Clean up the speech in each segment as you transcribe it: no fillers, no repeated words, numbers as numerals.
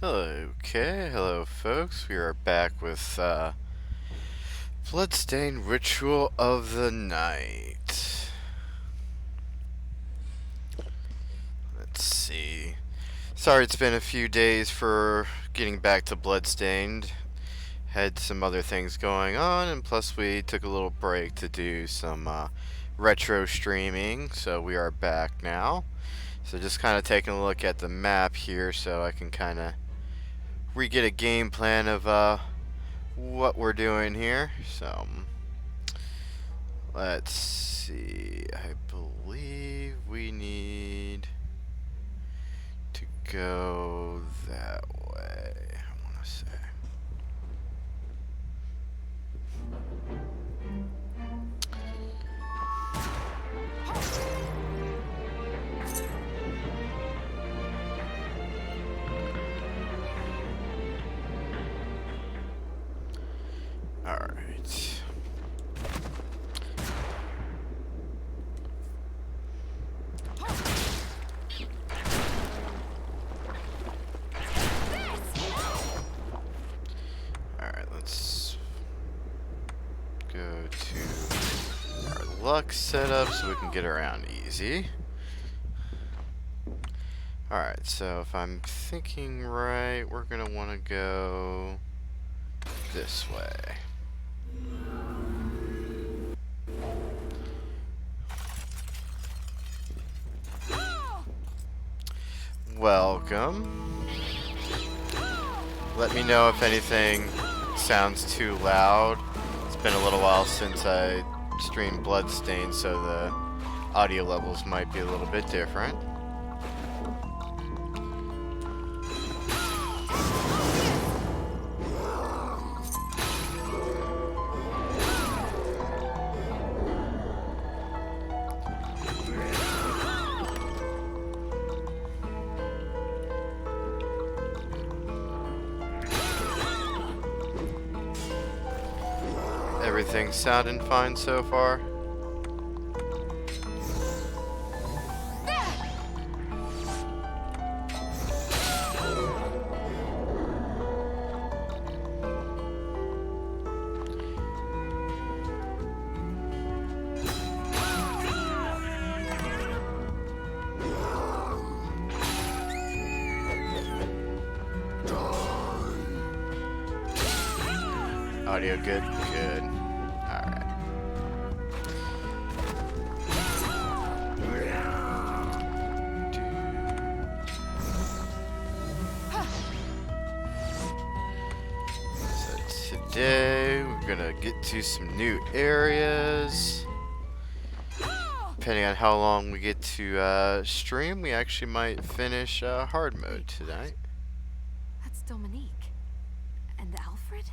Okay, hello folks. We are back with Bloodstaine Ritual of the Night. Let's see. Sorry it's been a few days for getting back to Bloodstained. Had some other things going on, and plus we took a little break to do some retro streaming, so we are back now. So just kind of taking a look at the map here so I can kind of re-get a game plan of what we're doing here. So let's see. I believe we need to go that way. I want to say. All right. Alright, let's go to our luck setup so we can get around easy. Alright, so if I'm thinking right, we're gonna want to go this way. Welcome. Let me know if anything sounds too loud. It's been a little while since I streamed Bloodstained, so the audio levels might be a little bit different. Everything's sounding fine so far. Audio good? Good. Alright. So today we're gonna get to some new areas. Depending on how long we get to stream, we actually might finish hard mode tonight. That's Dominique. And Alfred?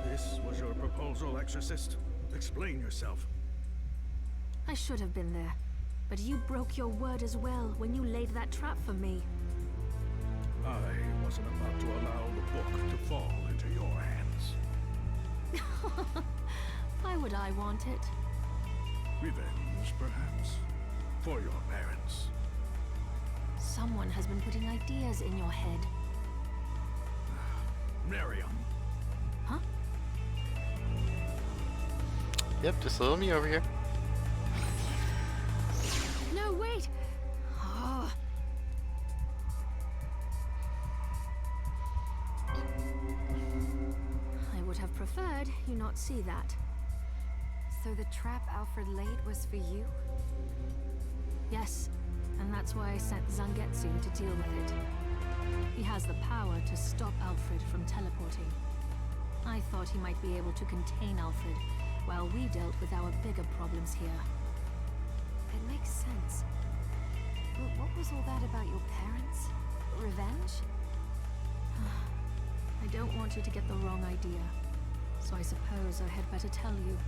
This was your proposal, Exorcist? Explain yourself. I should have been there. But you broke your word as well when you laid that trap for me. I wasn't about to allow the book to fall into your hands. Why would I want it? Revenge, perhaps? For your parents. Someone has been putting ideas in your head. Miriam. Huh? Yep, just little me over here. No, wait! Oh. I would have preferred you not see that. So the trap Alfred laid was for you? Yes, and that's why I sent Zangetsu to deal with it. He has the power to stop Alfred from teleporting. I thought he might be able to contain Alfred, while we dealt with our bigger problems here. It makes sense. But what was all that about your parents? Revenge? I don't want you to get the wrong idea, so I suppose I had better tell you.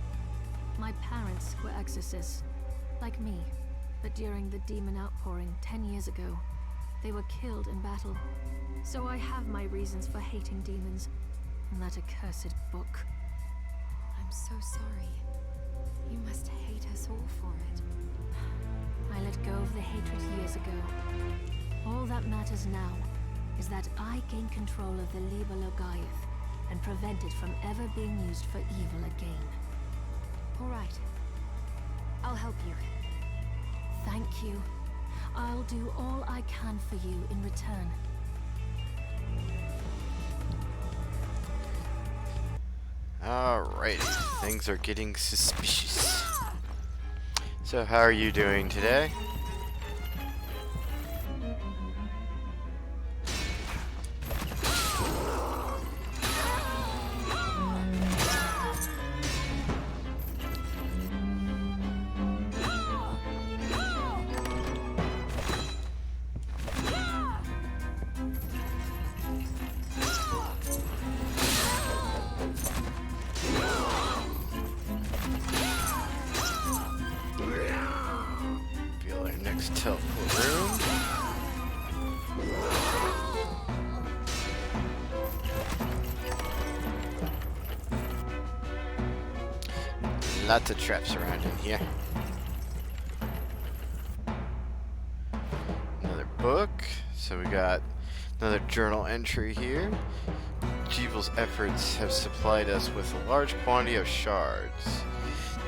My parents were exorcists, like me, but during the demon outpouring 10 years ago, they were killed in battle. So I have my reasons for hating demons, and that accursed book. I'm so sorry. You must hate us all for it. I let go of the hatred years ago. All that matters now is that I gain control of the Liber Logaeth and prevent it from ever being used for evil again. All right. I'll help you. Thank you. I'll do all I can for you in return. Alrighty, things are getting suspicious. So how are you doing today? Feel our next teleport room. Lots of traps around in here. Another book. So we got another journal entry here. Jeevel's efforts have supplied us with a large quantity of shards.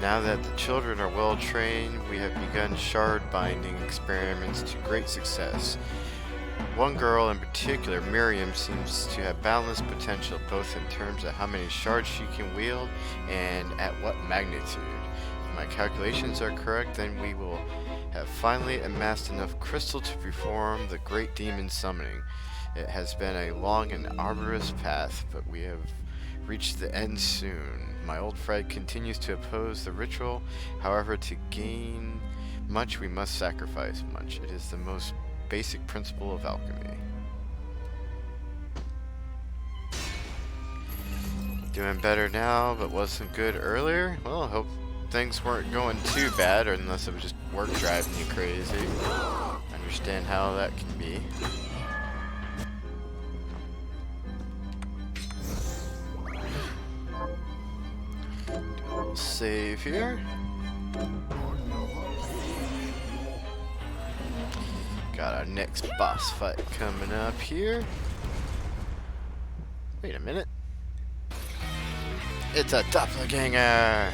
Now that the children are well trained, we have begun shard binding experiments to great success. One girl in particular, Miriam, seems to have boundless potential both in terms of how many shards she can wield and at what magnitude. If my calculations are correct, then we will have finally amassed enough crystal to perform the great demon summoning. It has been a long and arduous path, but we have reached the end soon. My old friend continues to oppose the ritual. However, to gain much, we must sacrifice much. It is the most basic principle of alchemy. Doing better now, but wasn't good earlier? Well, I hope things weren't going too bad, or unless it was just work driving you crazy. I understand how that can be. We'll save here. Got our next boss fight coming up here. Wait a minute. It's a doppelganger!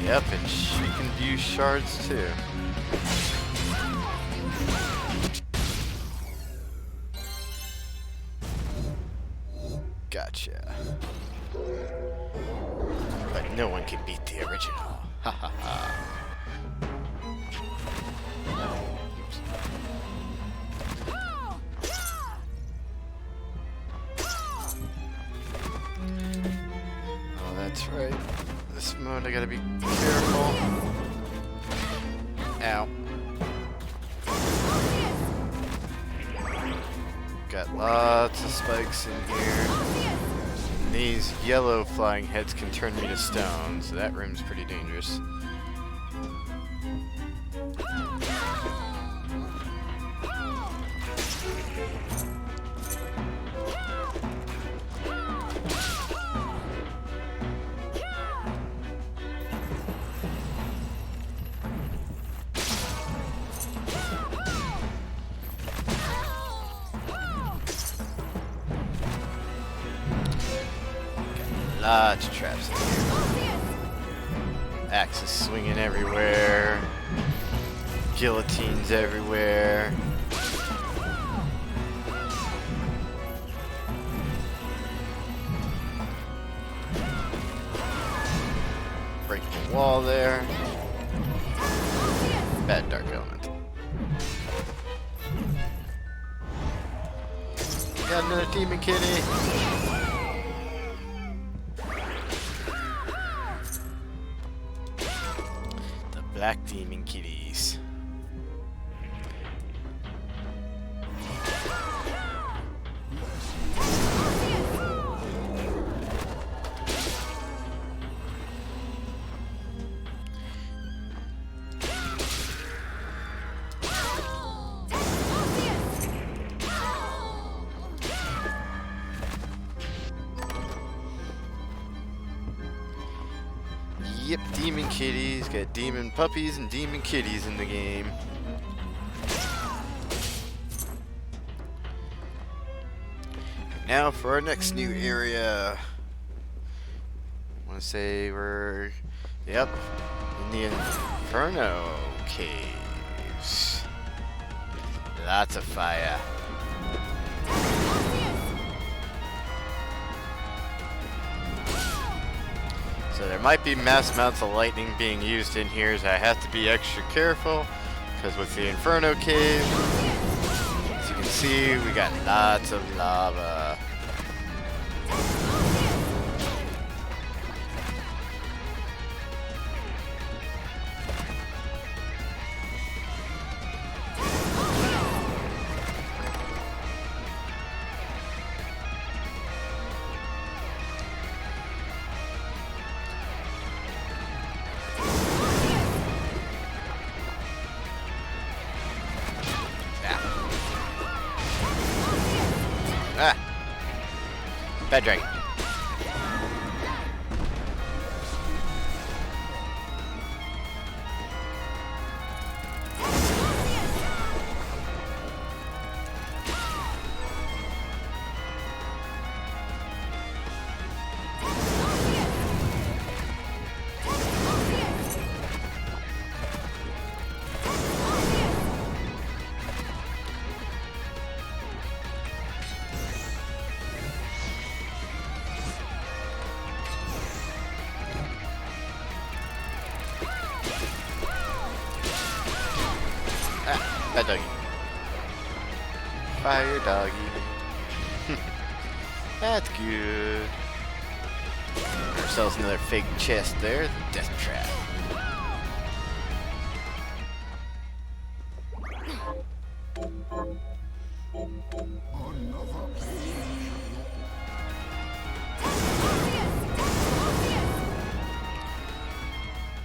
Yep, and she can use shards too. Gotcha. But no one can beat the original. Ha ha ha. Oops. Oh, that's right. This mode I gotta be careful. Ow. Got lots of spikes in here. And these yellow flying heads can turn me to stone, so that room's pretty dangerous. Lots of traps in here. Axes swinging everywhere. Guillotines everywhere. Break the wall there. Bad dark element. Got another demon kitty. Black demon kitties. Yep, demon kitties. Got demon puppies and demon kitties in the game. Now for our next new area. I want to say we're, yep, in the Inferno Caves. Lots of fire. So there might be mass amounts of lightning being used in here, so I have to be extra careful, because with the Inferno Cave, as you can see, we got lots of lava. Ah! Bad dragon. Bad doggy. Fire doggy. That's good. Ourselves another fake chest there. Death trap.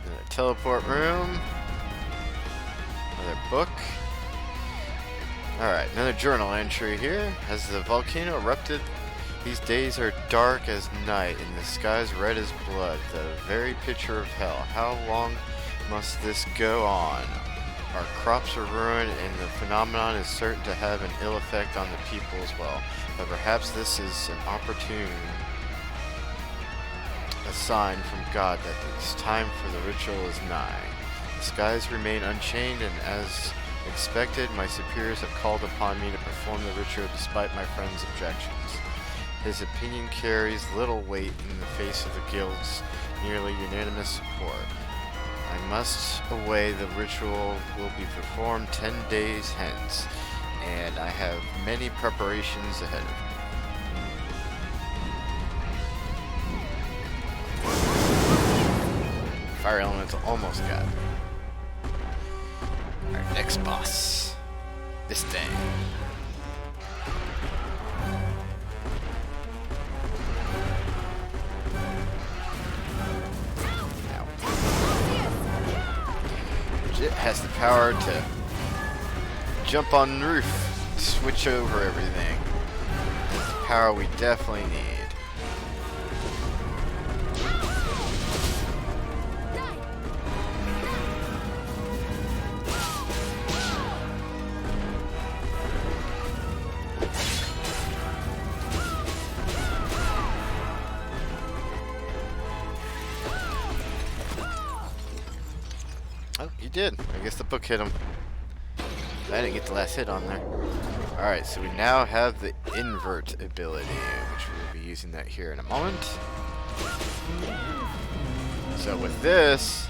Another teleport room. Another book. Alright, another journal entry here. As the volcano erupted, these days are dark as night and the skies red as blood, the very picture of hell. How long must this go on? Our crops are ruined and the phenomenon is certain to have an ill effect on the people as well. But perhaps this is an opportune sign from God that it's time for the ritual is nigh. The skies remain unchained, and as expected, my superiors have called upon me to perform the ritual despite my friend's objections. His opinion carries little weight in the face of the guild's nearly unanimous support. I must away. The ritual will be performed 10 days hence, and I have many preparations ahead of me. Fire elemental almost got it. Our next boss. This thing. Ow. It has the power to jump on the roof, switch over everything. That's the power we definitely need. Oh, you did. I guess the book hit him. I didn't get the last hit on there. Alright, so we now have the invert ability, which we'll be using that here in a moment. So with this,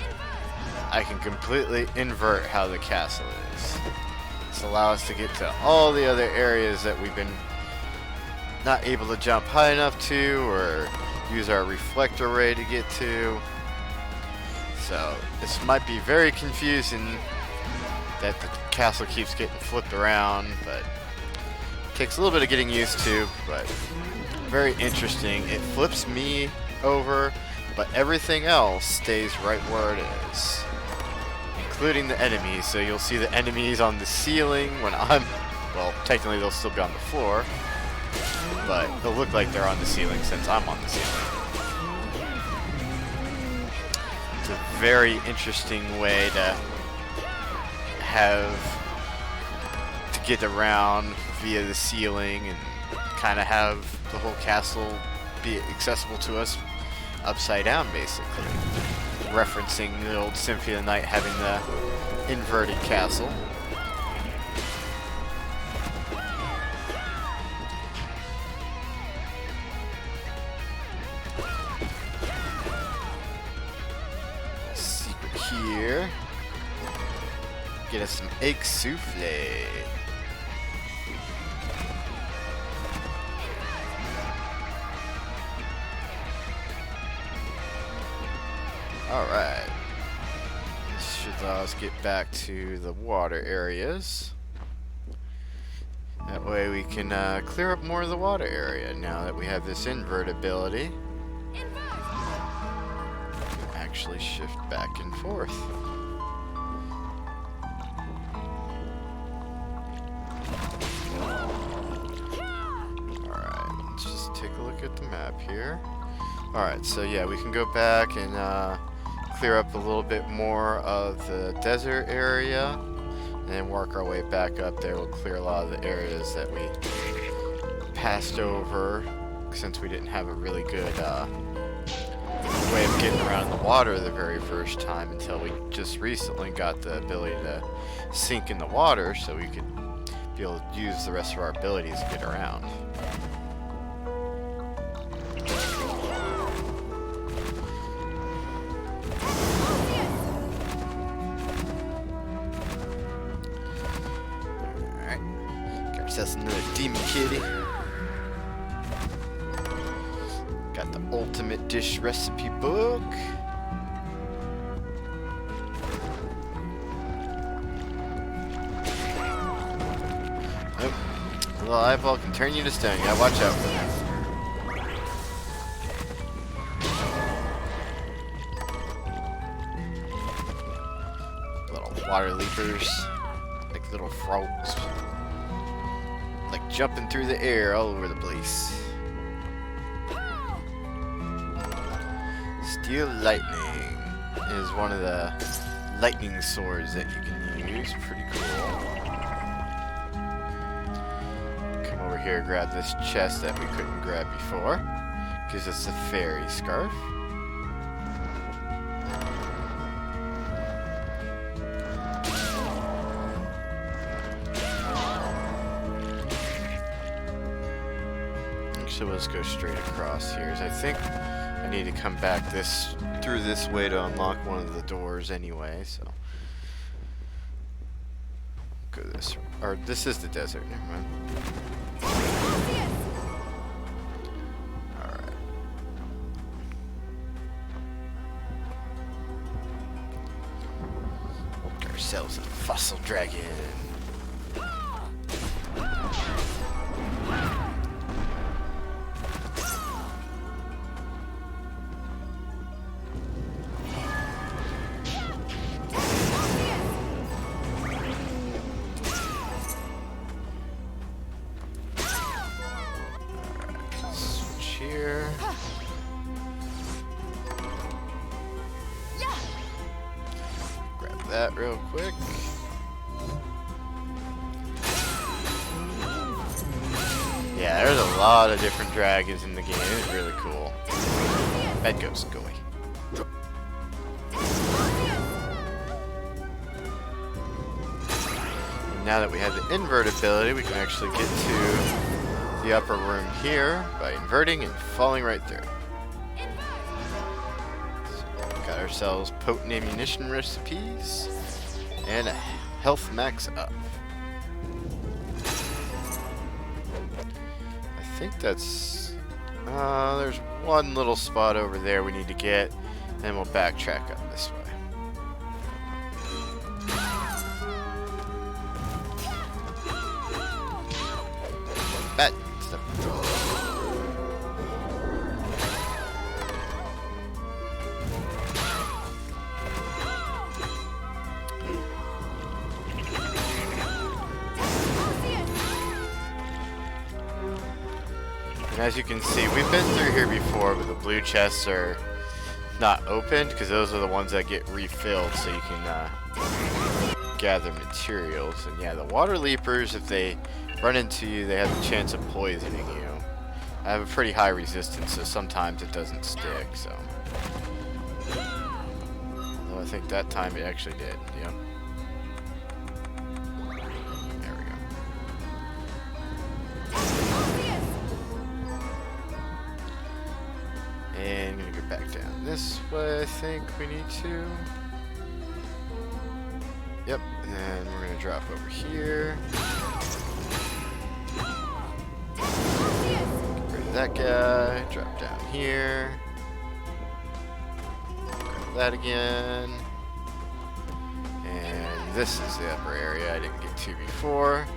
I can completely invert how the castle is. This allows us to get to all the other areas that we've been not able to jump high enough to, or use our reflector ray to get to. So this might be very confusing that the castle keeps getting flipped around, but it takes a little bit of getting used to, but very interesting. It flips me over, but everything else stays right where it is, including the enemies. So you'll see the enemies on the ceiling when I'm, well, technically they'll still be on the floor, but they'll look like they're on the ceiling since I'm on the ceiling. So very interesting way to get around via the ceiling and kind of have the whole castle be accessible to us upside down, basically. Referencing the old Symphony of the Night having the inverted castle. Secret here. Get us some egg souffle. Alright. This should allow us to get back to the water areas. That way we can clear up more of the water area now that we have this invert ability. Actually shift back and forth. Alright, let's just take a look at the map here. Alright, so yeah, we can go back and clear up a little bit more of the desert area and then work our way back up there. We'll clear a lot of the areas that we passed over since we didn't have a really good way of getting around the water the very first time until we just recently got the ability to sink in the water so we could be able to use the rest of our abilities to get around. That's another demon kitty. Got the ultimate dish recipe book. Oh, a little eyeball can turn you to stone. You gotta watch out for that. Little water leapers, like little frogs. Like jumping through the air all over the place. Steel Lightning is one of the lightning swords that you can use. Pretty cool. Come over here, grab this chest that we couldn't grab before. Gives us a fairy scarf. So let's go straight across here. I think I need to come back through this way to unlock one of the doors anyway, so go this, or this is the desert, never mind. Alright. Get ourselves a fossil dragon. Here. Grab that real quick. Yeah, there's a lot of different dragons in the game. It's really cool. Bad ghost, go away. And now that we have the invert ability, we can actually get to the upper room here by inverting and falling right through. So got ourselves potent ammunition recipes and a health max up. I think that's there's one little spot over there we need to get, and we'll backtrack up this way. Bad stuff. And as you can see, we've been through here before, but the blue chests are not opened, because those are the ones that get refilled so you can gather materials. And yeah, the water leapers, if they run into you, they have the chance of poisoning you. I have a pretty high resistance, so sometimes it doesn't stick, so. Although I think that time it actually did, yep. There we go. And I'm gonna go back down this way, I think we need to. Yep, and then we're gonna drop over here. Get rid of that guy, drop down here. Grab that again. And this is the upper area I didn't get to before.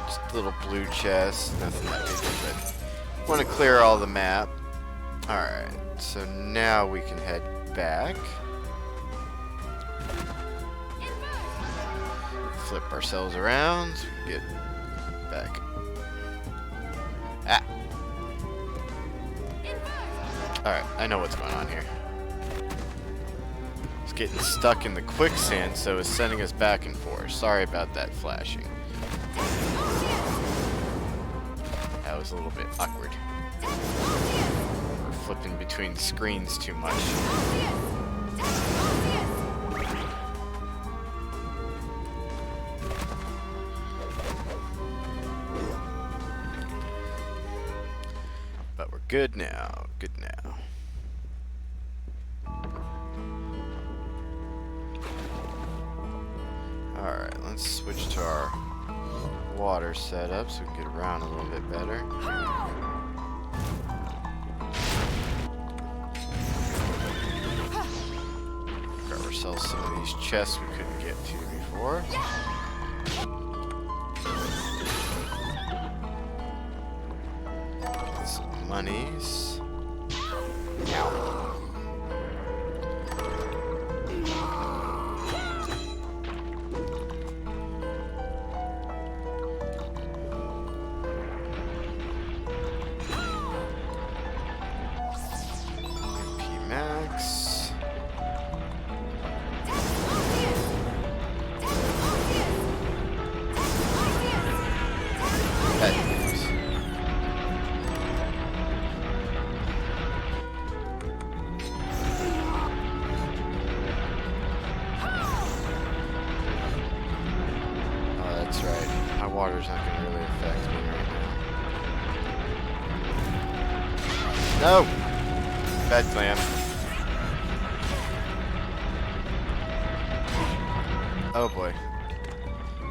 Just a little blue chest, nothing that big, but want to clear all the map. Alright, so now we can head back. Flip ourselves around so we can get back. Ah! Alright, I know what's going on here. It's getting stuck in the quicksand, so it's sending us back and forth. Sorry about that flashing. That was a little bit awkward. We're flipping between screens too much. But we're good now. Good now. Alright, let's switch to our water setup so we can get around a little bit better. Grab ourselves some of these chests we couldn't get to before. Get some monies. Max. Bad news. Oh, that's right. My water's not going to really affect me right now. No! Bad clam. Oh boy.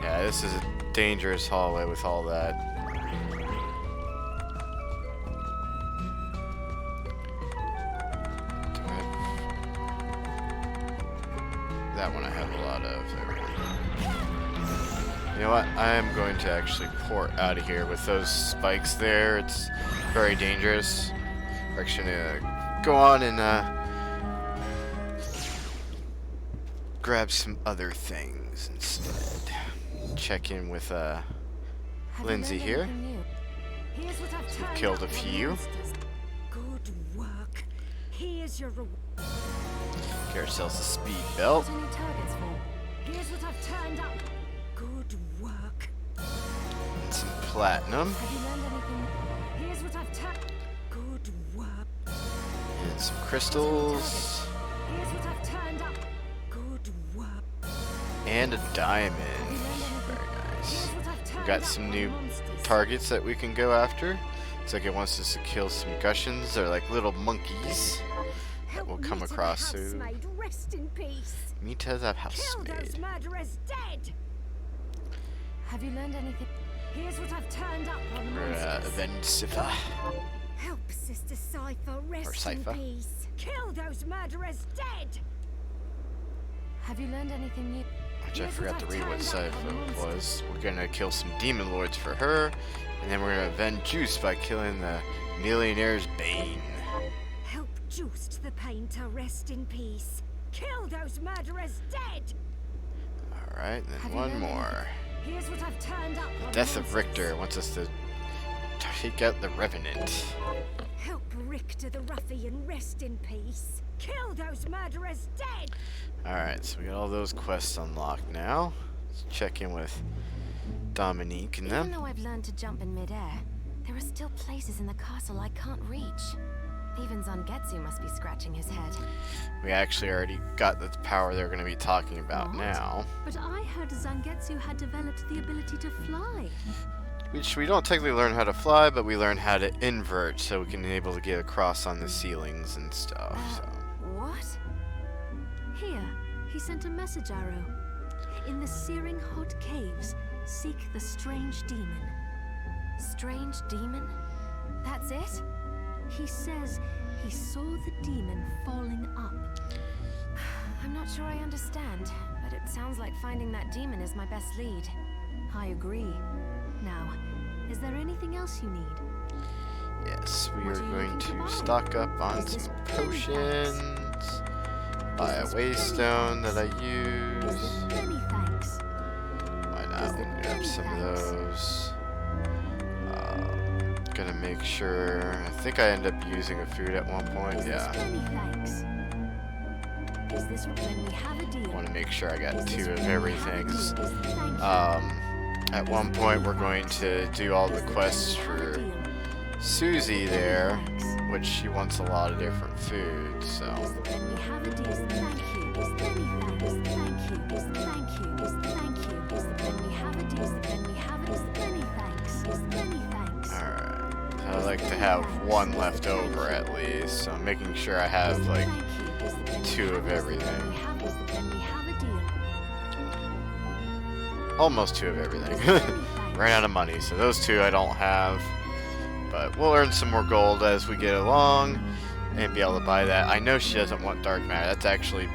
Yeah, this is a dangerous hallway with all that. That one I have a lot of. There we go. You know what? I am going to actually port out of here with those spikes there. It's very dangerous. We're actually gonna go on and grab some other things instead. Check in with Lindsay here. We killed a few. Good work. Here's your reward. Get ourselves a speed belt. What are your targets for? Here's what I've turned up. Good work. And some platinum. Have you learned anything? Here's what I've turned. Good work. And some crystals. Here's what I've turned up. Good work. And a diamond. Very nice. We got some new targets that we can go after. Looks like it wants us to kill some Gushins. They're like little monkeys that we'll come across soon. Rest in peace. Mita the Kill those housemaid. murderers dead. Have you learned anything? Here's what I've turned up on the We're monsters. avenge Sipha. Help Sister Cypher rest Or in Cypher. peace. Kill those murderers dead. Have you learned anything new? Which I Here's forgot to what I've read what turned up on the Sipha was. monsters. We're gonna kill some demon lords for her. And then we're gonna avenge Juice by killing the millionaire's Bane. Help Juiced the Painter rest in peace. Kill those murderers dead. Alright, then Have you one learned more. Here's what I've turned up on Death the of monsters. Richter wants us to take out the Revenant. Help Richter the Ruffian rest in peace. Kill those murderers dead! Alright, so we got all those quests unlocked now. Let's check in with Dominique and Even them. though I've learned to jump in midair, there are still places in the castle I can't reach. Even Zangetsu must be scratching his head. We actually already got the power they're going to be talking about What? now. But I heard Zangetsu had developed the ability to fly. Which we don't technically learn how to fly, but we learn how to invert so we can be able to get across on the ceilings and stuff. So. What? Here, he sent a message arrow. In the searing hot caves, seek the strange demon. Strange demon? That's it? He says he saw the demon falling up. I'm not sure I understand, but it sounds like finding that demon is my best lead. I agree. Now, is there anything else you need? Yes, we What are are you going looking to to buy? stock up on Is this some penny potions, buy a Is this waystone penny that I Is use. this many thanks? Why not? Is We it can grab penny some of thanks? those. Gonna make sure. I think I end up using a food at one point. Is Yeah. this many thanks? Is this when we have a deal? Want to make sure I got Is this two of when we have a everything. deal? Is thank you? At one point we're going to do all the quests for Susie there, which she wants a lot of different food, so. When we have a deal, thank you. Is many thanks? Thank you. Is thank you. Is thank you. Is when we have a deal. When we have it is many thanks. Is many thanks. Alright. I like to have one left over at least, so I'm making sure I have like two of everything. Almost two of everything. Ran out of money, so those two I don't have. But we'll earn some more gold as we get along and be able to buy that. I know she doesn't want dark matter. That's actually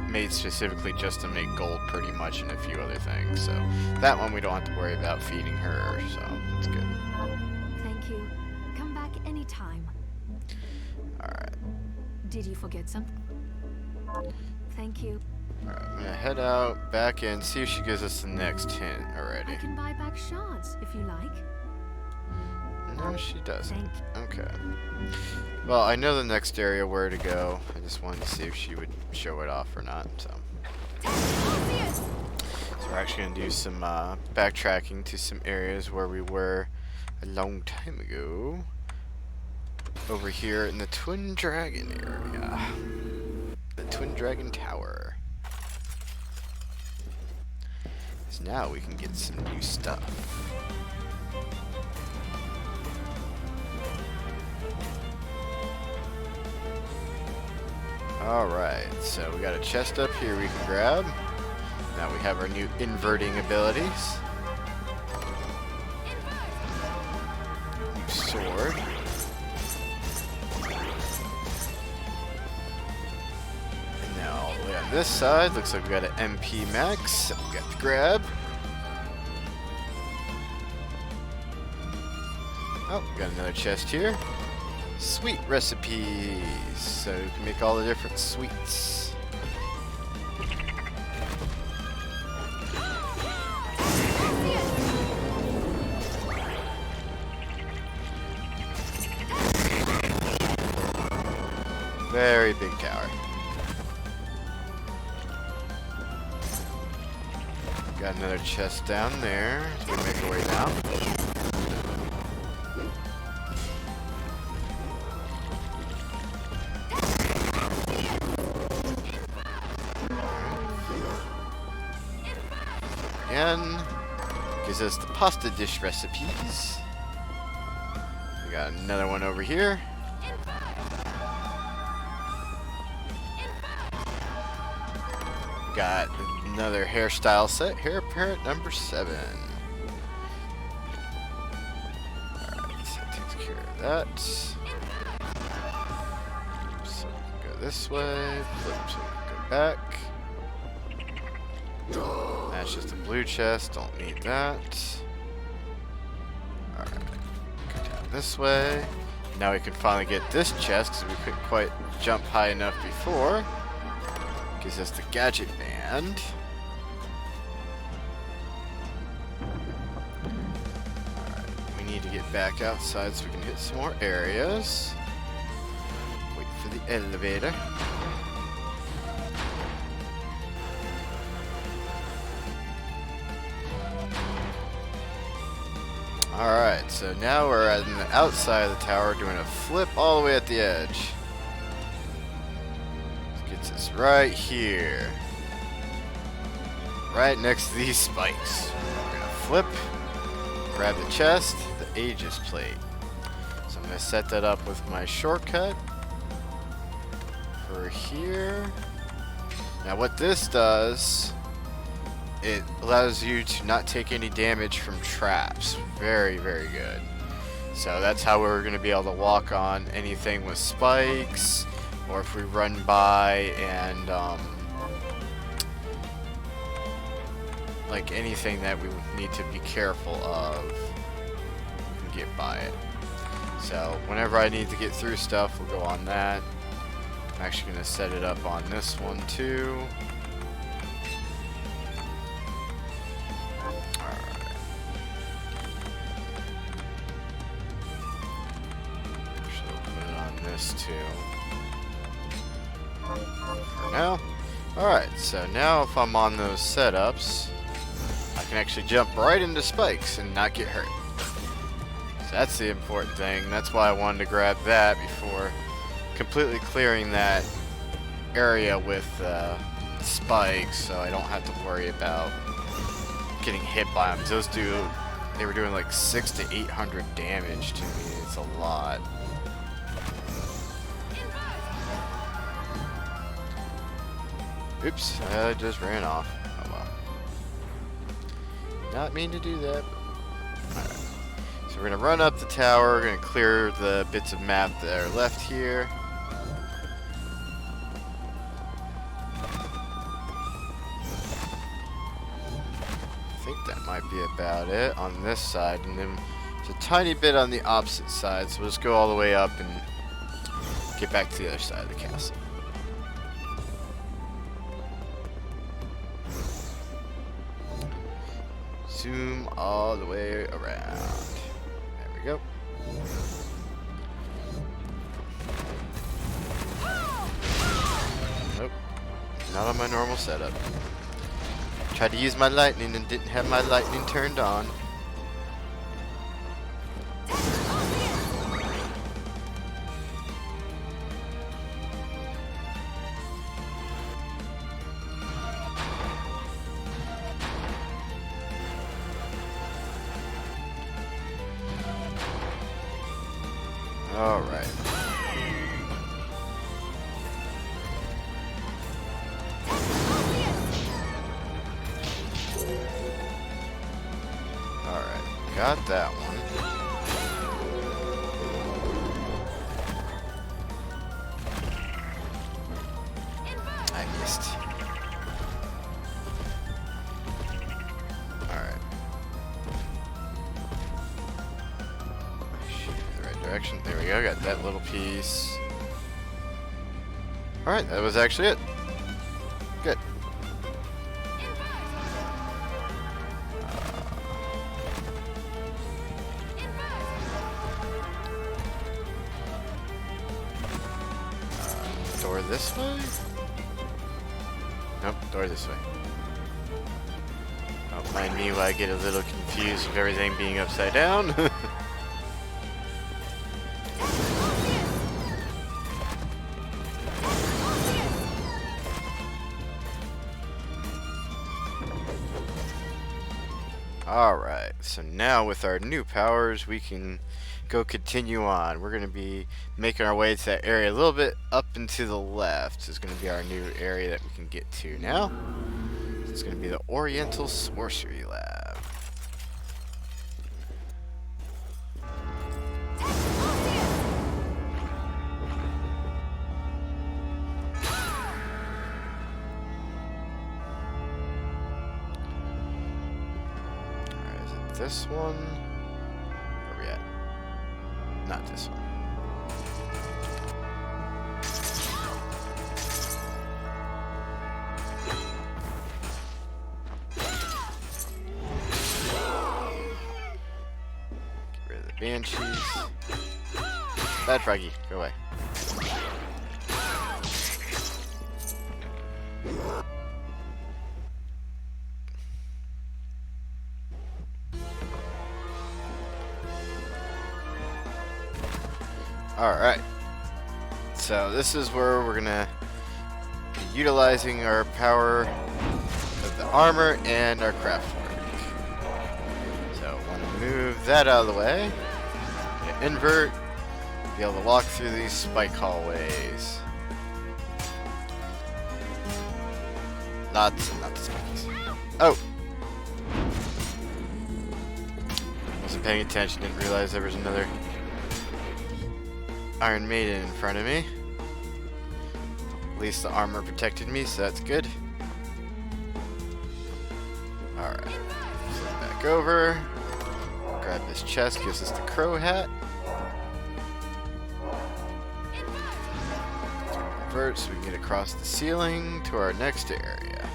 made specifically just to make gold pretty much and a few other things. So that one we don't have to worry about feeding her, so it's good. Thank you. Come back anytime. Alright. Did you forget something? Thank you. Alright, I'm gonna head out, back in, see if she gives us the next hint I already. can buy back shards if you like. No, she doesn't. Thank Okay. Well, I know the next area where to go. I just wanted to see if she would show it off or not, so. So we're actually going to do some backtracking to some areas where we were a long time ago. Over here in the Twin Dragon area. The Twin Dragon Tower. So now we can get some new stuff. Alright, so we got a chest up here we can grab. Now we have our new inverting abilities. New sword. And now all the way on this side, looks like we got an MP max that we got to grab. Oh, we got another chest here. Sweet recipes, so you can make all the different sweets. Very big tower. Got another chest down there as we make our way down. Again, gives us the pasta dish recipes. We got another one over here. Got another hairstyle set, hair parrot number 7. Alright, so that takes care of that. So we can go this way, flip so we can go back. That's just a blue chest, don't need that. Alright, go down this way. Now we can finally get this chest because we couldn't quite jump high enough before. Gives us the gadget band. Alright, we need to get back outside so we can hit some more areas. Wait for the elevator. Alright, so now we're on the outside of the tower doing a flip all the way at the edge. This gets us right here. Right next to these spikes. We're gonna flip, grab the chest, the Aegis plate. So I'm gonna set that up with my shortcut for here. Now what this does, it allows you to not take any damage from traps. Very, very good. So that's how we're going to be able to walk on anything with spikes, or if we run by and like anything that we need to be careful of, we can get by it. So whenever I need to get through stuff, we'll go on that. I'm actually going to set it up on this one too. Too. For now. Alright, so now if I'm on those setups, I can actually jump right into spikes and not get hurt. So that's the important thing. That's why I wanted to grab that before completely clearing that area with spikes, so I don't have to worry about getting hit by them. Those they were doing like 600 to 800 damage to me. It's a lot. Oops, I just ran off. Oh well. Not mean to do that. Alright. So we're going to run up the tower. We're going to clear the bits of map that are left here. I think that might be about it on this side. And then there's a tiny bit on the opposite side. So we'll just go all the way up and get back to the other side of the castle. Zoom all the way around. There we go. Nope. Not on my normal setup. Tried to use my lightning and didn't have my lightning turned on. Alright. Alright, got that one. I missed. Alright. Direction. There we go. Got that little piece. Alright, that was actually it. Good. Door this way? Nope, door this way. Don't mind me while I get a little confused with everything being upside down. Alright, so now with our new powers, we can go continue on. We're going to be making our way to that area a little bit up and to the left. Is going to be our new area that we can get to now. It's going to be the Oriental Sorcery Lab. This one? Where are we at? Not this one. Get rid of the banshees. Bad froggy, go away. Alright. So this is where we're gonna be utilizing our power of the armor and our craft work. So I want to move that out of the way. Get invert. Be able to walk through these spike hallways. Lots and lots of spikies. Oh! Wasn't paying attention, didn't realize there was another Iron Maiden in front of me. At least the armor protected me, so that's good. Alright. Flip back over. Grab this chest, gives us the crow hat. Invert so we can get across the ceiling to our next area.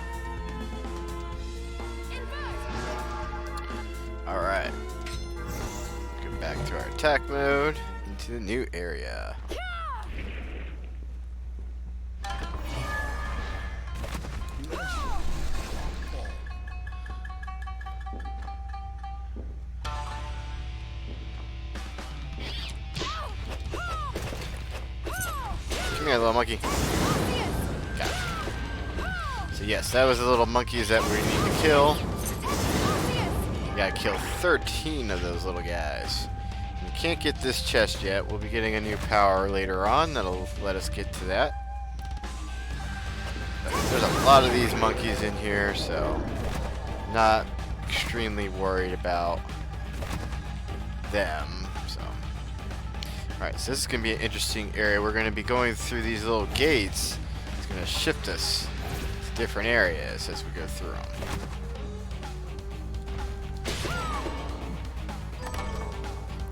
Alright. Go back to our attack mode into the new area. Come here, little monkey. Got it. So yes, that was the little monkeys that we need to kill. We gotta kill 13 of those little guys. We can't get this chest yet. We'll be getting a new power later on that'll let us get to that. But there's a lot of these monkeys in here, so not extremely worried about them. Alright, so this is going to be an interesting area. We're going to be going through these little gates. It's going to shift us to different areas as we go through them.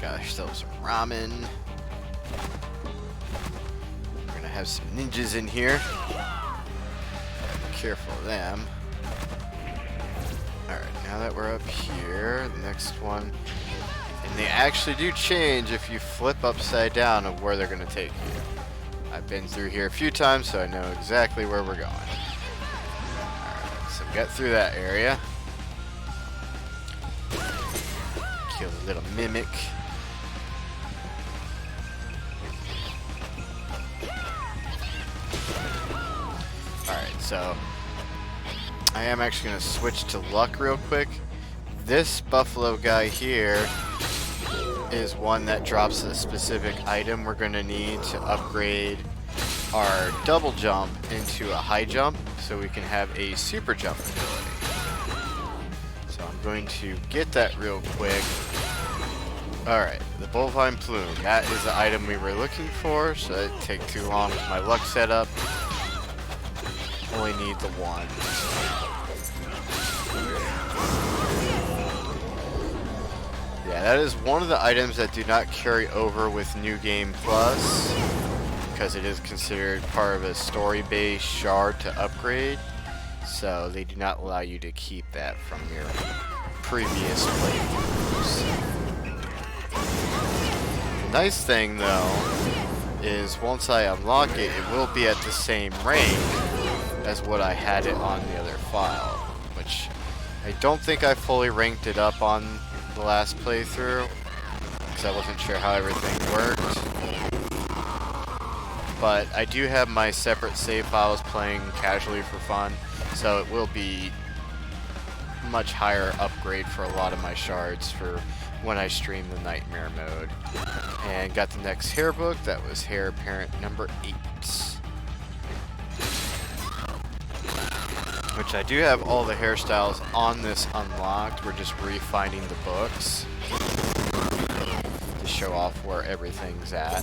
Got ourselves some ramen. We're going to have some ninjas in here. Be careful of them. Alright, now that we're up here, the next one. And they actually do change if you flip upside down of where they're going to take you. I've been through here a few times, so I know exactly where we're going. Alright, so we got through that area. Kill the little mimic. Alright, so I am actually going to switch to luck real quick. This buffalo guy here is one that drops a specific item we're going to need to upgrade our double jump into a high jump so we can have a super jump ability. So I'm going to get that real quick. Alright, the bovine plume. That is the item we were looking for, so it didn't take too long with my luck setup. Only need the one. Yeah, that is one of the items that do not carry over with New Game Plus because it is considered part of a story-based shard to upgrade. So they do not allow you to keep that from your previous playthroughs. The nice thing though is once I unlock it, it will be at the same rank as what I had it on the other file, which I don't think I fully ranked it up on the last playthrough because I wasn't sure how everything worked. But I do have my separate save files playing casually for fun, so it will be much higher upgrade for a lot of my shards for when I stream the Nightmare mode. And got the next hair book, that was Hair Parent number 8. Which I do have all the hairstyles on this unlocked, we're just refining the books to show off where everything's at.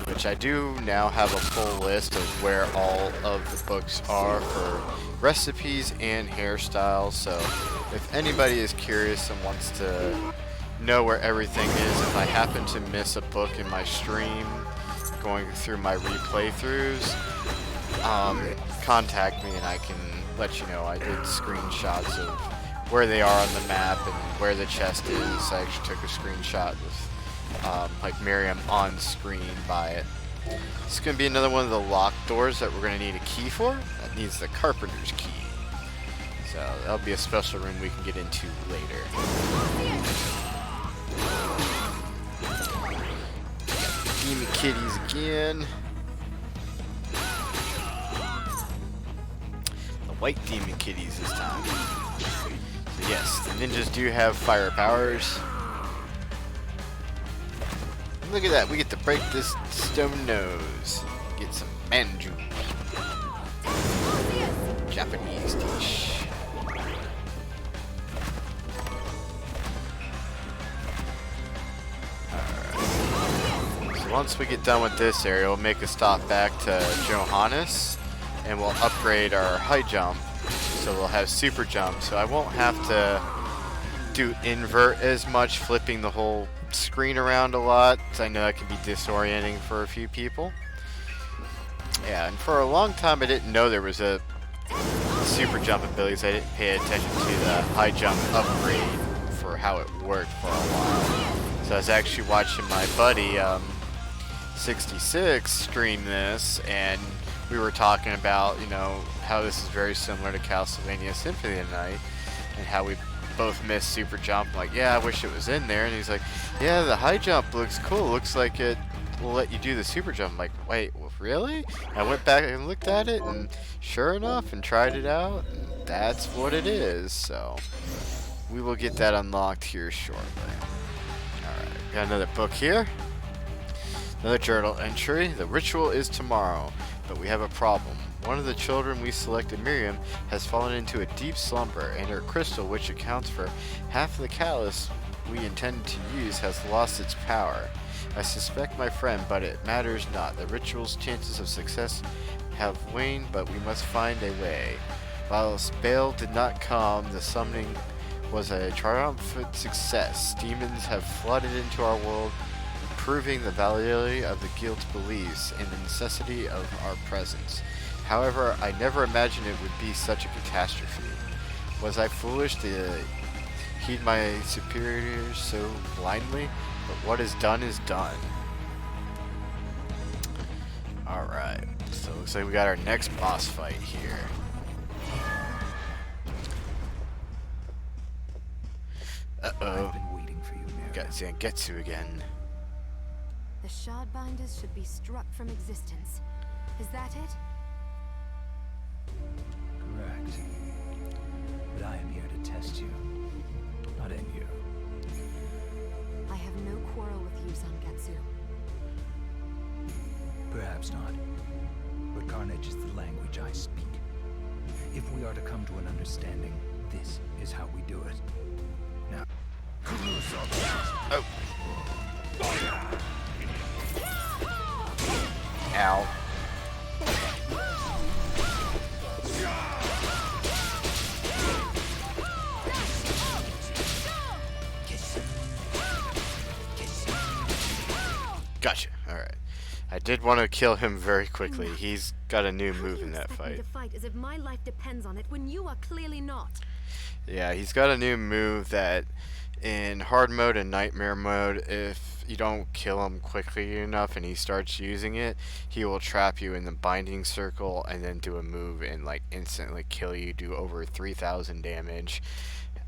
Which I do now have a full list of where all of the books are for recipes and hairstyles, so if anybody is curious and wants to know where everything is, if I happen to miss a book in my stream going through my replay throughs, contact me and I can let you know. I did screenshots of where they are on the map and where the chest is. I actually took a screenshot with like Miriam on screen by it. It's going to be another one of the locked doors that we're going to need a key for. That needs the carpenter's key. So that'll be a special room we can get into later. kitties again. The white demon kitties this time. So yes, the ninjas do have fire powers. And look at that, we get to break this stone nose. Get some manju. Japanese dish. Once we get done with this area, we'll make a stop back to Johannes, and we'll upgrade our high jump, so we'll have super jump, so I won't have to do invert as much, flipping the whole screen around a lot, so I know that can be disorienting for a few people. Yeah, and for a long time I didn't know there was a super jump ability, so I didn't pay attention to the high jump upgrade for how it worked for a while. So I was actually watching my buddy, 66 stream this, and we were talking about, you know, how this is very similar to Castlevania Symphony of the Night, and how we both missed super jump. I'm like, yeah, I wish it was in there. And he's like, yeah, the high jump looks cool. Looks like it will let you do the super jump. I'm like, wait, really? And I went back and looked at it, and sure enough, and tried it out, and that's what it is. So we will get that unlocked here shortly. Alright, got another book here. Another journal entry. The ritual is tomorrow, but we have a problem. One of the children we selected, Miriam, has fallen into a deep slumber, and her crystal, which accounts for half of the catalyst we intended to use, has lost its power. I suspect my friend, but it matters not. The ritual's chances of success have waned, but we must find a way. While Bale did not come, the summoning was a triumphant success. Demons have flooded into our world, proving the validity of the guild's beliefs and the necessity of our presence. However, I never imagined it would be such a catastrophe. Was I foolish to heed my superiors so blindly? But what is done is done. Alright, so it looks like we got our next boss fight here. Uh-oh. I've been waiting for you, Miriam. Got Zangetsu again. The Shardbinders should be struck from existence. Is that it? Correct. But I am here to test you, not end you. I have no quarrel with you, Zangetsu. Perhaps not. But carnage is the language I speak. If we are to come to an understanding, this is how we do it. Now. Oh. Ow. Gotcha. Alright. I did want to kill him very quickly. He's got a new move in that fight. To fight as if my life depends on it when you are clearly not. Yeah, he's got a new move that in hard mode and nightmare mode, if you don't kill him quickly enough and he starts using it, he will trap you in the binding circle and then do a move and like instantly kill you, do over 3,000 damage.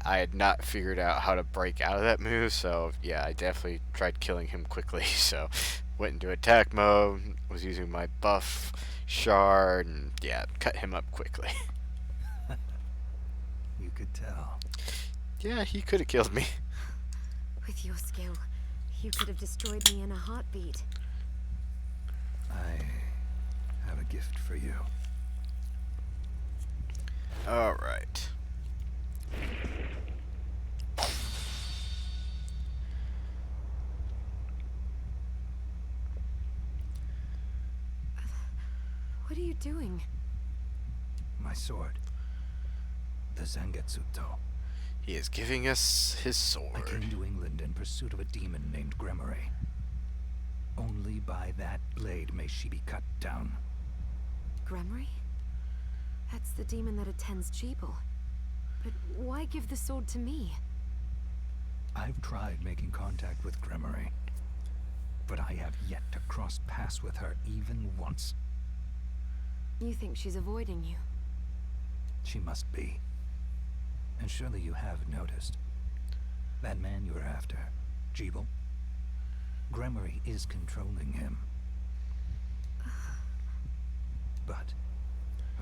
I had not figured out how to break out of that move, so yeah, I definitely tried killing him quickly. So went into attack mode, was using my buff shard, and yeah, cut him up quickly. You could tell. Yeah, he could have killed me. With your skill, you could have destroyed me in a heartbeat. I have a gift for you. Alright. What are you doing? My sword. The Zangetsuto. He is giving us his sword. I came to England in pursuit of a demon named Gremory. Only by that blade may she be cut down. Gremory? That's the demon that attends Jeeble. But why give the sword to me? I've tried making contact with Gremory, but I have yet to cross paths with her even once. You think she's avoiding you? She must be. And surely you have noticed. That man you're after, Jeeble. Gremory is controlling him. but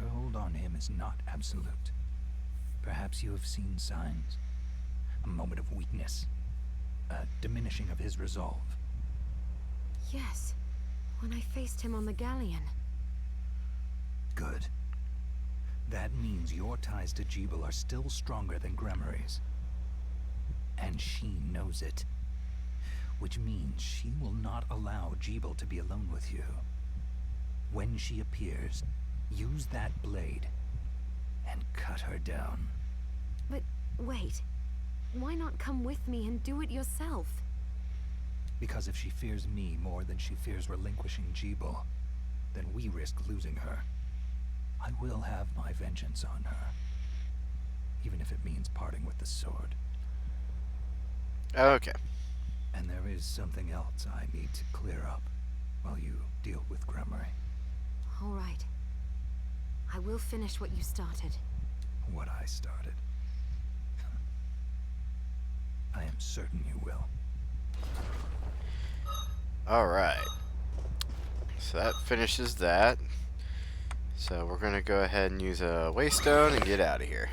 her hold on him is not absolute. Perhaps you have seen signs. A moment of weakness. A diminishing of his resolve. Yes, when I faced him on the galleon. Good. That means your ties to Jeeble are still stronger than Gremory's. And she knows it. Which means she will not allow Jeeble to be alone with you. When she appears, use that blade and cut her down. But wait, why not come with me and do it yourself? Because if she fears me more than she fears relinquishing Jeeble, then we risk losing her. I will have my vengeance on her, even if it means parting with the sword. Okay. And there is something else I need to clear up while you deal with Gremory. All right. I will finish what you started. What I started. I am certain you will. Alright. So that finishes that. So we're going to go ahead and use a waystone and get out of here.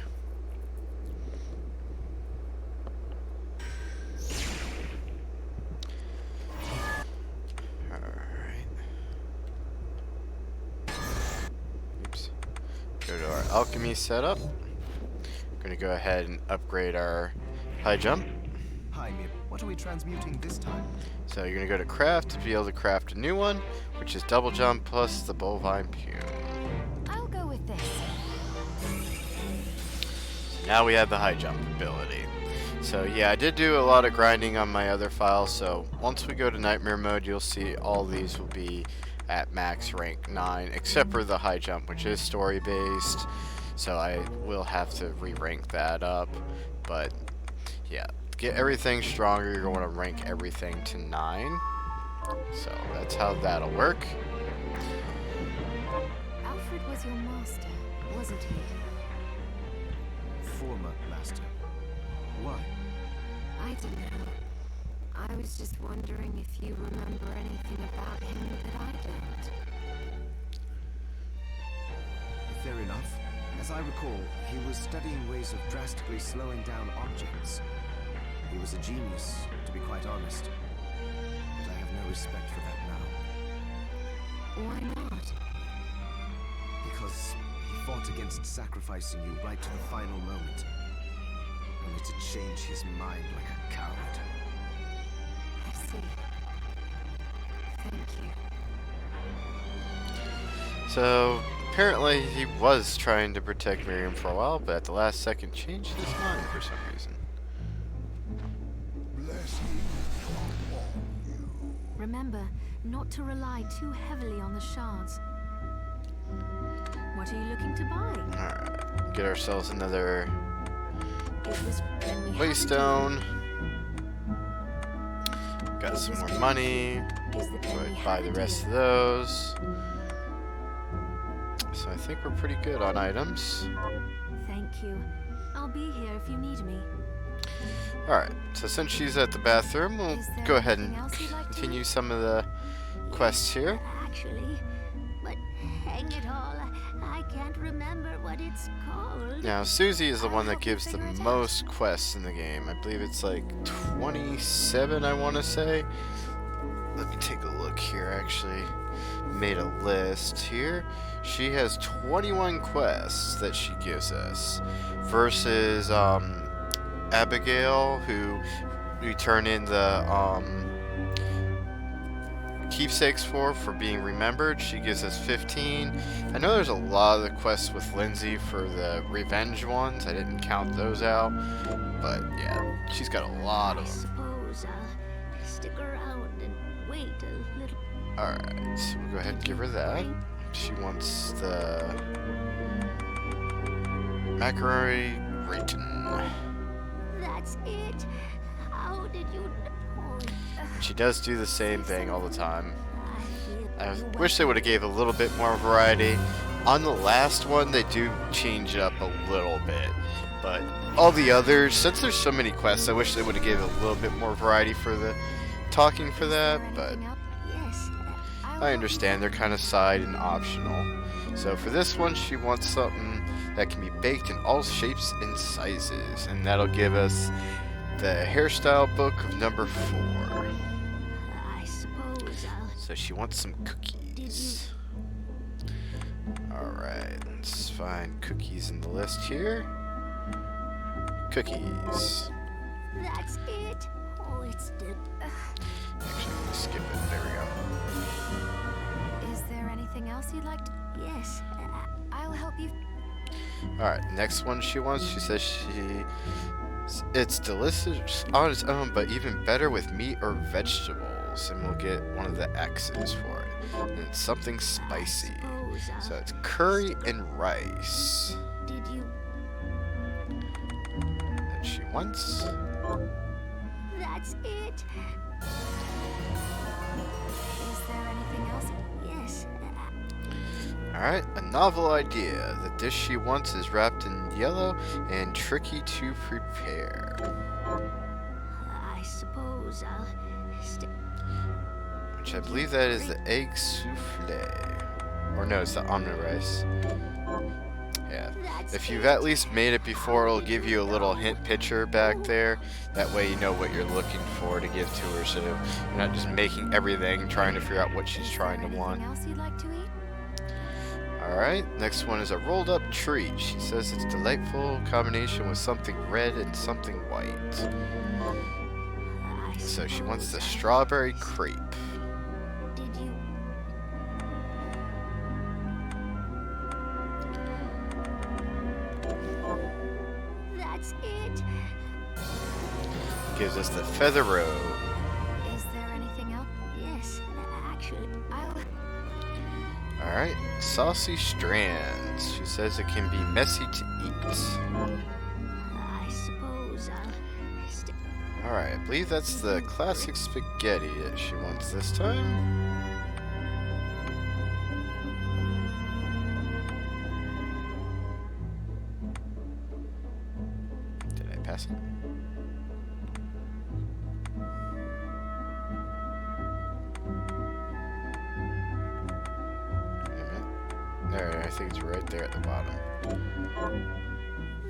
Alright. Oops. Go to our alchemy setup. Going to go ahead and upgrade our high jump. Hi, Mib. What are we transmuting this time? So you're going to go to craft to be able to craft a new one, which is double jump plus the bovine pume. I'll go with this. Now we have the high jump ability. So yeah, I did do a lot of grinding on my other files, so once we go to nightmare mode, you'll see all these will be at max rank 9, except for the high jump, which is story based, so I will have to re-rank that up. But yeah, to get everything stronger, you're going to rank everything to 9. So that's how that'll work. Alfred was your master, wasn't he? Former master. Why? I don't know. I was just wondering if you remember anything about him that I don't. Fair enough. As I recall, he was studying ways of drastically slowing down objects. He was a genius, to be quite honest. But I have no respect for that now. Why not? Because he fought against sacrificing you right to the final moment. Only to change his mind like a coward. I see. Thank you. So apparently he was trying to protect Miriam for a while, but at the last second changed his mind for some reason. Remember, not to rely too heavily on the shards. What are you looking to buy? Alright, get ourselves another It was when we waystone. Got some more money. Go Is that ahead when we and buy had the a rest of deal? those. So I think we're pretty good on items. Thank you. I'll be here if you need me. Alright, so since she's at the bathroom, we'll Is there go ahead and anything else you'd like to continue do? some of the quests here. Actually, but hang it all, I can't remember what it's called. Now, Susie is the I'll one that help you gives the figure it out. most quests in the game. I believe it's like 27, I want to say. Let me take a look here, actually. Made a list here. She has 21 quests that she gives us. Versus, Abigail, who we turn in the, keepsakes for being remembered. She gives us 15. I know there's a lot of the quests with Lindsay for the revenge ones. I didn't count those out, but yeah, she's got a lot I of them. suppose I'll stick around and wait a little. Alright, so we'll go ahead and give her that. She wants the macaroni gratin. That's it. How did you know? She does do the same thing all the time. I feel I wish they would have gave a little bit more variety. On the last one, they do change it up a little bit. But all the others, since there's so many quests, I wish they would have gave a little bit more variety for the talking for that. But yes. I understand they're kind of side and optional. So for this one, she wants something that can be baked in all shapes and sizes. And that'll give us the hairstyle book of number 4. I suppose I'll... So she wants some cookies. Alright, let's find cookies in the list here. Cookies. That's it. Oh, it's the... Actually, I'm gonna skip it. There we go. Is there anything else you'd like to... Yes. I'll help you. Alright, next one she wants, she says it's delicious on its own, but even better with meat or vegetables. And we'll get one of the X's for it. And it's something spicy. So it's curry and rice Did you... that she wants. That's it. Is there anything else? Yes. Alright, a novel idea. The dish she wants is wrapped in yellow and tricky to prepare. I suppose I'll... Which I believe that is the egg souffle. Or no, it's the almond rice. Yeah. If you've at least made it before, it'll give you a little hint picture back there. That way you know what you're looking for to give to her, so you're not just making everything, trying to figure out what she's trying to want. Anything else you'd like to eat? Alright, next one is a rolled up treat. She says it's a delightful combination with something red and something white. So she wants the strawberry crepe. Did you... That's it. Gives us the feather robe. Is there anything else? Yes, actually. Alright, saucy strands. She says it can be messy to eat. I suppose I'll... Alright, I believe that's the classic spaghetti that she wants this time. Did I pass it? Wait a minute. There, I think it's right there at the bottom.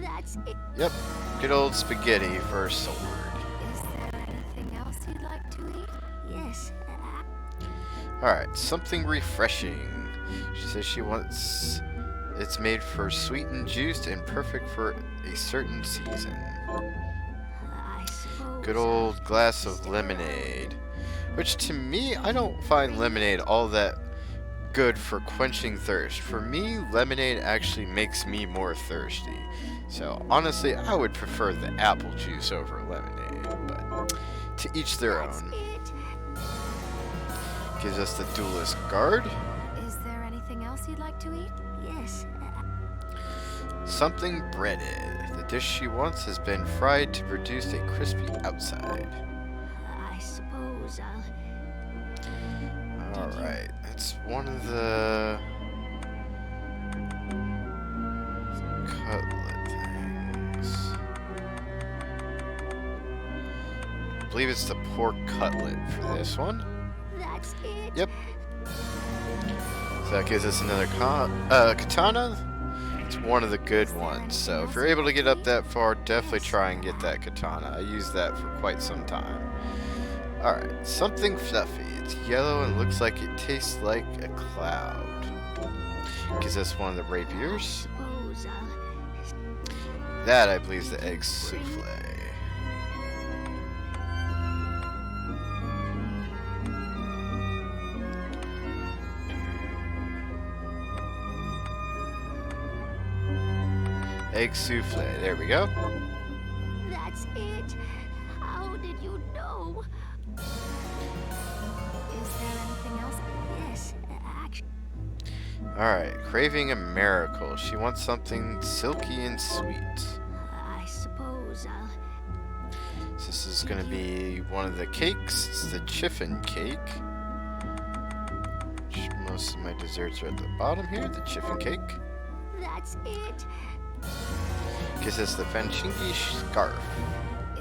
That's it. Yep, good old spaghetti for a sword. Is there anything else you'd like to eat? Yes. Alright, something refreshing. She says she wants... It's made for sweet and juiced and perfect for a certain season. I suppose... Good old glass of lemonade. Which to me, I don't find lemonade all that good for quenching thirst. For me, lemonade actually makes me more thirsty. So honestly, I would prefer the apple juice over lemonade. But to each their own. It. Gives us the duelist guard. Is there anything else you'd like to eat? Yes. Something breaded. The dish she wants has been fried to produce a crispy outside. I suppose I'll... Alright, it's one of the cutlet things. I believe it's the pork cutlet for this one. That's it. Yep. So that gives us another katana. It's one of the good ones. So if you're able to get up that far, definitely try and get that katana. I used that for quite some time. Alright, something fluffy. It's yellow and looks like it tastes like a cloud. Gives us one of the rapiers. Suppose I'll... That, I believe, is the egg souffle. Egg souffle. There we go. That's it. How did you know? Is there anything else? Yes, actually. Alright, craving a miracle. She wants something silky and sweet. I suppose I'll... So this is going to be one of the cakes. It's the chiffon cake. Which most of my desserts are at the bottom here. The chiffon cake. That's it. Gives us the Fanchingi scarf.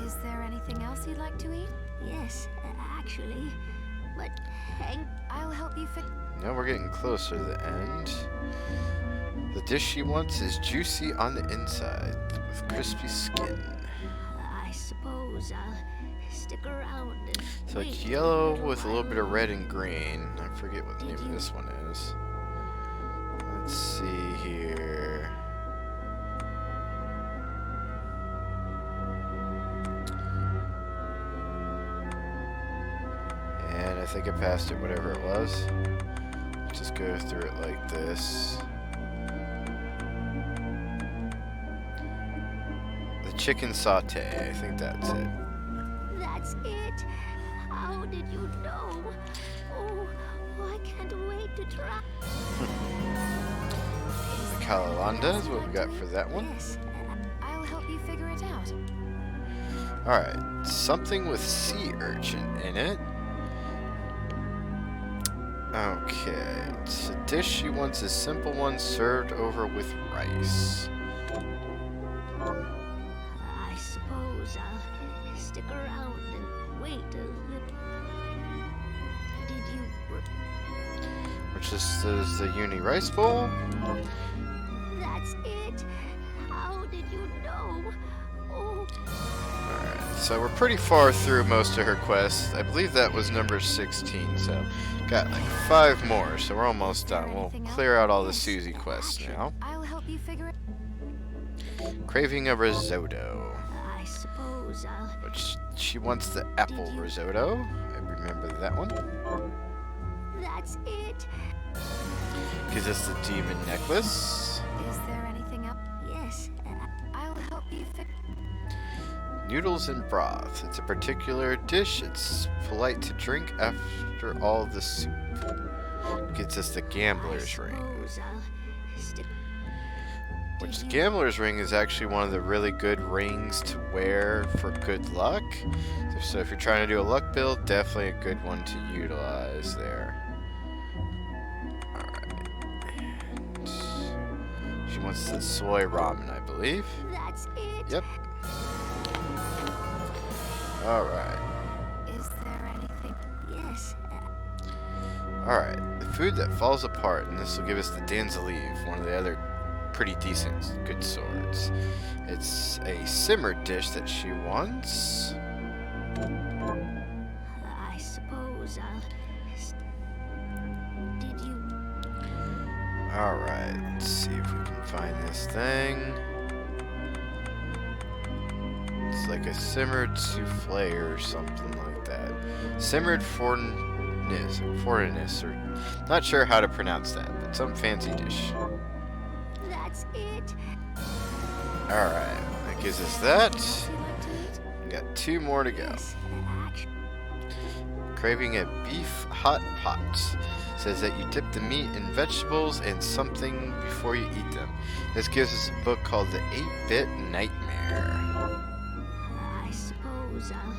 Is there anything else you'd like to eat? Yes, actually. But hang... I'll help you fit. Now we're getting closer to the end. The dish she wants is juicy on the inside with crispy skin. I suppose I'll stick around and So it's wait yellow little with a little bit of while red and green. I forget what the name Did of you- this one is. Let's see here. And I think I passed it, whatever it was. Just go through it like this. The chicken saute, I think that's it. That's it. How did you know? Oh, I can't wait to try. The Kalalanda is what we got for that one. Yes. I'll help you figure it out. Alright, something with sea urchin in it. Okay, it's a dish she wants a simple one served over with rice. I suppose I'll stick around and wait a little. Did you? Which is the uni rice bowl. That's it. How did you know? Oh, Alright, so we're pretty far through most of her quests. I believe that was number 16, so got like 5 more, so we're almost done. We'll clear out all the Susie quests now. I'll help you figure it. Craving a risotto, I suppose I'll. which she wants the apple risotto. I remember that one. That's it. Gives us the demon necklace. Is there anything else? Yes. I'll help you figure. Noodles and broth. It's a particular dish. It's polite to drink after all the soup. Gets us the gambler's ring. Suppose I'll stick. Which the gambler's ring is actually one of the really good rings to wear for good luck. So if you're trying to do a luck build, definitely a good one to utilize there. Alright. And she wants the soy ramen, I believe. That's it. Yep. Alright. Is there anything? Yes. Alright. The food that falls apart, and this will give us the Danzalive, one of the other pretty decent good swords. It's a simmered dish that she wants. I suppose I'll. Did you? Alright, let's see if we can find this thing. It's like a simmered souffle or something like that. Simmered fortness, or not sure how to pronounce that, but some fancy dish. That's it. Alright, that gives us that. Would you like to eat? We got 2 more to go. Yes. Craving a beef hot pot. Says that you dip the meat in vegetables and something before you eat them. This gives us a book called The 8-Bit Nightmare. I suppose I'll.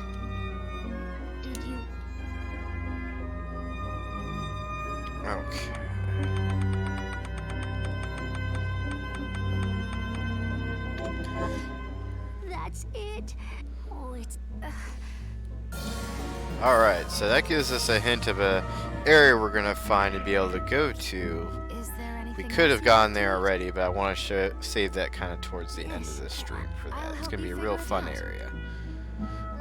Did you? Okay. That's it. Oh, it's. Alright, so that gives us a hint of a area we're gonna find and be able to go to. Is there anything? We could have else gone you'd there like to already, but I want to save that kind of towards the end of this stream for that. I'll It's help gonna be a you real figure it fun out. area.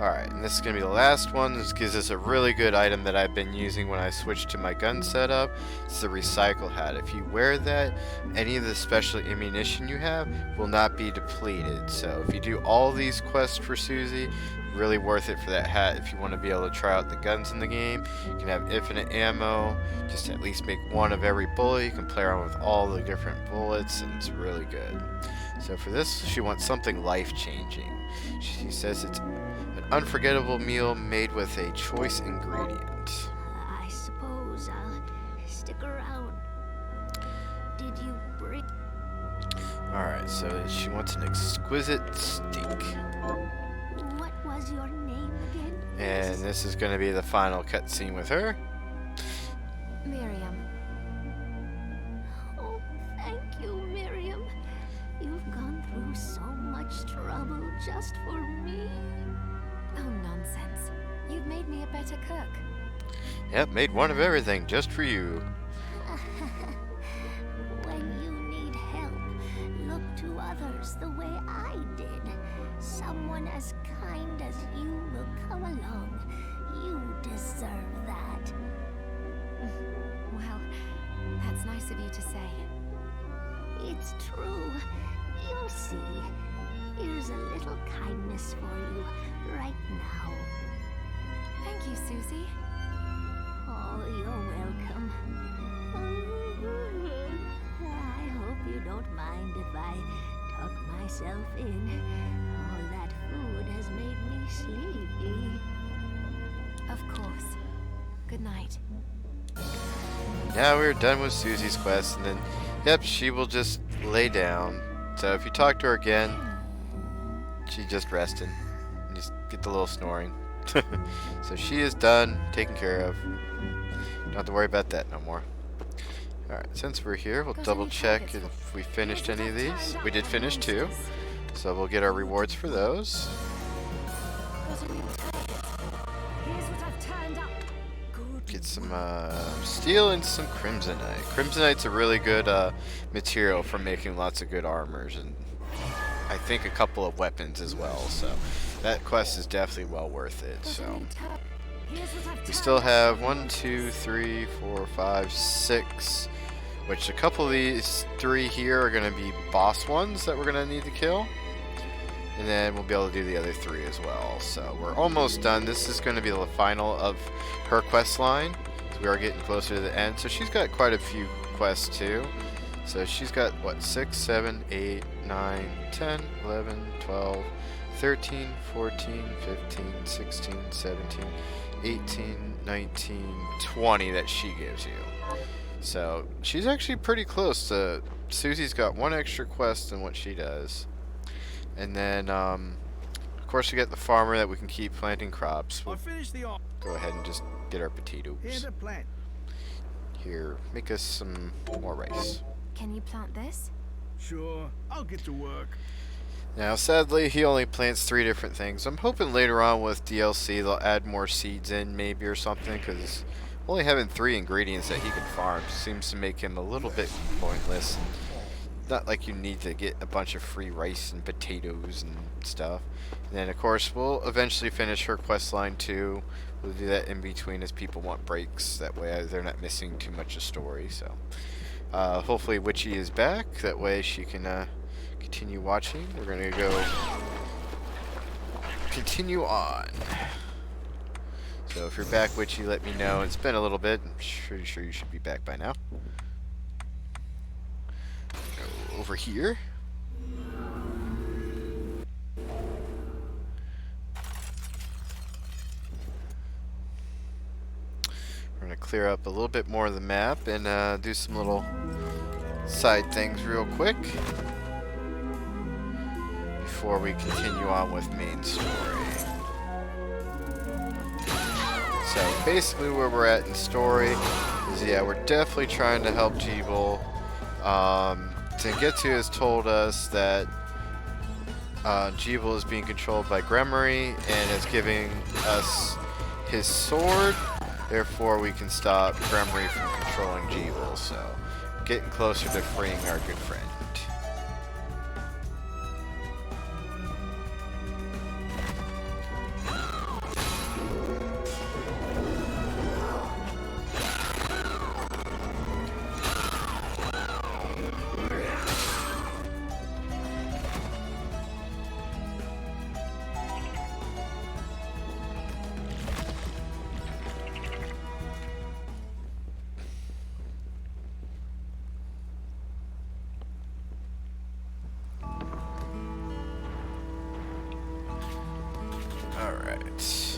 Alright, and this is gonna be the last one. This gives us a really good item that I've been using when I switched to my gun setup. It's the recycle hat. If you wear that, any of the special ammunition you have will not be depleted. So if you do all these quests for Susie, really worth it for that hat. If you want to be able to try out the guns in the game, you can have infinite ammo, just at least make one of every bullet. You can play around with all the different bullets, and it's really good. So for this, she wants something life-changing. She says it's an unforgettable meal made with a choice ingredient. I suppose I'll stick around. Did you bring? Alright, so she wants an exquisite steak. What was your name again? And this is going to be the final cutscene with her. Miriam. Oh, thank you, Miriam. You've gone through so much trouble just for me. Oh, nonsense. You've made me a better cook. Yep, made one of everything just for you. When you need help, look to others the way I did. Someone as kind as you will come along. You deserve that. Well, that's nice of you to say. It's true. You'll see. Here's a little kindness for you right now. Thank you, Susie. Oh, you're welcome. I hope you don't mind if I tuck myself in. All that food has made me sleepy. Of course. Good night. Now we're done with Susie's quest, and then, yep, she will just lay down. So if you talk to her again, she's just resting. You just get the little snoring. So she is done, taken care of. Don't have to worry about that no more. Alright, since we're here, we'll double check if we finished any of these. We did finish 2, so we'll get our rewards for those. Get some steel and some crimsonite. Crimsonite's a really good material for making lots of good armors, and I think a couple of weapons as well, so that quest is definitely well worth it. So we still have 1, 2, 3, 4, 5, 6, which a couple of these 3 here are going to be boss ones that we're going to need to kill, and then we'll be able to do the other 3 as well. So we're almost done. This is going to be the final of her quest line. So we are getting closer to the end. So she's got quite a few quests too. So she's got, what, 6, 7, 8, 9, 10, 11, 12, 13, 14, 15, 16, 17, 18, 19, 20 that she gives you. So she's actually pretty close to... Susie's got 1 extra quest than what she does. And then, of course, we get the farmer that we can keep planting crops. We'll go ahead and just get our potatoes. Here, make us some more rice. Can you plant this? Sure, I'll get to work. Now, sadly, he only plants 3 different things. I'm hoping later on with DLC they'll add more seeds in, maybe, or something, because only having 3 ingredients that he can farm seems to make him a little bit pointless. Not like you need to get a bunch of free rice and potatoes and stuff. And then, of course, we'll eventually finish her quest line too. We'll do that in between as people want breaks. That way they're not missing too much of story. So, hopefully Witchy is back. That way she can continue watching. We're going to go continue on. So if you're back, Witchy, let me know. It's been a little bit. I'm pretty sure you should be back by now. Go over here. We're going to clear up a little bit more of the map and do some little side things real quick before we continue on with main story. So basically where we're at in story is, yeah, we're definitely trying to help Jeeble. Tengetsu has told us that Jeeble is being controlled by Gremory and is giving us his sword. Therefore, we can stop Gremory from controlling Jeeble. So, getting closer to freeing our good friend. Alright. So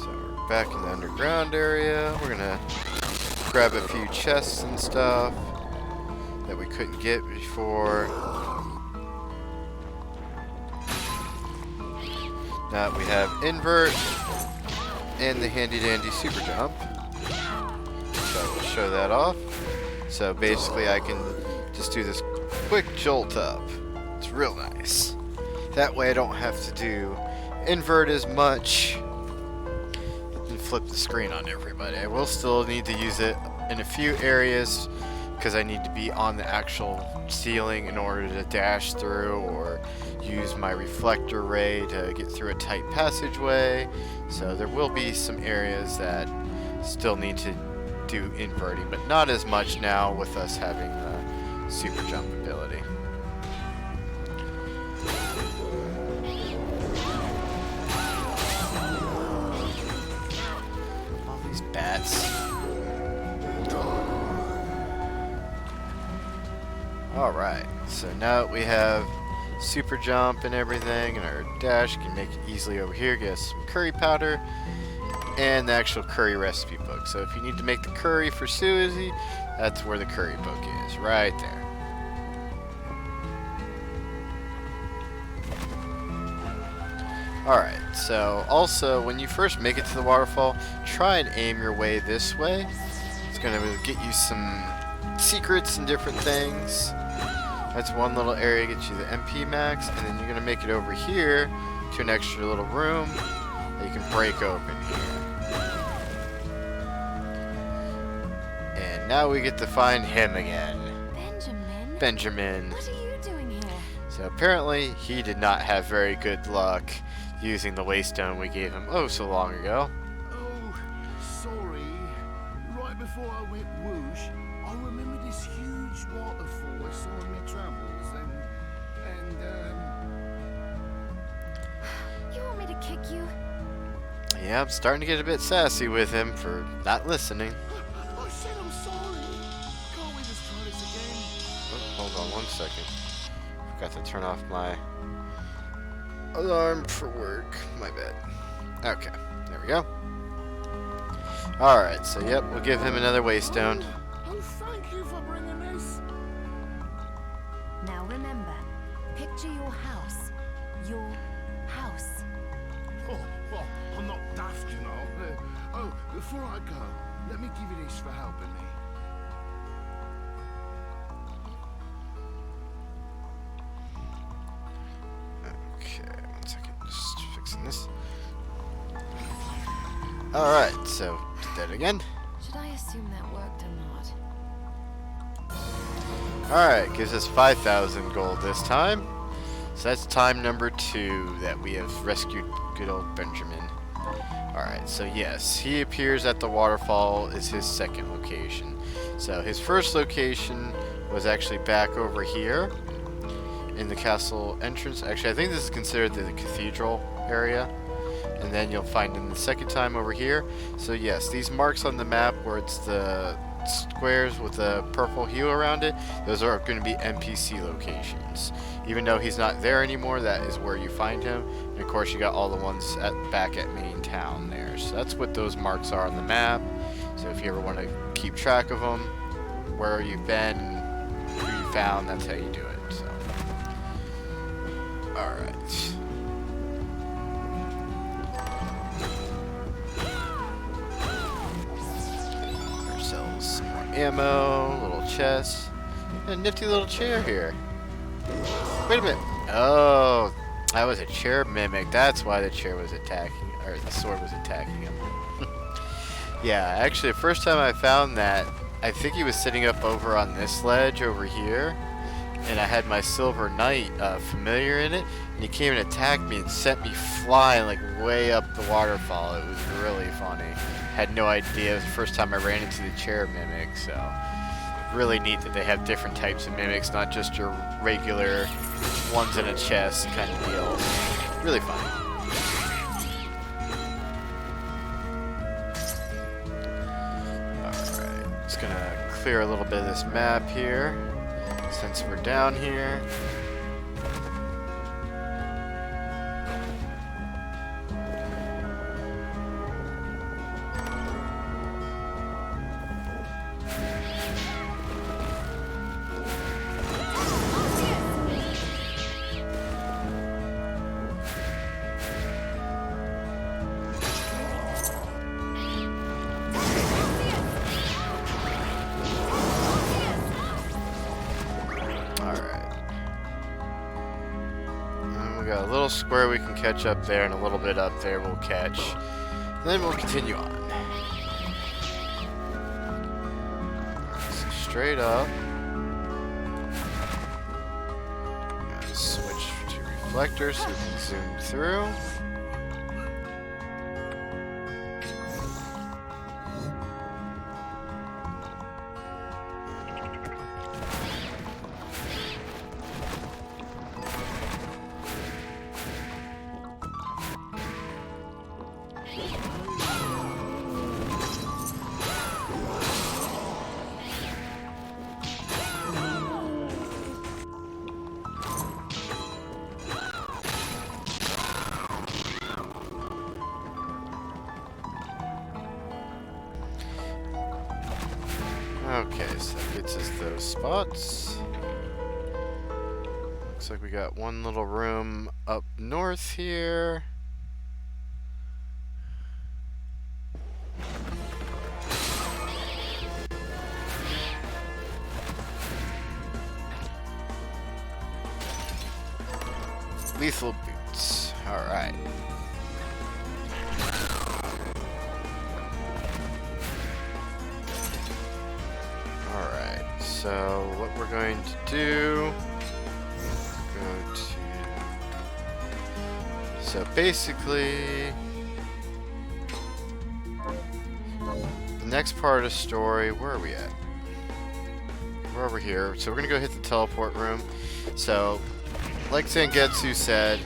we're back in the underground area. We're gonna grab a few chests and stuff that we couldn't get before. Now we have invert and the handy dandy super jump. So we'll show that off. So basically I can just do this quick jolt up. It's real nice. That way I don't have to do invert as much. flip the screen on everybody. I will still need to use it in a few areas because I need to be on the actual ceiling in order to dash through or use my reflector ray to get through a tight passageway. So there will be some areas that still need to do inverting, but not as much now with us having the super jump ability. All these bats. Alright, so now that we have super jump and everything, and our dash can make it easily over here, get us some curry powder and the actual curry recipe book. So if you need to make the curry for Susie, that's where the curry book is, right there. Alright, so also when you first make it to the waterfall, try and aim your way this way. It's going to get you some secrets and different things. That's one little area to get you the MP max, and then you're going to make it over here to an extra little room that you can break open here. And now we get to find him again. Benjamin. What are you doing here? So apparently he did not have very good luck using the waystone we gave him oh so long ago. Oh, sorry. Right before I went whoosh, I remember this huge waterfall I saw in my travels, and You want me to kick you? Yeah, I'm starting to get a bit sassy with him for not listening. I said I'm sorry. Can't we just try this again? Oh, hold on one second. Forgot to turn off my alarm for work. My bad. Okay, there we go. Alright, so yep, we'll give him another waystone. Oh, thank you for bringing this. Now remember, picture your house. Your house. Oh, well, I'm not daft, you know. Oh, before I go, let me give you this for helping me. Okay, one second, just fixing this. Alright, so did that again. Should I assume that worked or not? Alright, gives us 5,000 gold this time. So that's time number 2 that we have rescued good old Benjamin. Alright, so yes, he appears at the waterfall is his second location. So his first location was actually back over here in the castle entrance. Actually, I think this is considered the cathedral area. And then you'll find him the second time over here. So yes, these marks on the map where it's the squares with the purple hue around it, those are going to be NPC locations. Even though he's not there anymore, that is where you find him. And of course you got all the ones back at main town there. So that's what those marks are on the map. So if you ever want to keep track of them, where you've been, who you found, that's how you do it. So, alright. Some more ammo, little chest, and a nifty little chair here. Wait a minute. Oh, that was a chair mimic. That's why the chair was attacking, or the sword was attacking him. Yeah, actually, the first time I found that, I think he was sitting up over on this ledge over here, and I had my Silver Knight familiar in it, and he came and attacked me and sent me flying like way up the waterfall. It was really funny. Had no idea. It was the first time I ran into the chair mimic, so really neat that they have different types of mimics, not just your regular ones in a chest kind of deal. Really fun. Alright, just gonna clear a little bit of this map here since we're down here. Got a little square we can catch up there, and a little bit up there we'll catch. And then we'll continue on. straight up. Gotta switch to reflector so we can zoom through. Okay, so that gets us those spots. Looks like we got one little room up north here. Lethal boots. Alright. Alright, so what we're going to do, go to, so basically, the next part of the story, where are we at? We're over here, so we're going to go hit the teleport room. So, like Zangetsu said,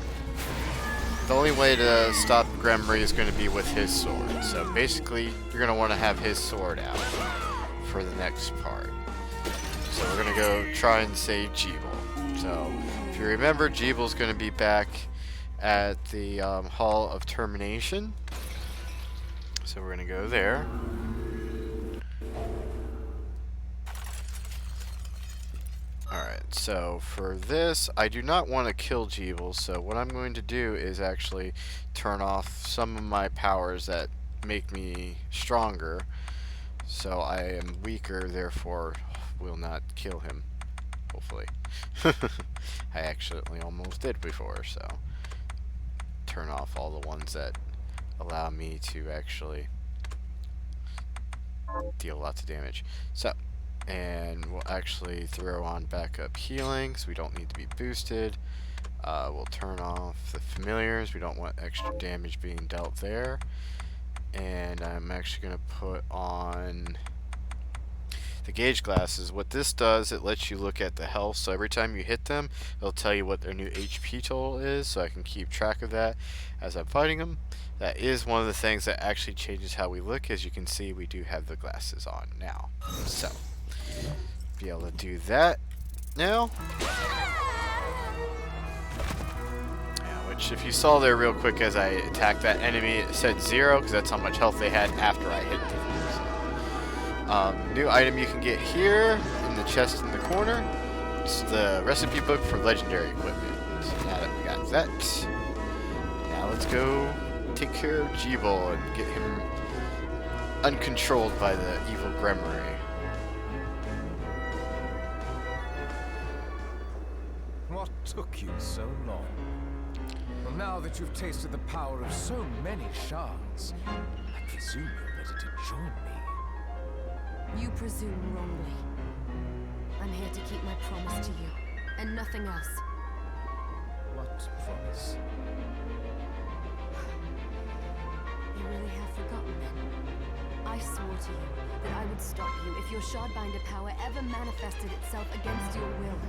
the only way to stop Gremory is going to be with his sword. So basically, you're going to want to have his sword out for the next part. So we're going to go try and save Jeeble. So if you remember, Jeeble's going to be back at the Hall of Termination. So we're going to go there. Alright, so for this, I do not want to kill Jeeble, so what I'm going to do is actually turn off some of my powers that make me stronger, so I am weaker, therefore will not kill him, hopefully. I actually almost did before, so turn off all the ones that allow me to actually deal lots of damage. So, and we'll actually throw on backup healing, so we don't need to be boosted. We'll turn off the familiars, we don't want extra damage being dealt there. And I'm actually going to put on the gauge glasses. What this does, it lets you look at the health, so every time you hit them, it'll tell you what their new HP total is, so I can keep track of that as I'm fighting them. That is one of the things that actually changes how we look. As you can see, we do have the glasses on now. So, be able to do that now. Which, if you saw there real quick as I attacked that enemy, it said 0 because that's how much health they had after I hit them. So, new item you can get here in the chest in the corner. It's the recipe book for legendary equipment. So now that we got that, now let's go take care of Jeeble and get him uncontrolled by the evil Gremory. What took you so long? Well, now that you've tasted the power of so many shards, I presume you're ready to join me. You presume wrongly. I'm here to keep my promise to you, and nothing else. What promise? You really have forgotten then? I swore to you that I would stop you if your Shardbinder power ever manifested itself against your will.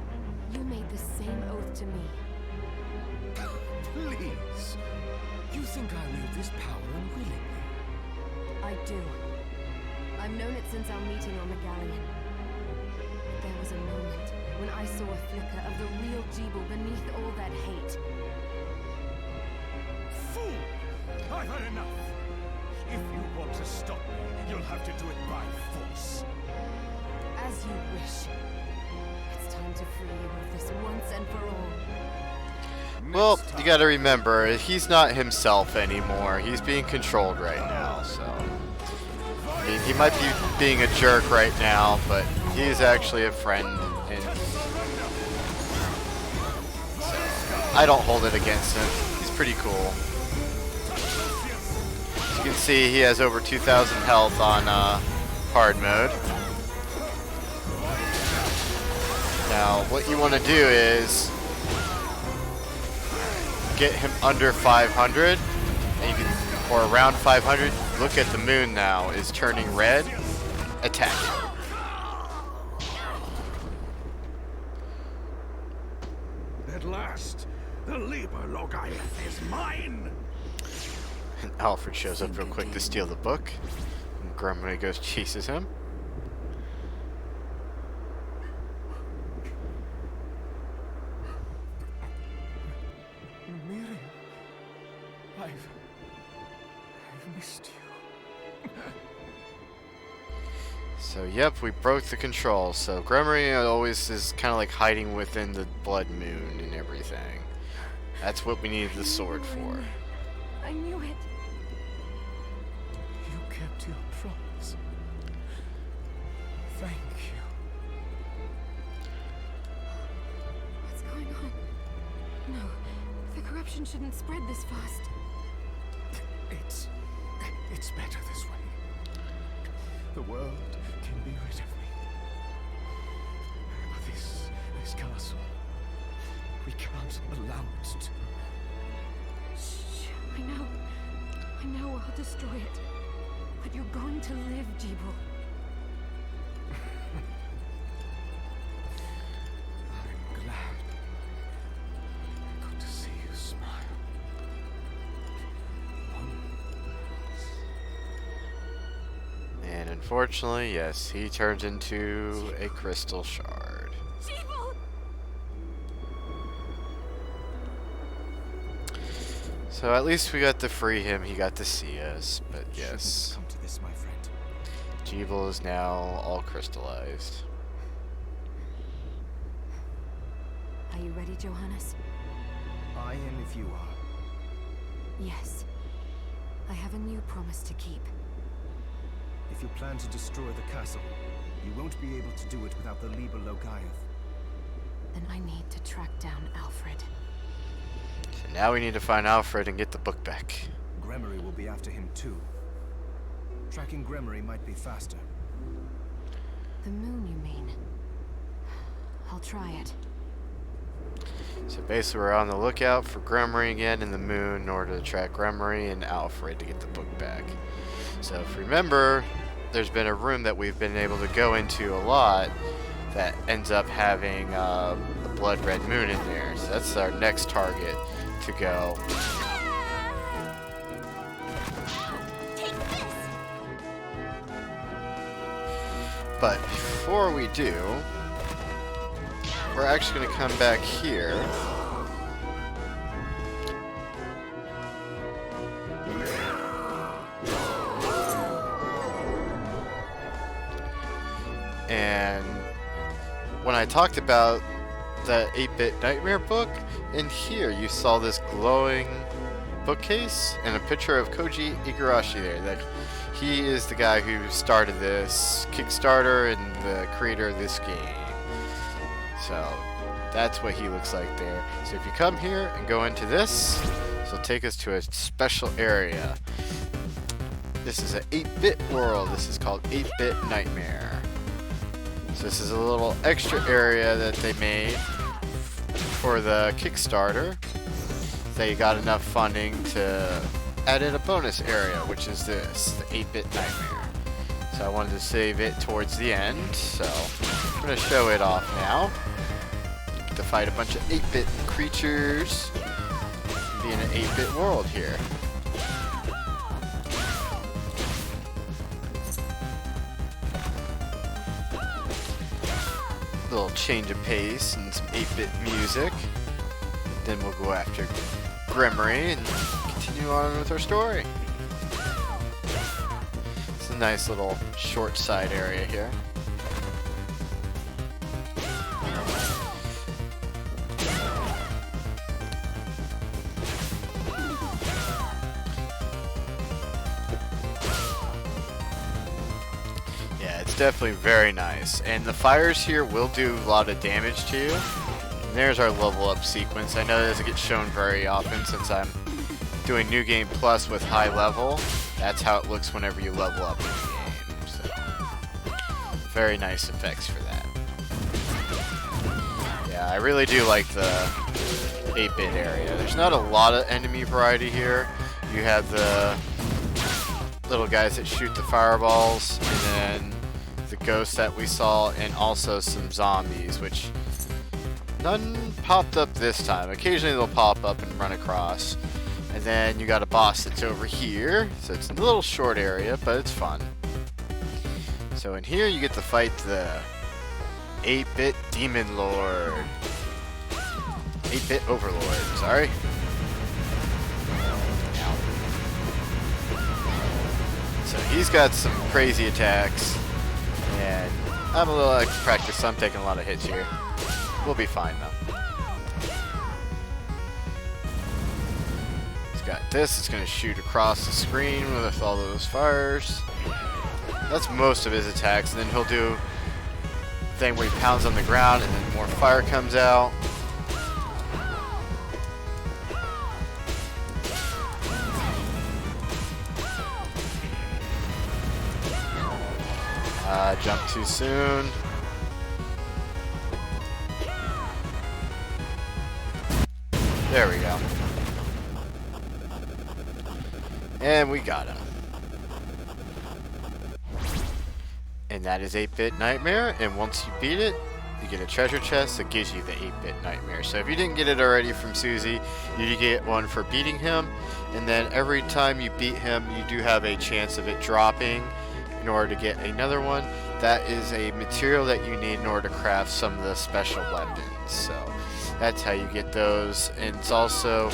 You made the same oath to me. Please! You think I wield this power unwillingly? I do. I've known it since our meeting on the Galleon. But there was a moment when I saw a flicker of the real Jeeble beneath all that hate. Fool! I've had enough! If you want to stop me, you'll have to do it by force. As you wish. It's time to free you of this once and for all. Well, you gotta remember, he's not himself anymore. He's being controlled right now, so... I mean, he might be being a jerk right now, but he is actually a friend, and... So, I don't hold it against him. He's pretty cool. As you can see, he has over 2,000 health on hard mode. Now, what you want to do is get him under 500, and you can, or around 500. Look at the moon now is turning red. Attack it. At last, the Liber Logaeth is mine! And Alfred shows up real quick to steal the book. And Grumman goes chases him. Miriam, I've missed you. So yep, we broke the control. So Gremory always is kind of like hiding within the blood moon and everything. That's what we needed the sword for. I knew it. You kept your promise. Thank you. What's going on? No, the corruption shouldn't spread this fast. It's better this way. The world can be rid of me. But this castle, we can't allow it to. Shh, I know I'll destroy it. But you're going to live, Jeeble. I'm glad. Good to see you smile. And unfortunately, yes, he turns into a crystal shard. Jeeble! So at least we got to free him. He got to see us. But Shouldn't yes, have come to this, my friend. Jeeble is now all crystallized. Are you ready, Johannes? I am if you are. Yes. I have a new promise to keep. If you plan to destroy the castle, you won't be able to do it without the Liber Logaeth. Then I need to track down Alfred. So now we need to find Alfred and get the book back. Gremory will be after him too. Tracking Gremory might be faster. The moon, you mean? I'll try it. So basically we're on the lookout for Gremory again in the moon in order to track Gremory and Alfred to get the book back. So if you remember, there's been a room that we've been able to go into a lot that ends up having a blood red moon in there. So that's our next target to go. But before we do, we're actually going to come back here. And when I talked about the 8-Bit Nightmare book, in here you saw this glowing bookcase and a picture of Koji Igarashi there. That he is the guy who started this Kickstarter and the creator of this game. So that's what he looks like there. So if you come here and go into this, this will take us to a special area. This is an 8-bit world. This is called 8-Bit Nightmare. So this is a little extra area that they made for the Kickstarter. They got enough funding to add in a bonus area, which is this, the 8-Bit Nightmare. So I wanted to save it towards the end, so I'm going to show it off now. Get to fight a bunch of 8-bit creatures, be in an 8-bit world here. A little change of pace and some 8-bit music. Then we'll go after Gremory and continue on with our story. It's a nice little short side area here. It's definitely very nice, and the fires here will do a lot of damage to you. And there's our level up sequence. I know that doesn't get shown very often since I'm doing New Game Plus with high level. That's how it looks whenever you level up in the game. So, very nice effects for that. I really do like the 8-bit area. There's not a lot of enemy variety here. You have the little guys that shoot the fireballs, and then the ghosts that we saw, and also some zombies, which none popped up this time. Occasionally they'll pop up and run across. And then you got a boss that's over here, so it's a little short area, but it's fun. So in here you get to fight the 8-bit Demon Lord. 8-bit Overlord, sorry. So he's got some crazy attacks, and I'm a little out of practice, so I'm taking a lot of hits here. We'll be fine though. He's got this, it's going to shoot across the screen with all those fires. That's most of his attacks, and then he'll do a thing where he pounds on the ground and then more fire comes out. Jump too soon. There we go. And we got him. And that is 8-bit Nightmare, and once you beat it, you get a treasure chest that gives you the 8-bit Nightmare. So if you didn't get it already from Susie, you get one for beating him, and then every time you beat him, you do have a chance of it dropping in order to get another one. That is a material that you need in order to craft some of the special weapons. So that's how you get those. And it's also,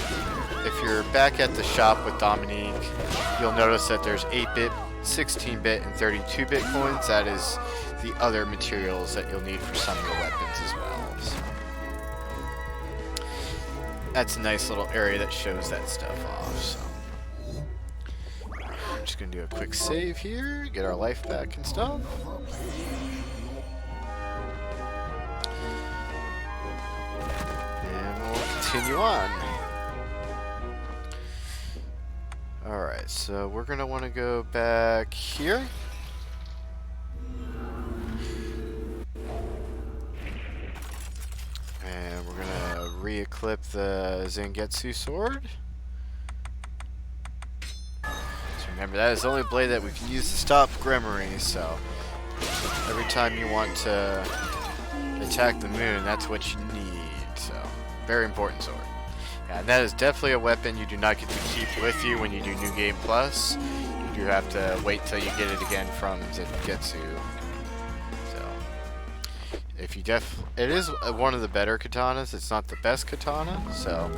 if you're back at the shop with Dominique, you'll notice that there's 8-bit, 16-bit, and 32-bit coins. That is the other materials that you'll need for some of the weapons as well. So that's a nice little area that shows that stuff off. So I'm just going to do a quick save here, get our life back and stuff. And we'll continue on. Alright, so we're going to want to go back here. And we're going to re-equip the Zangetsu sword. So remember, that is the only blade that we can use to stop Gremory, so every time you want to attack the moon, that's what you need. So, very important sword. Yeah, and that is definitely a weapon you do not get to keep with you when you do New Game Plus. You do have to wait till you get it again from Zangetsu. So, if you it is one of the better katanas. It's not the best katana, so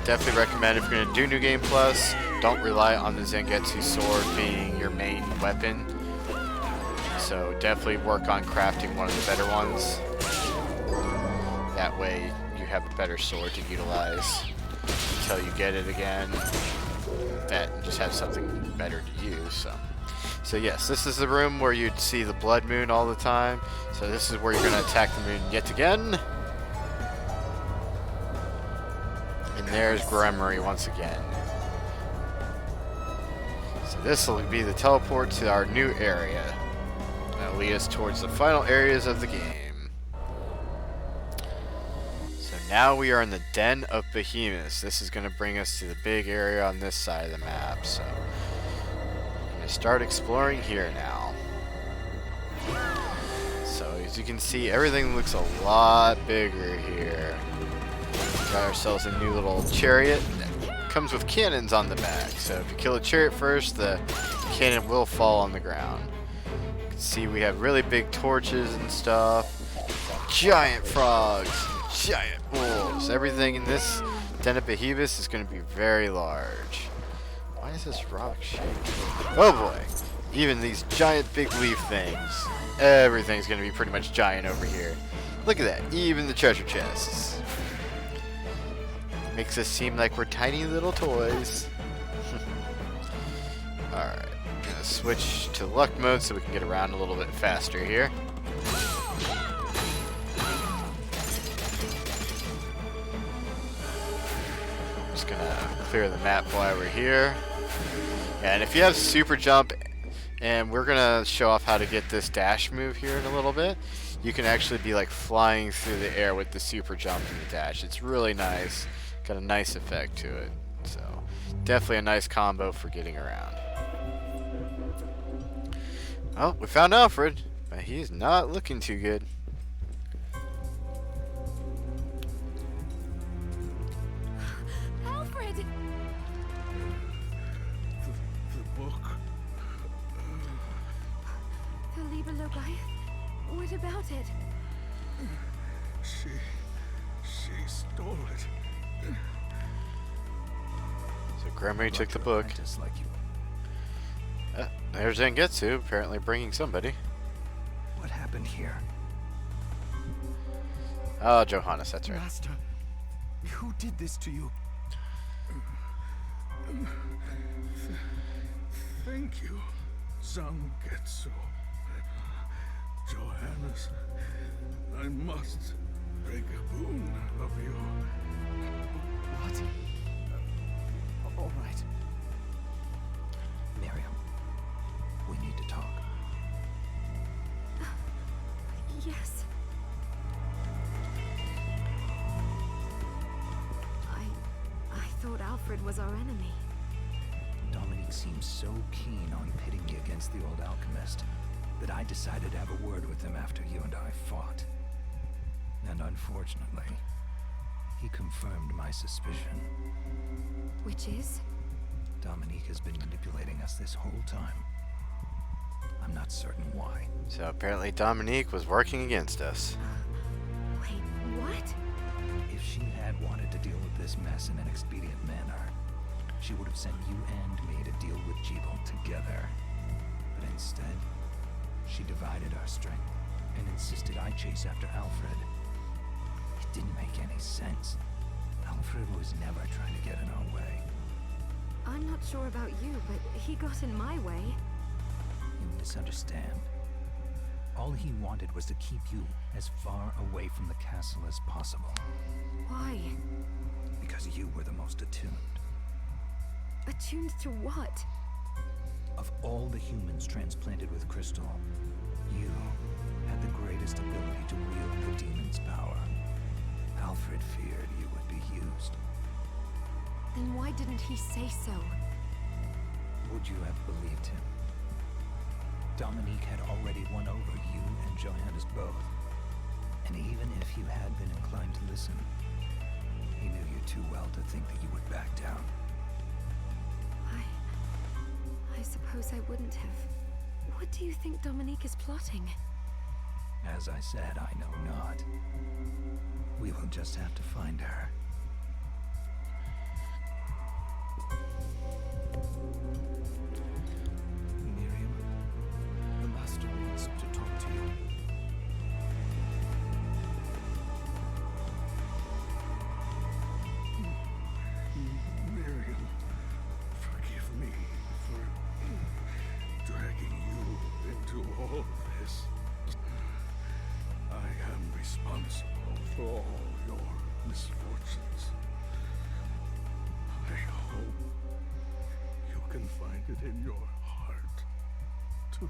definitely recommend if you're going to do New Game Plus, don't rely on the Zangetsu sword being your main weapon. So definitely work on crafting one of the better ones. That way you have a better sword to utilize until you get it again. That just have something better to use. So yes, this is the room where you'd see the blood moon all the time. So this is where you're going to attack the moon yet again. And there's Gremory once again. So this will be the teleport to our new area. That'll lead us towards the final areas of the game. So now we are in the Den of Behemoths. This is going to bring us to the big area on this side of the map. So I'm going to start exploring here now. So as you can see, everything looks a lot bigger here. Got ourselves a new little chariot that comes with cannons on the back. So if you kill a chariot first, the cannon will fall on the ground. You can see we have really big torches and stuff. Giant frogs, giant wolves. Everything in this Den of Behemoths is going to be very large. Why is this rock shaking? Oh boy! Even these giant big leaf things. Everything's going to be pretty much giant over here. Look at that. Even the treasure chests. Makes us seem like we're tiny little toys. Alright. Gonna switch to luck mode so we can get around a little bit faster here. Just gonna clear the map while we're here. And if you have super jump, and we're gonna show off how to get this dash move here in a little bit. you can actually be like flying through the air with the super jump and the dash. It's really nice. Got a nice effect to it. So definitely a nice combo for getting around. Oh, we found Alfred, but he's not looking too good. Alfred! The book. The Lieberlogai? What about it? She stole it. So Gremory took the book. Just like you. There's Zangetsu, apparently bringing somebody. What happened here? Oh, Johannes, that's right. Master, who did this to you? Thank you, Zangetsu. Johannes, I must beg a boon of you. What? All right. Miriam, we need to talk. Yes. I thought Alfred was our enemy. Dominique seems so keen on pitting me against the old alchemist that I decided to have a word with him after you and I fought. And unfortunately, he confirmed my suspicion. Which is? Dominique has been manipulating us this whole time. I'm not certain why. So apparently Dominique was working against us. Wait, what? If she had wanted to deal with this mess in an expedient manner, she would have sent you and me to deal with Jebel together. But instead, she divided our strength and insisted I chase after Alfred. It didn't make any sense. Alfred was never trying to get in our way. I'm not sure about you, but he got in my way. You misunderstand. All he wanted was to keep you as far away from the castle as possible. Why? Because you were the most attuned. Attuned to what? Of all the humans transplanted with Crystal, you had the greatest ability to wield the demon's power. Alfred feared you would be used. Then why didn't he say so? Would you have believed him? Dominique had already won over you and Johannes both. And even if you had been inclined to listen, he knew you too well to think that you would back down. I suppose I wouldn't have. What do you think Dominique is plotting? As I said, I know not. We will just have to find her. Miriam, the master wants to talk to you. Miriam, forgive me for dragging you into all this. I am responsible for all your misfortunes. I hope you can find it in your heart to...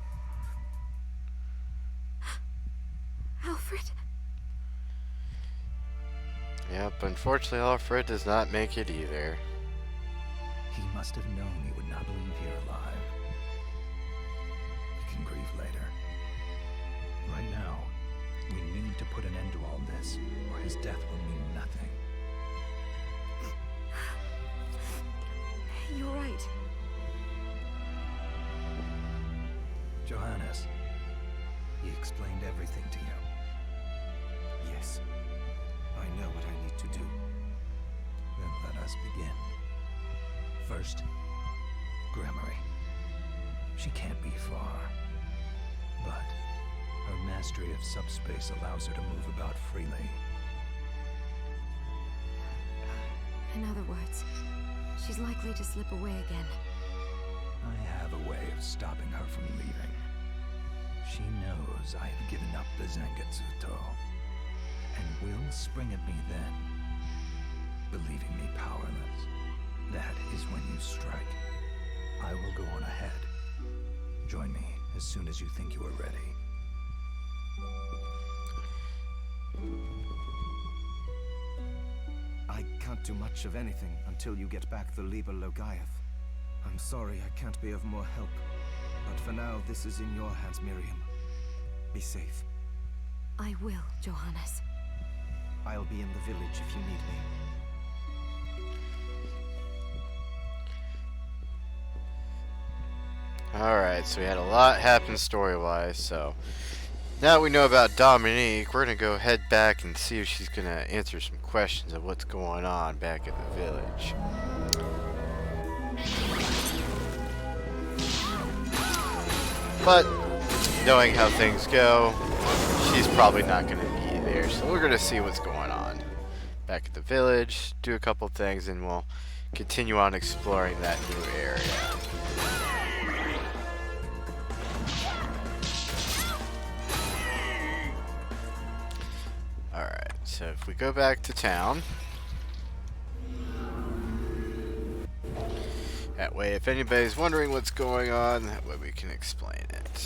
Alfred? Yep, unfortunately Alfred does not make it either. He must have known he would not leave here alive. We can grieve later. Right now, we need to put an end to all this, or his death will mean nothing. You're right. Johannes, he explained everything to you. Yes, I know what I need to do. Then let us begin. First, Gremory. She can't be far, but her mastery of subspace allows her to move about freely. In other words, she's likely to slip away again. I have a way of stopping her from leaving. She knows I have given up the Zangetsuto, and will spring at me then, believing me powerless. That is when you strike. I will go on ahead. Join me as soon as you think you are ready. can't do much of anything until you get back the Liber Logaeth. I'm sorry I can't be of more help. But for now, this is in your hands, Miriam. Be safe. I will, Johannes. I'll be in the village if you need me. Alright, so we had a lot happen story-wise, so now that we know about Dominique, we're gonna go head back and see if she's gonna answer some questions of what's going on back at the village. But knowing how things go, she's probably not gonna be there, so we're gonna see what's going on back at the village, do a couple things, and we'll continue on exploring that new area. Alright, so if we go back to town, that way if anybody's wondering what's going on, that way we can explain it.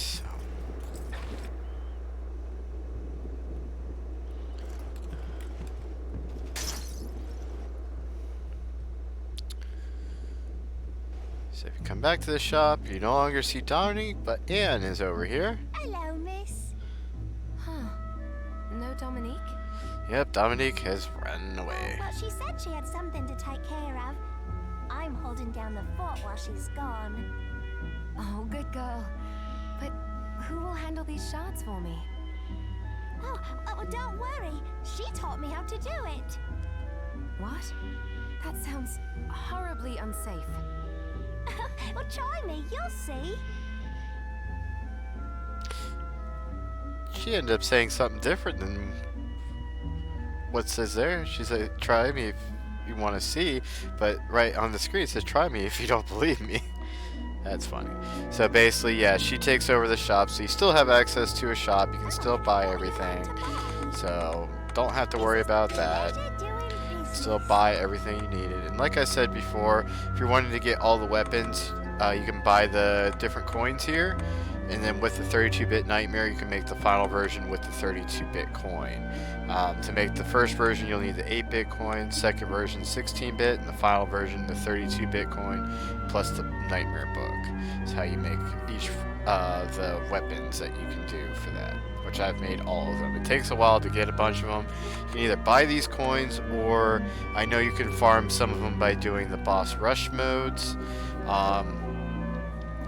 So if you come back to the shop, you no longer see Dominique, but Anne is over here. Hello, miss. Huh. No Dominique? Yep, Dominique has run away. Well, she said she had something to take care of. I'm holding down the fort while she's gone. Oh, good girl. But who will handle these shards for me? Oh, don't worry. She taught me how to do it. What? That sounds horribly unsafe. Well, try me. You'll see. She ended up saying something different than what says there. She said, try me if you want to see, but right on the screen it says, try me if you don't believe me. That's funny. So basically, yeah, she takes over the shop, so you still have access to a shop. You can still buy everything. So don't have to worry about that. Still buy everything you needed. And like I said before, if you're wanting to get all the weapons, you can buy the different coins here. And then with the 32-bit Nightmare, you can make the final version with the 32-bit coin. To make the first version, you'll need the 8-bit coin, second version 16-bit, and the final version the 32-bit coin, plus the Nightmare book. That's how you make each the weapons that you can do for that, which I've made all of them. It takes a while to get a bunch of them. You can either buy these coins, or I know you can farm some of them by doing the boss rush modes.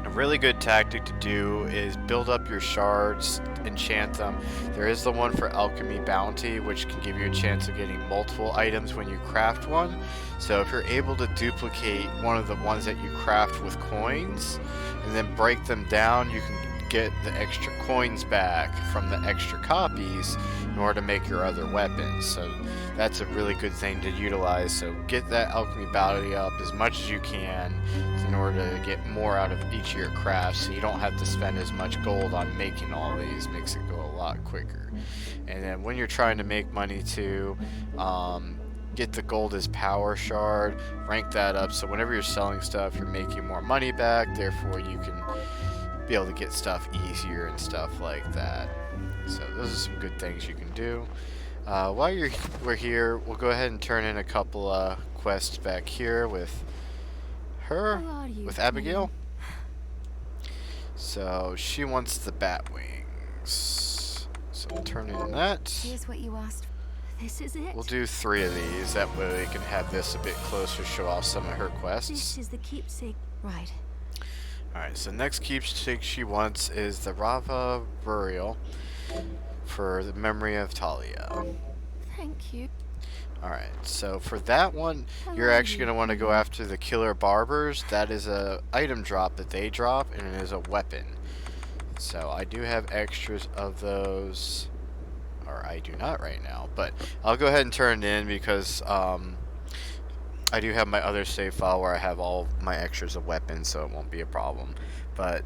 A really good tactic to do is build up your shards, enchant them. There is the one for Alchemy Bounty, which can give you a chance of getting multiple items when you craft one. So if you're able to duplicate one of the ones that you craft with coins, and then break them down, you can get the extra coins back from the extra copies in order to make your other weapons. So that's a really good thing to utilize. So get that Alchemy Bounty up as much as you can in order to get more out of each of your crafts, so you don't have to spend as much gold on making all these. Makes it go a lot quicker. And then when you're trying to make money too, get the gold as power shard, rank that up, so whenever you're selling stuff, you're making more money back, therefore you can be able to get stuff easier and stuff like that. So those are some good things you can do. While we're here, we'll go ahead and turn in a couple quests back here with her, with Abigail. So she wants the bat wings. So we'll turn in that. Here's what you asked. This is it. We'll do 3 of these. That way we can have this a bit closer, show off some of her quests. This is the keepsake. Right. Alright, so next keepsake she wants is the Rava Burial for the memory of Talia. Thank you. Alright, so for that one, you're actually going to want to go after the Killer Barbers. That is a item drop that they drop, and it is a weapon. So I do have extras of those, or I do not right now, but I'll go ahead and turn it in because I do have my other save file where I have all my extras of weapons, so it won't be a problem. But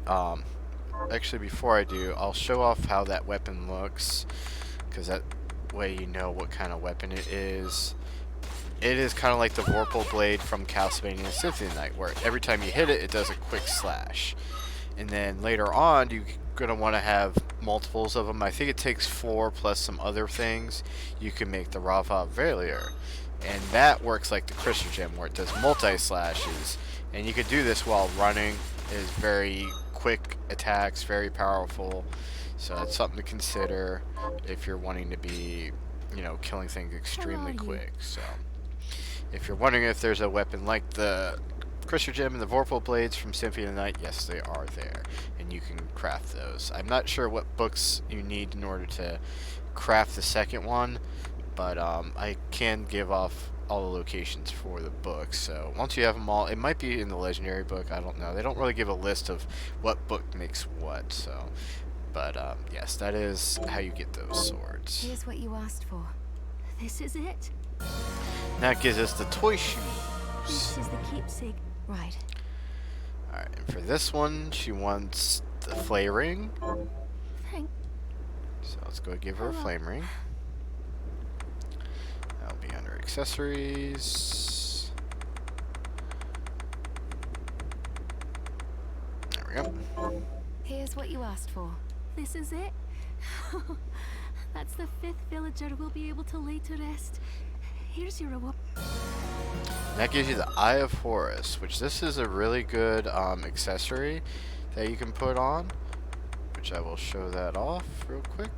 actually before I do, I'll show off how that weapon looks, because that way you know what kind of weapon it is. It is kind of like the Vorpal Blade from Castlevania Symphony of the Night, where every time you hit it, it does a quick slash. And then later on, you're going to want to have multiples of them. I think it takes 4 plus some other things. You can make the Rava Valier. and that works like the Crystal Gem, where it does multi-slashes, and you could do this while running. It is very quick attacks, very powerful, so that's something to consider if you're wanting to be, you know, killing things extremely quick. So if you're wondering if there's a weapon like the Crystal Gem and the Vorpal Blades from Symphony of the Night, yes, they are there, and you can craft those. I'm not sure what books you need in order to craft the second one, but I can give off all the locations for the books. So once you have them all, it might be in the Legendary book, I don't know. They don't really give a list of what book makes what, so. But yes, that is how you get those swords. Here's what you asked for. This is it? That gives us the toy shoes. This is the keepsake. Right. Alright, and for this one, she wants the flame ring. Thank. So let's go give her a flame ring. That'll be under accessories. There we go. Here's what you asked for. This is it? That's the 5th villager we'll be able to lay to rest. Here's your reward. That gives you the Eye of Horus, which this is a really good accessory that you can put on, which I will show that off real quick.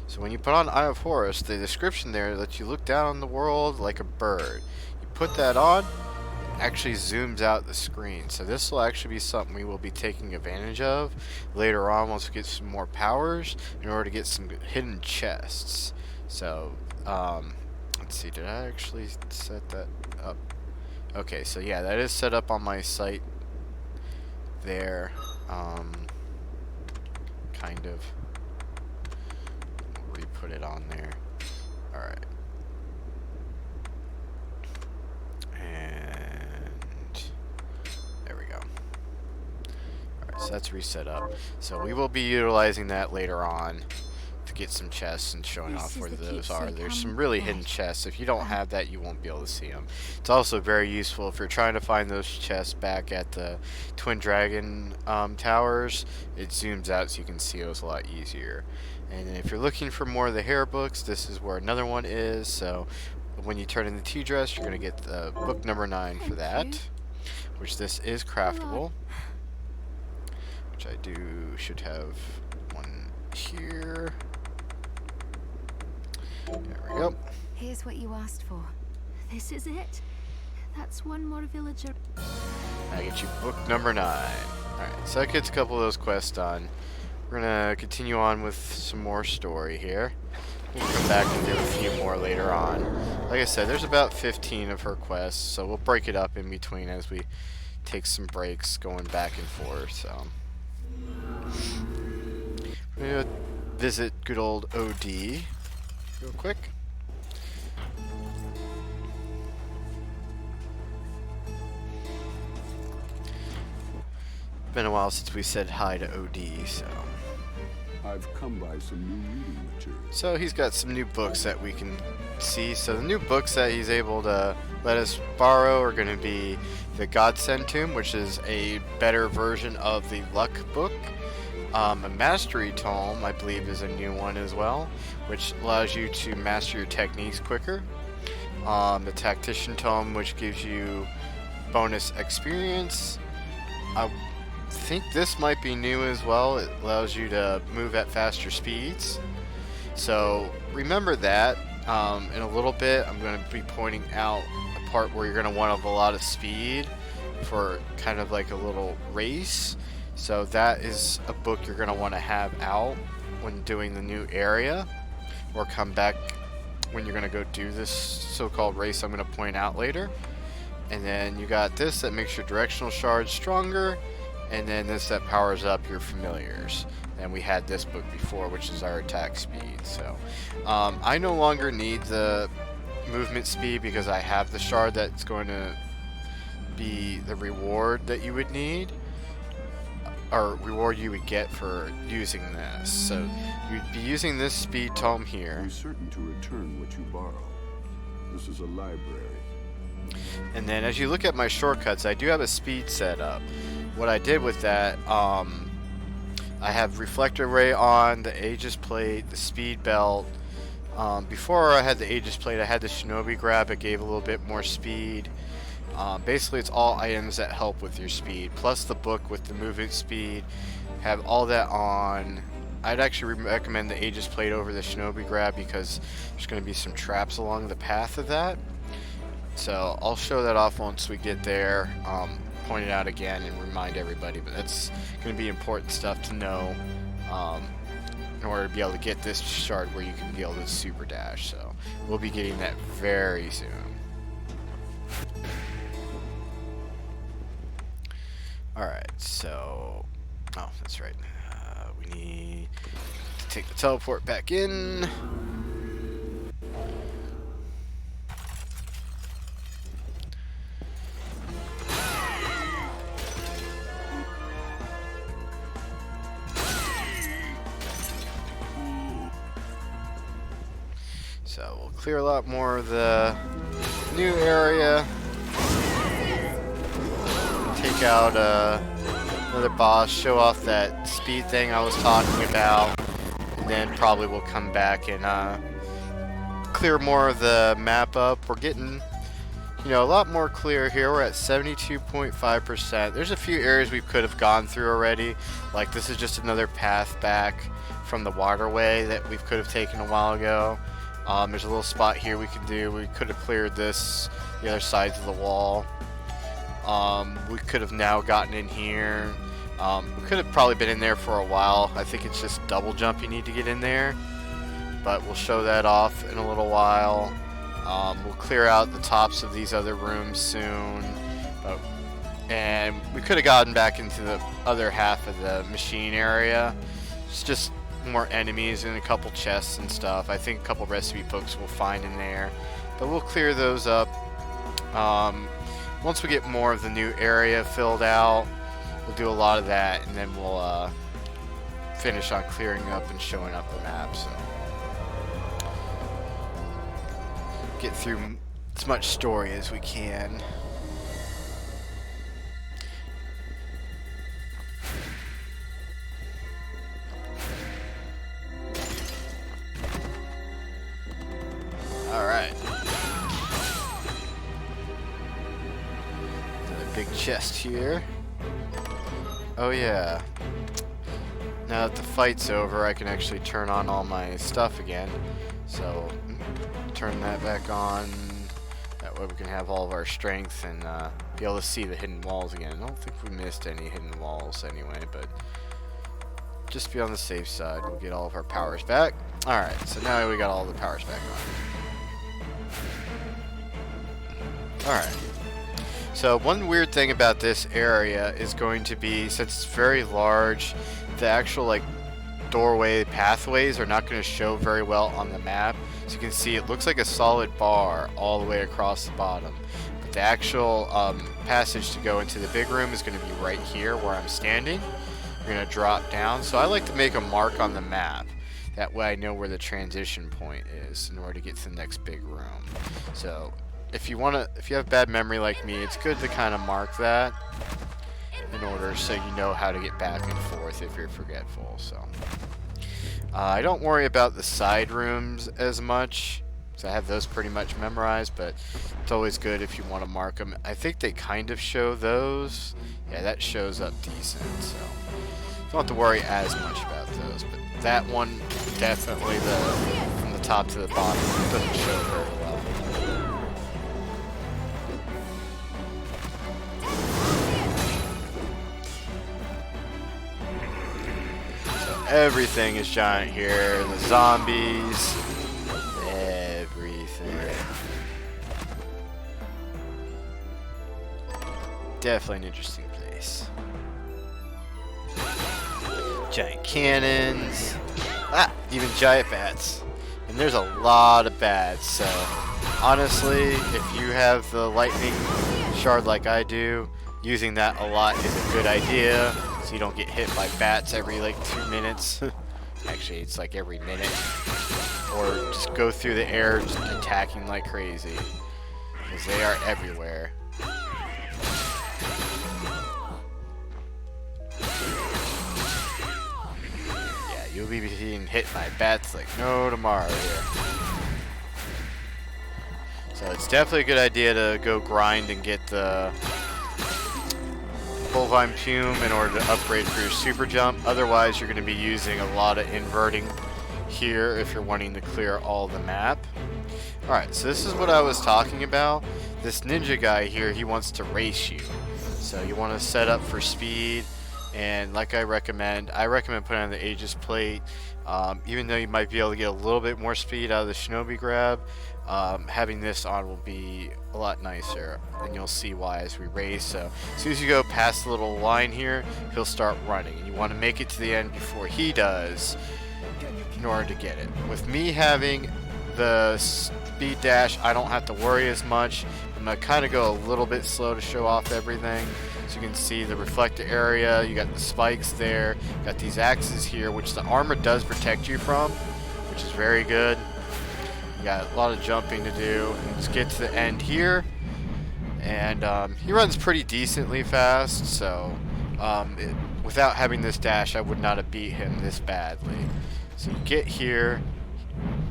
So when you put on Eye of Horus, the description there lets you look down on the world like a bird. You put that on, it actually zooms out the screen. So this will actually be something we will be taking advantage of later on once we get some more powers in order to get some hidden chests. So, let's see, did I actually set that up? Okay, so yeah, that is set up on my site there, kind of. We'll re-put it on there. Alright. And there we go. Alright, so that's reset up. So we will be utilizing that later on to get some chests and showing off where those are. There's some really hidden chests. If you don't have that, you won't be able to see them. It's also very useful if you're trying to find those chests back at the Twin Dragon towers. It zooms out so you can see those a lot easier. And then if you're looking for more of the hair books, this is where another one is. So when you turn in the tea dress, you're going to get the book number 9 for that, which this is craftable, which I should have one here. There we go. Here's what you asked for. This is it? That's one more villager. I get you book number 9. Alright, so that gets a couple of those quests done. We're gonna continue on with some more story here. We'll come back and do a few more later on. Like I said, there's about 15 of her quests, so we'll break it up in between as we take some breaks going back and forth. So we're gonna visit good old OD real quick. Been a while since we said hi to OD, so. I've come by some new reading material. So he's got some new books that we can see. So the new books that he's able to let us borrow are going to be the Godsend Tomb, which is a better version of the Luck book. A Mastery Tome, I believe, is a new one as well, which allows you to master your techniques quicker. The Tactician Tome, which gives you bonus experience. I think this might be new as well. It allows you to move at faster speeds. So remember that. In a little bit, I'm going to be pointing out a part where you're going to want a lot of speed for kind of like a little race. So that is a book you're going to want to have out when doing the new area, or come back when you're going to go do this so-called race I'm going to point out later. And then you got this that makes your directional shards stronger, and then this that powers up your familiars. And we had this book before, which is our attack speed. So I no longer need the movement speed because I have the shard that's going to be the reward that you would need, or reward you would get for using this. So you'd be using this speed tome here. Be certain to return what you borrow. This is a library. And then as you look at my shortcuts, I do have a speed set up. What I did with that, I have Reflector Ray on, the Aegis Plate, the Speed Belt, Before I had the Aegis plate, I had the Shinobi grab. It gave a little bit more speed. Basically, it's all items that help with your speed, plus the book with the movement speed. Have all that on. I'd actually recommend the Aegis plate over the Shinobi grab because there's going to be some traps along the path of that. So I'll show that off once we get there. Point it out again and remind everybody, but that's going to be important stuff to know in order to be able to get this shard where you can be able to super dash. So we'll be getting that very soon. Alright, so... oh, that's right. We need to take the teleport back in. So we'll clear a lot more of the new area. Take out another boss, show off that speed thing I was talking about, and then probably we'll come back and clear more of the map up. We're getting, you know, a lot more clear here. We're at 72.5%. There's a few areas we could have gone through already. Like this is just another path back from the waterway that we could have taken a while ago. There's a little spot here we can do. We could have cleared this, the other sides of the wall. We could have now gotten in here. We could have probably been in there for a while. I think it's just double jump you need to get in there. But we'll show that off in a little while. We'll clear out the tops of these other rooms soon. And we could have gotten back into the other half of the machine area. It's just more enemies and a couple chests and stuff. I think a couple recipe books we'll find in there. But we'll clear those up. Once we get more of the new area filled out, we'll do a lot of that, and then we'll finish on clearing up and showing up the map. So get through as much story as we can. Alright. Big chest here. Oh yeah. Now that the fight's over, I can actually turn on all my stuff again. So, turn that back on. That way we can have all of our strength and be able to see the hidden walls again. I don't think we missed any hidden walls anyway, but just to be on the safe side, we'll get all of our powers back. Alright, so now we got all the powers back on. Alright. So one weird thing about this area is going to be, since it's very large, the actual like doorway pathways are not going to show very well on the map. So you can see it looks like a solid bar all the way across the bottom. But the actual passage to go into the big room is going to be right here where I'm standing. You're going to drop down. So I like to make a mark on the map. That way I know where the transition point is in order to get to the next big room. So if you have bad memory like me, it's good to kind of mark that in order so you know how to get back and forth if you're forgetful. So I don't worry about the side rooms as much, because I have those pretty much memorized, but it's always good if you want to mark them. I think they kind of show those. Yeah, that shows up decent, so you don't have to worry as much about those. But that one, definitely from the top to the bottom, doesn't show very well. Everything is giant here. The zombies. Everything. Definitely an interesting place. Giant cannons. Ah, even giant bats. And there's a lot of bats, so honestly, if you have the lightning shard like I do, using that a lot is a good idea. So you don't get hit by bats every like 2 minutes. Actually, it's like every minute. Or just go through the air just attacking like crazy. Because they are everywhere. Yeah, you'll be being hit by bats like no tomorrow here. So it's definitely a good idea to go grind and get the Bovine Plume in order to upgrade for your super jump. Otherwise, you're going to be using a lot of inverting here if you're wanting to clear all the map. Alright, so this is what I was talking about. This ninja guy here, he wants to race you. So you want to set up for speed, and like I recommend putting on the Aegis plate. Even though you might be able to get a little bit more speed out of the Shinobi grab, having this on will be a lot nicer, and you'll see why as we race. So as soon as you go past the little line here, he'll start running, and you want to make it to the end before he does in order to get it. With me having the speed dash, I don't have to worry as much. I'm going to kind of go a little bit slow to show off everything. So you can see the reflector area, you got the spikes there, got these axes here, which the armor does protect you from, which is very good. You got a lot of jumping to do. Let's get to the end here, and he runs pretty decently fast, so without having this dash, I would not have beat him this badly. So you get here,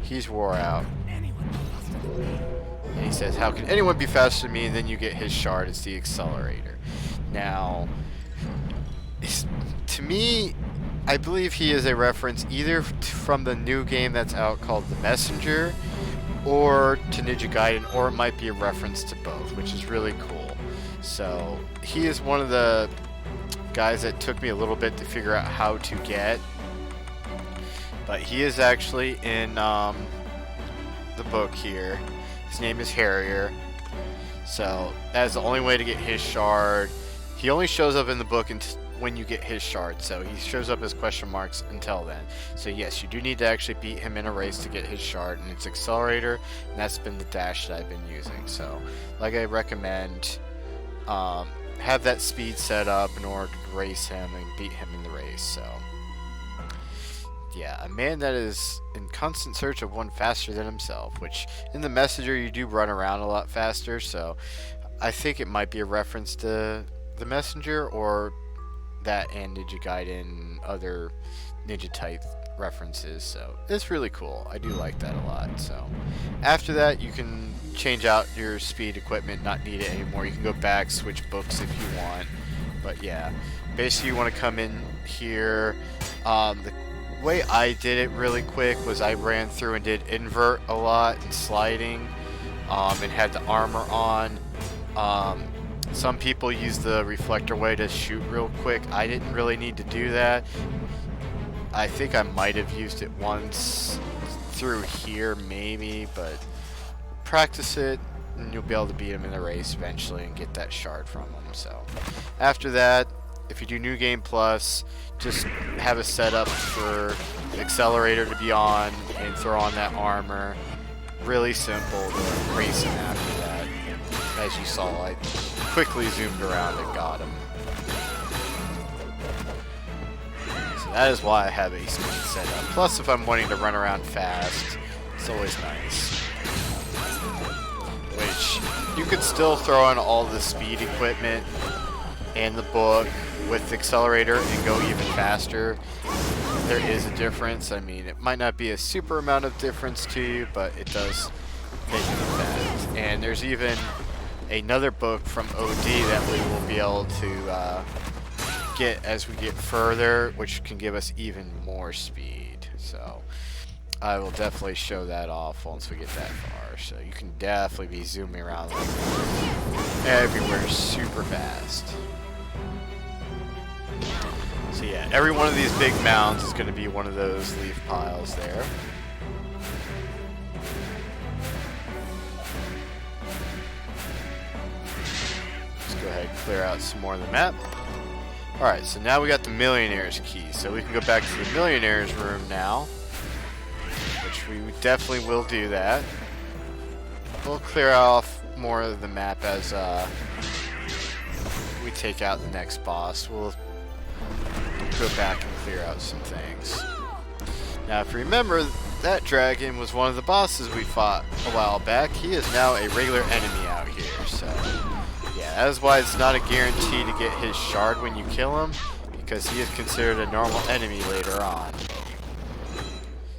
he's wore out, and he says, "How can anyone be faster than me?" And then you get his shard. It's the accelerator. Now, to me, I believe he is a reference either from the new game that's out called The Messenger, or to Ninja Gaiden, or it might be a reference to both, which is really cool. So he is one of the guys that took me a little bit to figure out how to get, but he is actually in the book here. His name is Harrier, so that is the only way to get his shard. He only shows up in the book when you get his shard, so he shows up as question marks until then. So yes, you do need to actually beat him in a race to get his shard, and it's accelerator, and that's been the dash that I've been using. So like I recommend, have that speed set up in order to race him and beat him in the race. So yeah, a man that is in constant search of one faster than himself, which in the Messenger you do run around a lot faster, so I think it might be a reference to the Messenger, or that and Ninja Gaiden, other ninja type references. So it's really cool. I do like that a lot. So after that, you can change out your speed equipment, not need it anymore. You can go back, switch books if you want. But yeah, basically you want to come in here. The way I did it really quick was I ran through and did invert a lot and sliding, and had the armor on. Some people use the reflector way to shoot real quick. I didn't really need to do that. I think I might have used it once through here maybe, but practice it and you'll be able to beat him in the race eventually and get that shard from him. So after that, if you do New Game Plus, just have a setup for the accelerator to be on and throw on that armor. Really simple to race him after that. As you saw, I quickly zoomed around and got him. So that is why I have a speed setup. Plus, if I'm wanting to run around fast, it's always nice. Which, you could still throw on all the speed equipment and the book with the accelerator and go even faster. There is a difference. I mean, it might not be a super amount of difference to you, but it does make an effect. And there's even another book from OD that we will be able to get as we get further, which can give us even more speed. So I will definitely show that off once we get that far. So you can definitely be zooming around like everywhere super fast. So yeah, every one of these big mounds is going to be one of those leaf piles there. Go ahead and clear out some more of the map. Alright, so now we got the Millionaire's Key. So we can go back to the Millionaire's Room now, which we definitely will do that. We'll clear off more of the map as we take out the next boss. We'll go back and clear out some things. Now, if you remember, that dragon was one of the bosses we fought a while back. He is now a regular enemy out here, so yeah, that is why it's not a guarantee to get his shard when you kill him, because he is considered a normal enemy later on.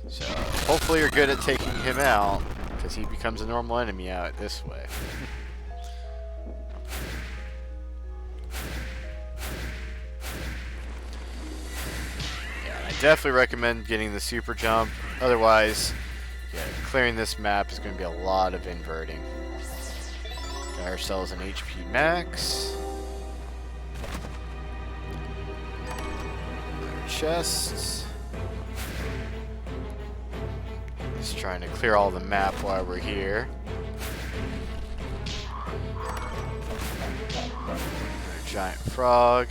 So hopefully you're good at taking him out, because he becomes a normal enemy out this way. Yeah, I definitely recommend getting the super jump. Otherwise, yeah, clearing this map is going to be a lot of inverting. Got ourselves an HP max. Chests. Just trying to clear all the map while we're here. Giant frog.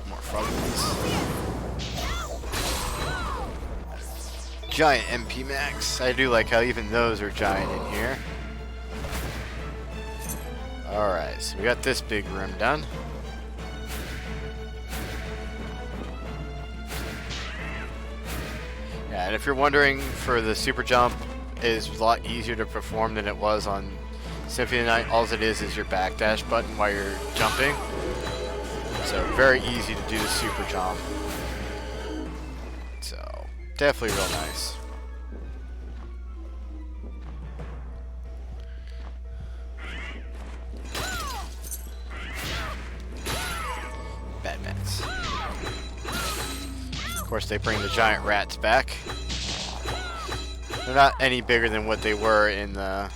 More frogs. Giant MP max. I do like how even those are giant in here. Alright, so we got this big room done. Yeah, and if you're wondering, for the super jump, it is a lot easier to perform than it was on Symphony of the Night. All it is your backdash button while you're jumping. So very easy to do the super jump. So definitely real nice. Of course, they bring the giant rats back. They're not any bigger than what they were in the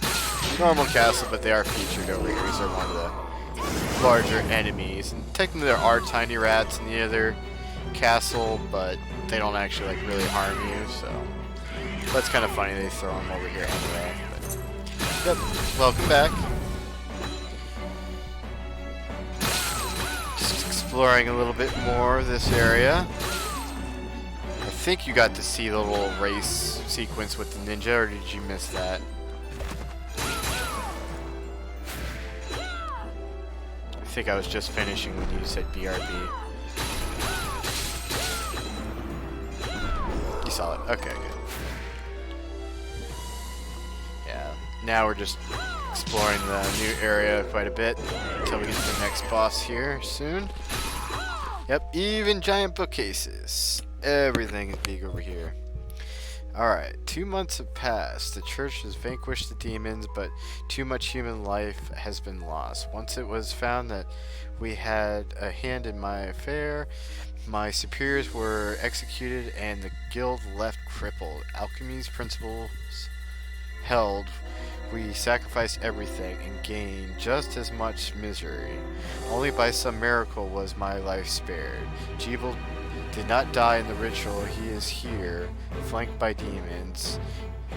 normal castle, but they are featured over here. These are one of the larger enemies. And technically, there are tiny rats in the other castle, but they don't actually like really harm you. So that's kind of funny. They throw them over here anyway. But, yep, welcome back. Just exploring a little bit more of this area. I think you got to see the little race sequence with the ninja, or did you miss that? I think I was just finishing when you said BRB. You saw it. Okay, good. Yeah, now we're just exploring the new area quite a bit until we get to the next boss here soon. Yep, even giant bookcases. Everything is big over here. Alright, 2 months have passed. The church has vanquished the demons, but too much human life has been lost. Once it was found that we had a hand in my affair, my superiors were executed and the guild left crippled. Alchemy's principles held. We sacrificed everything and gained just as much misery. Only by some miracle was my life spared. Jebel did not die in the ritual. He is here, flanked by demons.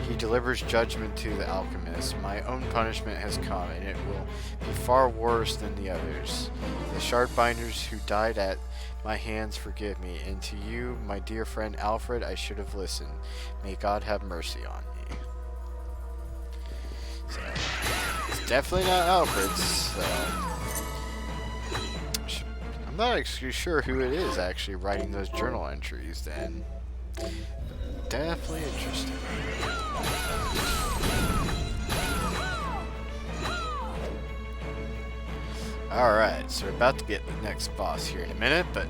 He delivers judgment to the alchemist. My own punishment has come, and it will be far worse than the others. The shardbinders who died at my hands forgive me, and to you, my dear friend Alfred, I should have listened. May God have mercy on me. So, it's definitely not Alfred's, so I'm not actually sure who it is actually writing those journal entries then. Definitely interesting. Alright, so we're about to get the next boss here in a minute, but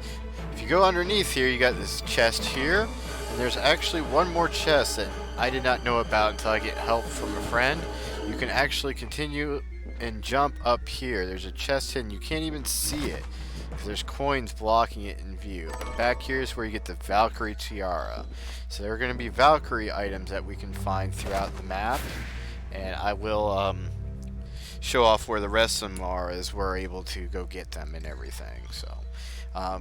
if you go underneath here, you got this chest here, and there's actually one more chest that I did not know about until I get help from a friend. You can actually continue and jump up here. There's a chest hidden. You can't even see it because there's coins blocking it in view. But back here is where you get the Valkyrie tiara. So there are going to be Valkyrie items that we can find throughout the map, and I will show off where the rest of them are as we're able to go get them and everything. So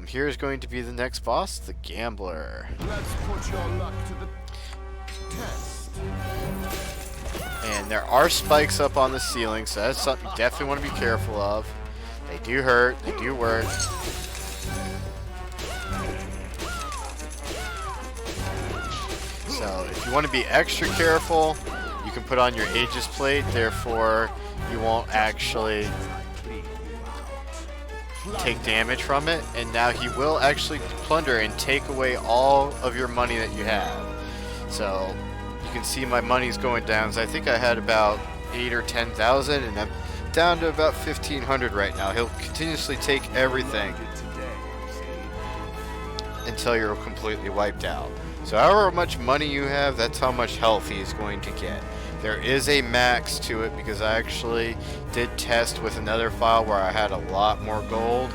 here's going to be the next boss, the Gambler. Let's put your luck to the test. And there are spikes up on the ceiling, so that's something you definitely want to be careful of. They do hurt, they do work. So if you want to be extra careful, you can put on your Aegis plate, therefore you won't actually take damage from it. And now he will actually plunder and take away all of your money that you have. So you can see my money's going down. So I think I had about 8 or 10,000, and I'm down to about 1,500 right now. He'll continuously take everything. until you're completely wiped out. So however much money you have, that's how much health he is going to get. There is a max to it because I actually did test with another file where I had a lot more gold.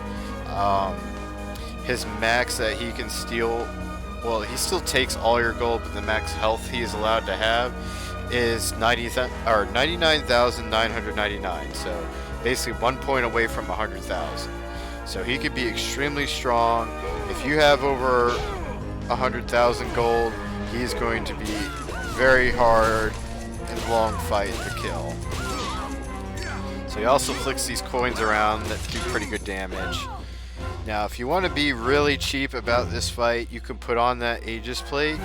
His max that he can steal, well, he still takes all your gold, but the max health he is allowed to have is 99,999. So basically 1 point away from 100,000. So he could be extremely strong. If you have over 100,000 gold, he's going to be very hard and long fight to kill. So he also flicks these coins around that do pretty good damage. Now, if you want to be really cheap about this fight, you can put on that Aegis plate,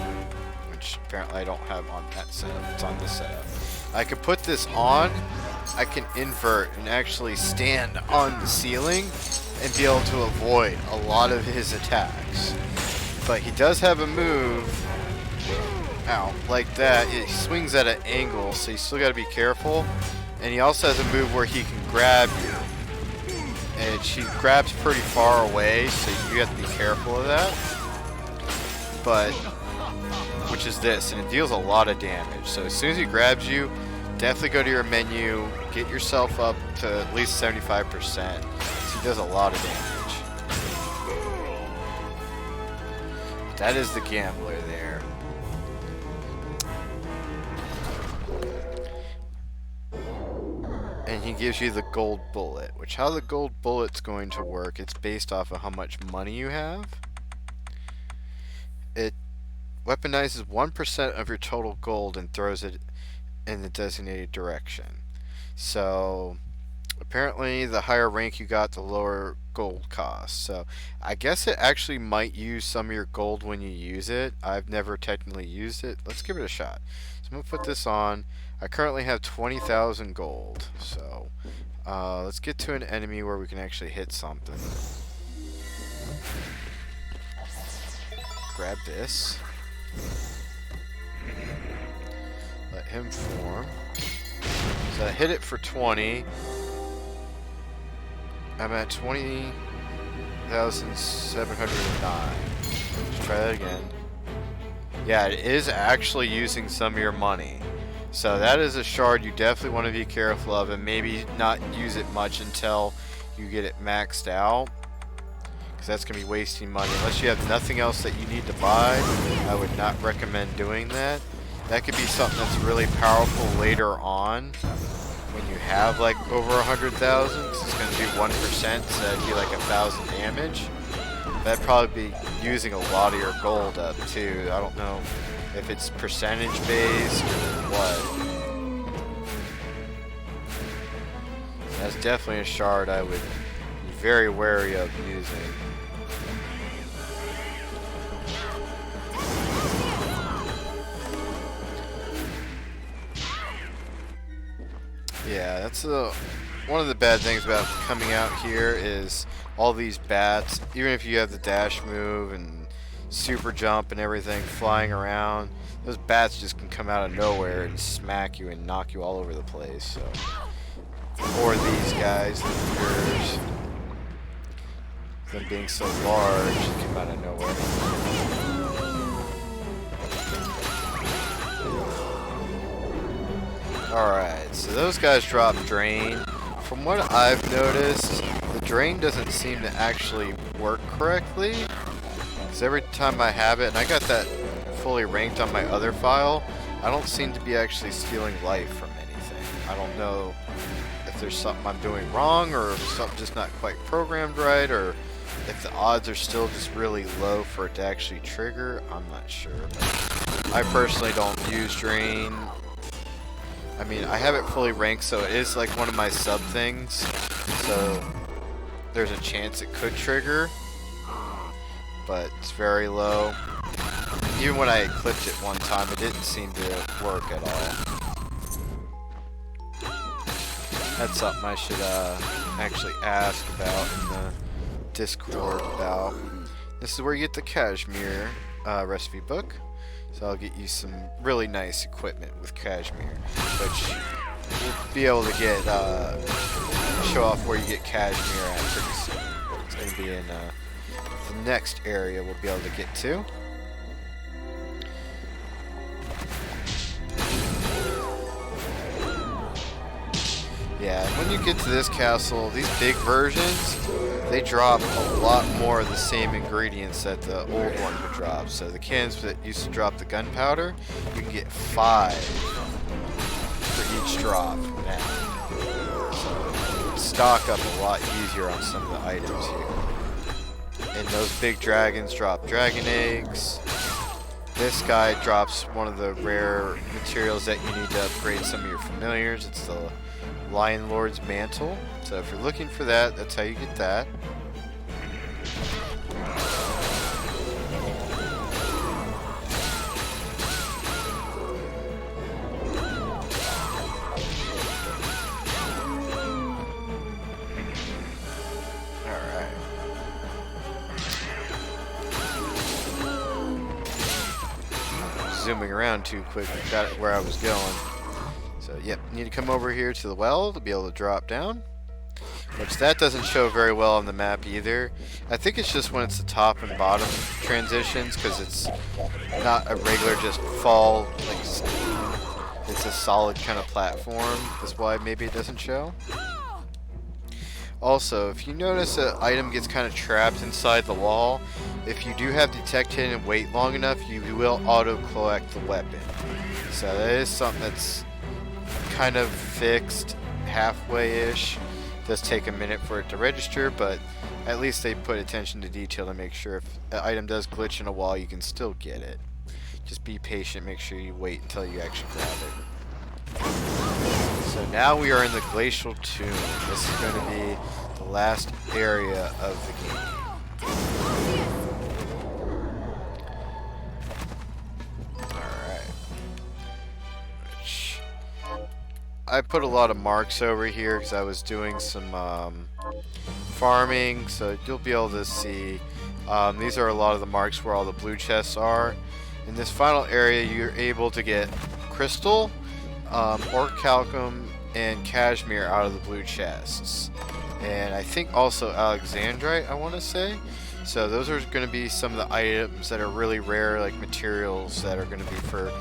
which apparently I don't have on that setup. It's on this setup. I can put this on. I can invert and actually stand on the ceiling and be able to avoid a lot of his attacks. But he does have a move, ow, like that. It swings at an angle, so you still got to be careful. And he also has a move where he can grab you. And she grabs pretty far away, so you have to be careful of that. But, which is this, and it deals a lot of damage. So as soon as he grabs you, definitely go to your menu, get yourself up to at least 75%. So he does a lot of damage. That is the gambler there. And he gives you the gold bullet, which how the gold bullet's going to work, it's based off of how much money you have. It weaponizes 1% of your total gold and throws it in the designated direction. So apparently the higher rank you got, the lower gold cost. So I guess it actually might use some of your gold when you use it. I've never technically used it. Let's give it a shot. So I'm going to put this on. I currently have 20,000 gold. So let's get to an enemy where we can actually hit something. Grab this. Let him form. So I hit it for 20. I'm at 20,709. Let's try that again. Yeah, it is actually using some of your money. So that is a shard you definitely want to be careful of and maybe not use it much until you get it maxed out. Because that's going to be wasting money. Unless you have nothing else that you need to buy, I would not recommend doing that. That could be something that's really powerful later on when you have like over 100,000, because it's going to do 1%, so that'd be like 1,000 damage. That'd probably be using a lot of your gold up too. I don't know if it's percentage based or what. That's definitely a shard I would be very wary of using. Yeah, that's one of the bad things about coming out here is all these bats. Even if you have the dash move and super jump and everything flying around, those bats just can come out of nowhere and smack you and knock you all over the place. So, or these guys, the Furies, them being so large, they come out of nowhere. Alright, so those guys drop Drain. From what I've noticed, the Drain doesn't seem to actually work correctly. Because every time I have it, and I got that fully ranked on my other file, I don't seem to be actually stealing life from anything. I don't know if there's something I'm doing wrong, or if something's just not quite programmed right, or if the odds are still just really low for it to actually trigger. I'm not sure. But I personally don't use Drain. I mean, I have it fully ranked, so it is like one of my sub things. So there's a chance it could trigger, but it's very low. Even when I clipped it one time, it didn't seem to work at all. That's something I should actually ask about in the Discord about. This is where you get the Cashmere recipe book. So I'll get you some really nice equipment with Cashmere, which we'll be able to get show off where you get Cashmere at pretty soon. It's going to be in the next area we'll be able to get to. Yeah, when you get to this castle, these big versions, they drop a lot more of the same ingredients that the old one would drop. So the cans that used to drop the gunpowder, you can get 5 for each drop now. So stock up a lot easier on some of the items here. And those big dragons drop dragon eggs. This guy drops one of the rare materials that you need to upgrade some of your familiars. It's the Lion Lord's Mantle. So if you're looking for that, that's how you get that. Alright. Zooming around too quick, got it where I was going. So, yep, need to come over here to the well to be able to drop down. Which that doesn't show very well on the map either. I think it's just when it's the top and bottom transitions, because it's not a regular just fall, like it's a solid kind of platform. That's why maybe it doesn't show. Also, if you notice an item gets kind of trapped inside the wall, if you do have detect hit and wait long enough, you will auto-collect the weapon. So that is something that's kind of fixed halfway-ish. Does take a minute for it to register, but at least they put attention to detail to make sure if an item does glitch in a wall, you can still get it. Just be patient, make sure you wait until you actually grab it. So now we are in the Glacial Tomb. This is going to be the last area of the game. Alright. I put a lot of marks over here because I was doing some farming, so you'll be able to see. These are a lot of the marks where all the blue chests are. In this final area, you're able to get crystal, orichalcum, and cashmere out of the blue chests. And I think also alexandrite, I want to say. So those are going to be some of the items that are really rare, like materials that are going to be for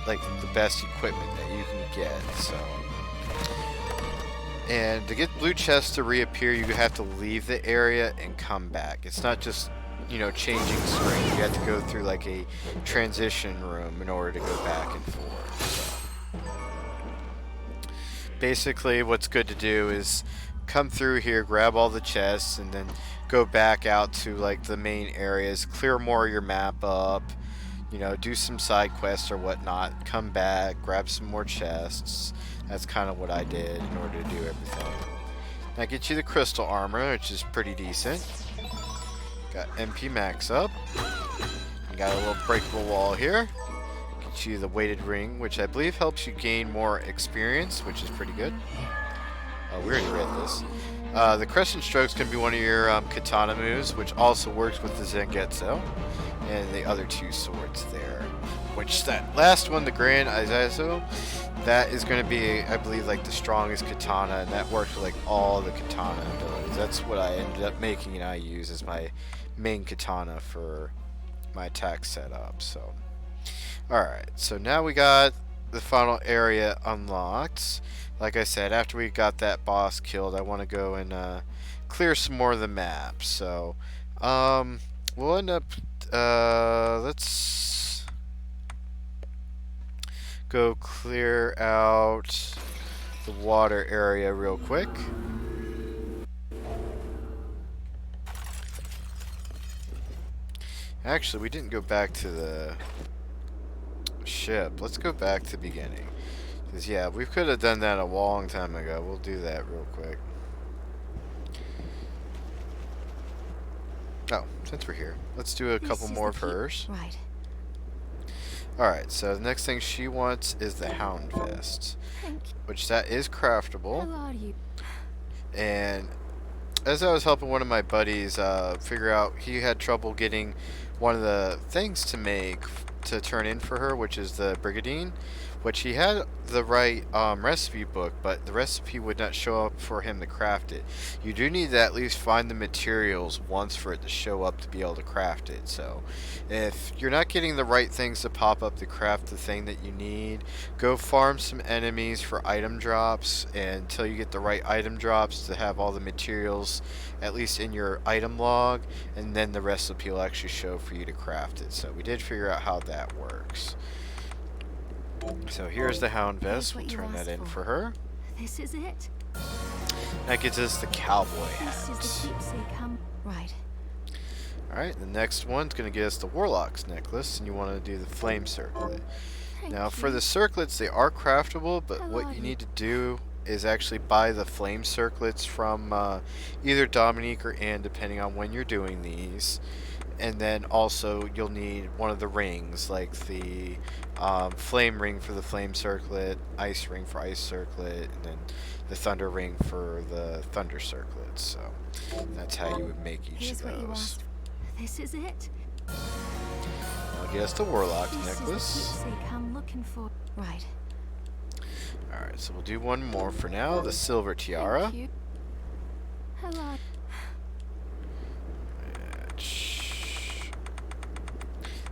like the best equipment that you can get. So, and to get blue chests to reappear, you have to leave the area and come back. It's not just, you know, changing screen. You have to go through like a transition room in order to go back and forth. So, basically, what's good to do is come through here, grab all the chests, and then go back out to like the main areas, clear more of your map up, you know, do some side quests or whatnot, come back, grab some more chests. That's kind of what I did in order to do everything. Now get you the crystal armor, which is pretty decent. Got MP max up. You got a little breakable wall here. Get you the weighted ring, which I believe helps you gain more experience, which is pretty good. Oh, we already read this. The Crescent Strokes can be one of your katana moves, which also works with the Zangetsu and the other two swords there. Which that last one, the Grand Aizazu, that is going to be, I believe, like the strongest katana, and that works with like all the katana abilities. That's what I ended up making, and I use as my main katana for my attack setup. So, all right. So now we got the final area unlocked. Like I said, after we got that boss killed, I want to go and clear some more of the map. So, we'll end up, let's go clear out the water area real quick. Actually, we didn't go back to the ship. Let's go back to the beginning. Because, yeah, we could have done that a long time ago. We'll do that real quick. Oh, since we're here, let's do a couple more of hers. Right. Alright, so the next thing she wants is the Hound Vest. Which that is craftable. How are you? And as I was helping one of my buddies figure out, he had trouble getting one of the things to make to turn in for her, which is the Brigadine. which he had the right recipe book, but the recipe would not show up for him to craft it. You do need to at least find the materials once for it to show up to be able to craft it. So if you're not getting the right things to pop up to craft the thing that you need, go farm some enemies for item drops, and until you get the right item drops to have all the materials at least in your item log, and then the recipe will actually show for you to craft it. So we did figure out how that works. So here's the Hound Vest. We'll turn that in for her. This is it. That gets us the cowboy This is the hat. keepsake. Right. Alright, the next one's going to get us the Warlock's necklace, and you want to do the flame circlet. Now for the circlets, they are craftable, but what you need to do is actually buy the flame circlets from either Dominique or Anne, depending on when you're doing these. And then also you'll need one of the rings, like the flame ring for the flame circlet, ice ring for ice circlet, and then the thunder ring for the thunder circlet. So that's how you would make each Here's of what you those. asked. This is it. I'll get us the Warlock This necklace. is the keepsake I'm looking for. Right. Alright, so we'll do one more for now, the silver tiara. Thank you. Hello.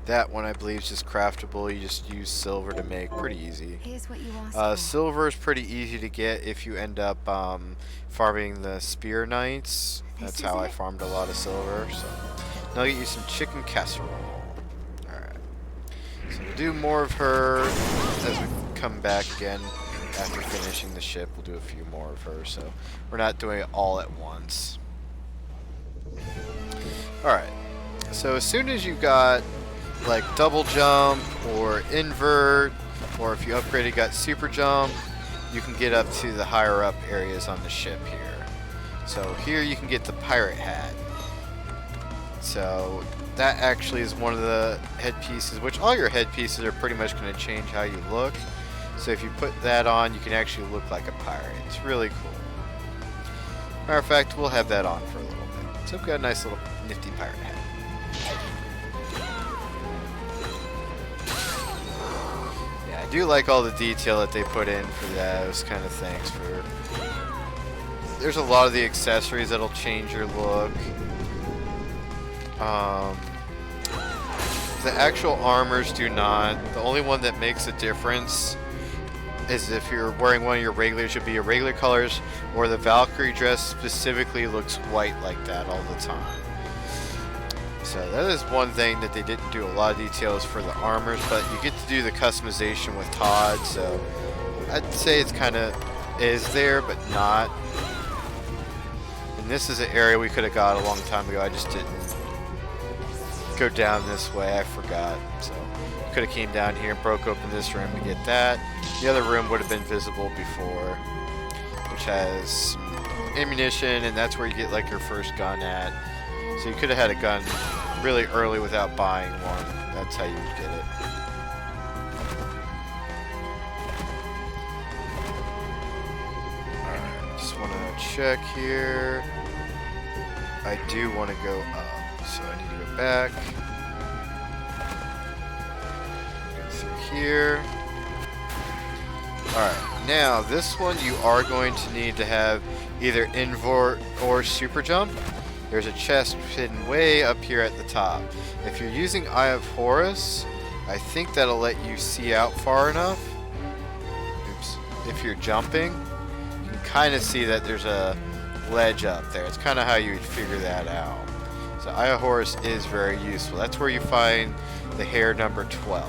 That one I believe is just craftable. You just use silver to make. Pretty easy. Here's what you asked for. Silver is pretty easy to get if you end up farming the spear knights. That's how I farmed a lot of silver. So now I'll get you some chicken casserole. Alright. So we'll do more of her as we come back again after finishing the ship. We'll do a few more of her. So we're not doing it all at once. Alright. So as soon as you got like double jump or invert, or if you upgraded got super jump, you can get up to the higher up areas on the ship here. So here you can get the pirate hat. So that actually is one of the headpieces, which all your headpieces are pretty much going to change how you look. So if you put that on, you can actually look like a pirate. It's really cool. Matter of fact, we'll have that on for a little bit. So we've got a nice little nifty pirate hat. I do like all the detail that they put in for those kind of things. There's a lot of the accessories that'll change your look. The actual armors do not. The only one that makes a difference is if you're wearing one of your regulars, should be your regular colors, or the Valkyrie dress specifically looks white like that all the time. So that is one thing that they didn't do a lot of details for the armors, but you get to do the customization with Todd, so I'd say it's kind of is there, but not. And this is an area we could have got a long time ago. I just didn't go down this way. I forgot. So could have came down here and broke open this room to get that. The other room would have been visible before, which has some ammunition, and that's where you get like your first gun at. So you could have had a gun really early without buying one. That's how you would get it. Alright, just want to check here. I do want to go up, so I need to go back. Go through here. Alright, now this one you are going to need to have either invert or super jump. There's a chest hidden way up here at the top. If you're using Eye of Horus, I think that'll let you see out far enough. Oops. If you're jumping, you can kind of see that there's a ledge up there. It's kind of how you would figure that out. So Eye of Horus is very useful. That's where you find the hair number 12.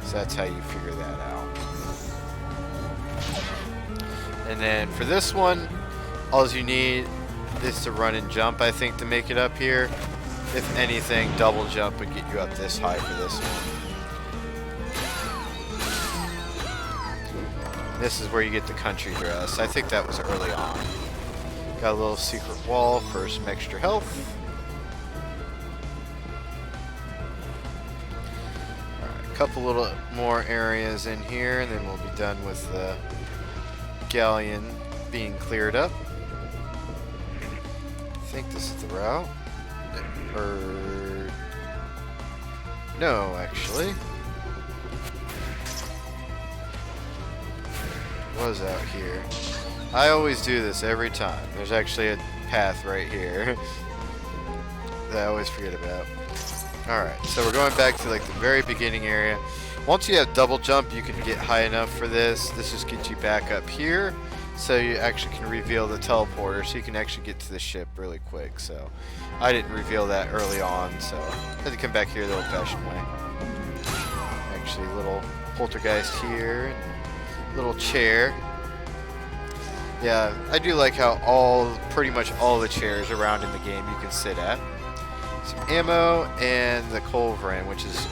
So that's how you figure that out. And then for this one, all you need is to run and jump, I think, to make it up here. If anything, double jump would get you up this high for this one. This is where you get the country dress. I think that was early on. Got a little secret wall for some extra health. Alright, a couple little more areas in here, and then we'll be done with the galleon being cleared up. I think this is the route. No, actually. was out here. I always do this every time. There's actually a path right here that I always forget about. Alright, so we're going back to like the very beginning area. Once you have double jump, you can get high enough for this. This just gets you back up here, so you actually can reveal the teleporter, so you can actually get to the ship really quick. So I didn't reveal that early on, so I had to come back here the old-fashioned way. Actually, little poltergeist here, and little chair. Yeah, I do like how pretty much all the chairs around in the game you can sit at. Some ammo and the Culverin, which is a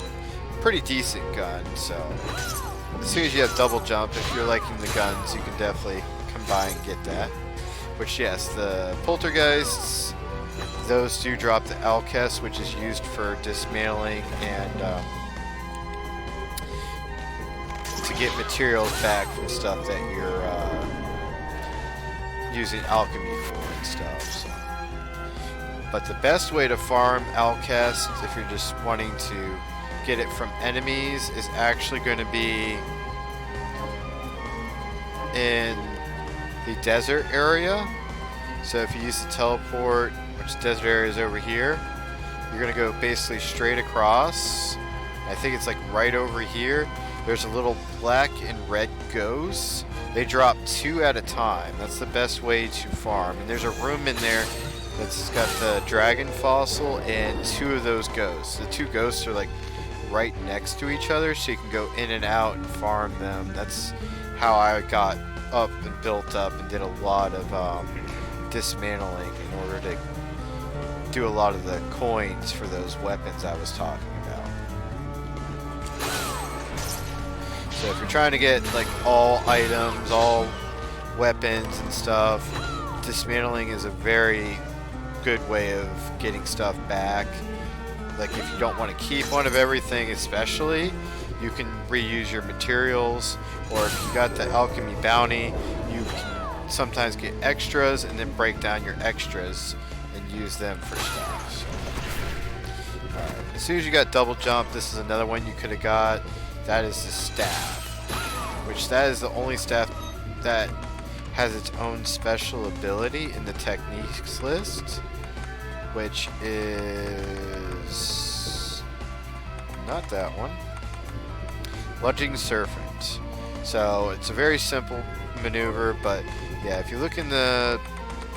pretty decent gun. So as soon as you have double jump, if you're liking the guns, you can definitely come by and get that. Which, yes, the poltergeists, those do drop the Alkes, which is used for dismantling and to get materials back from stuff that you're using alchemy for and stuff. So. But the best way to farm Alkes, if you're just wanting to get it from enemies, is actually going to be in the desert area. So if you use the teleport, which desert area is over here, you're going to go basically straight across. I think it's like right over here. There's a little black and red ghosts. They drop 2 at a time. That's the best way to farm. And there's a room in there that's got the dragon fossil and 2 of those ghosts. The 2 ghosts are like right next to each other, so you can go in and out and farm them. That's how I got up and built up and did a lot of dismantling in order to do a lot of the coins for those weapons I was talking about. So if you're trying to get like all items, all weapons and stuff, dismantling is a very good way of getting stuff back. Like if you don't want to keep one of everything, especially, you can reuse your materials, or if you got the alchemy bounty, you can sometimes get extras and then break down your extras and use them for stuff. So, alright, as soon as you got double jump, this is another one you could have got. That is the staff, which that is the only staff that has its own special ability in the techniques list, which is not that one. Lunging Serpent. So it's a very simple maneuver, but yeah, if you look in the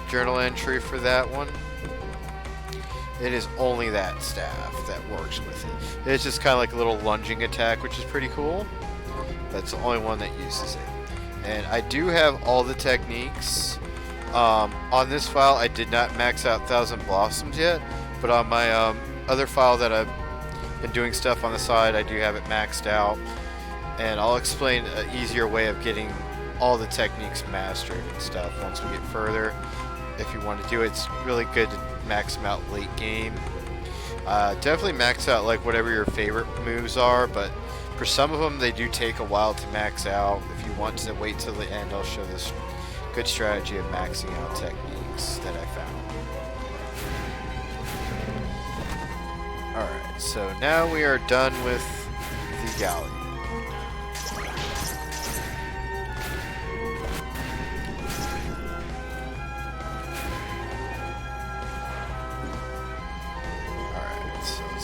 journal entry for that one, it is only that staff that works with it. It's just kind of like a little lunging attack, which is pretty cool. That's the only one that uses it. And I do have all the techniques. On this file, I did not max out Thousand Blossoms yet, but on my other file that I've been doing stuff on the side, I do have it maxed out. And I'll explain an easier way of getting all the techniques mastered and stuff once we get further. If you want to do it, it's really good to max them out late game. Definitely max out like whatever your favorite moves are, but for some of them they do take a while to max out. If you want to wait till the end, I'll show this good strategy of maxing out techniques that I found. Alright, so now we are done with the galleon.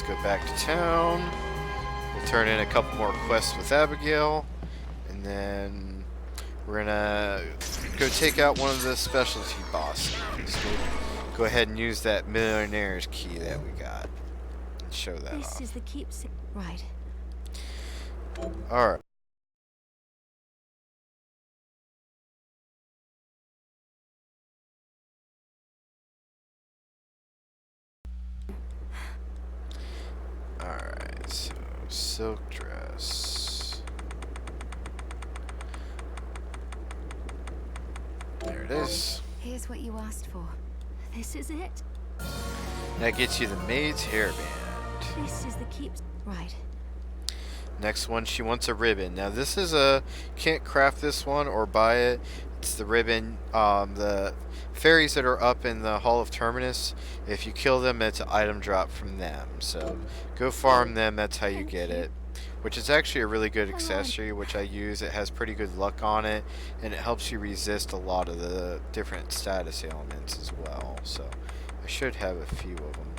Go back to town. We'll turn in a couple more quests with Abigail, and then we're gonna go take out one of the specialty bosses. We'll go ahead and use that millionaire's key that we got and show that off. This is the keepsake, right? All right. Alright, so silk dress. There it is. Here's what you asked for. This is it? That gets you the maid's hairband. This is the keepsake, right? Next one, she wants a ribbon. Now this is a, can't craft this one or buy it. It's the ribbon. The fairies that are up in the Hall of Terminus, if you kill them, it's an item drop from them. So go farm them, that's how you get it. which is actually a really good Hello. accessory, which I use. It has pretty good luck on it, and it helps you resist a lot of the different status ailments as well. So I should have a few of them.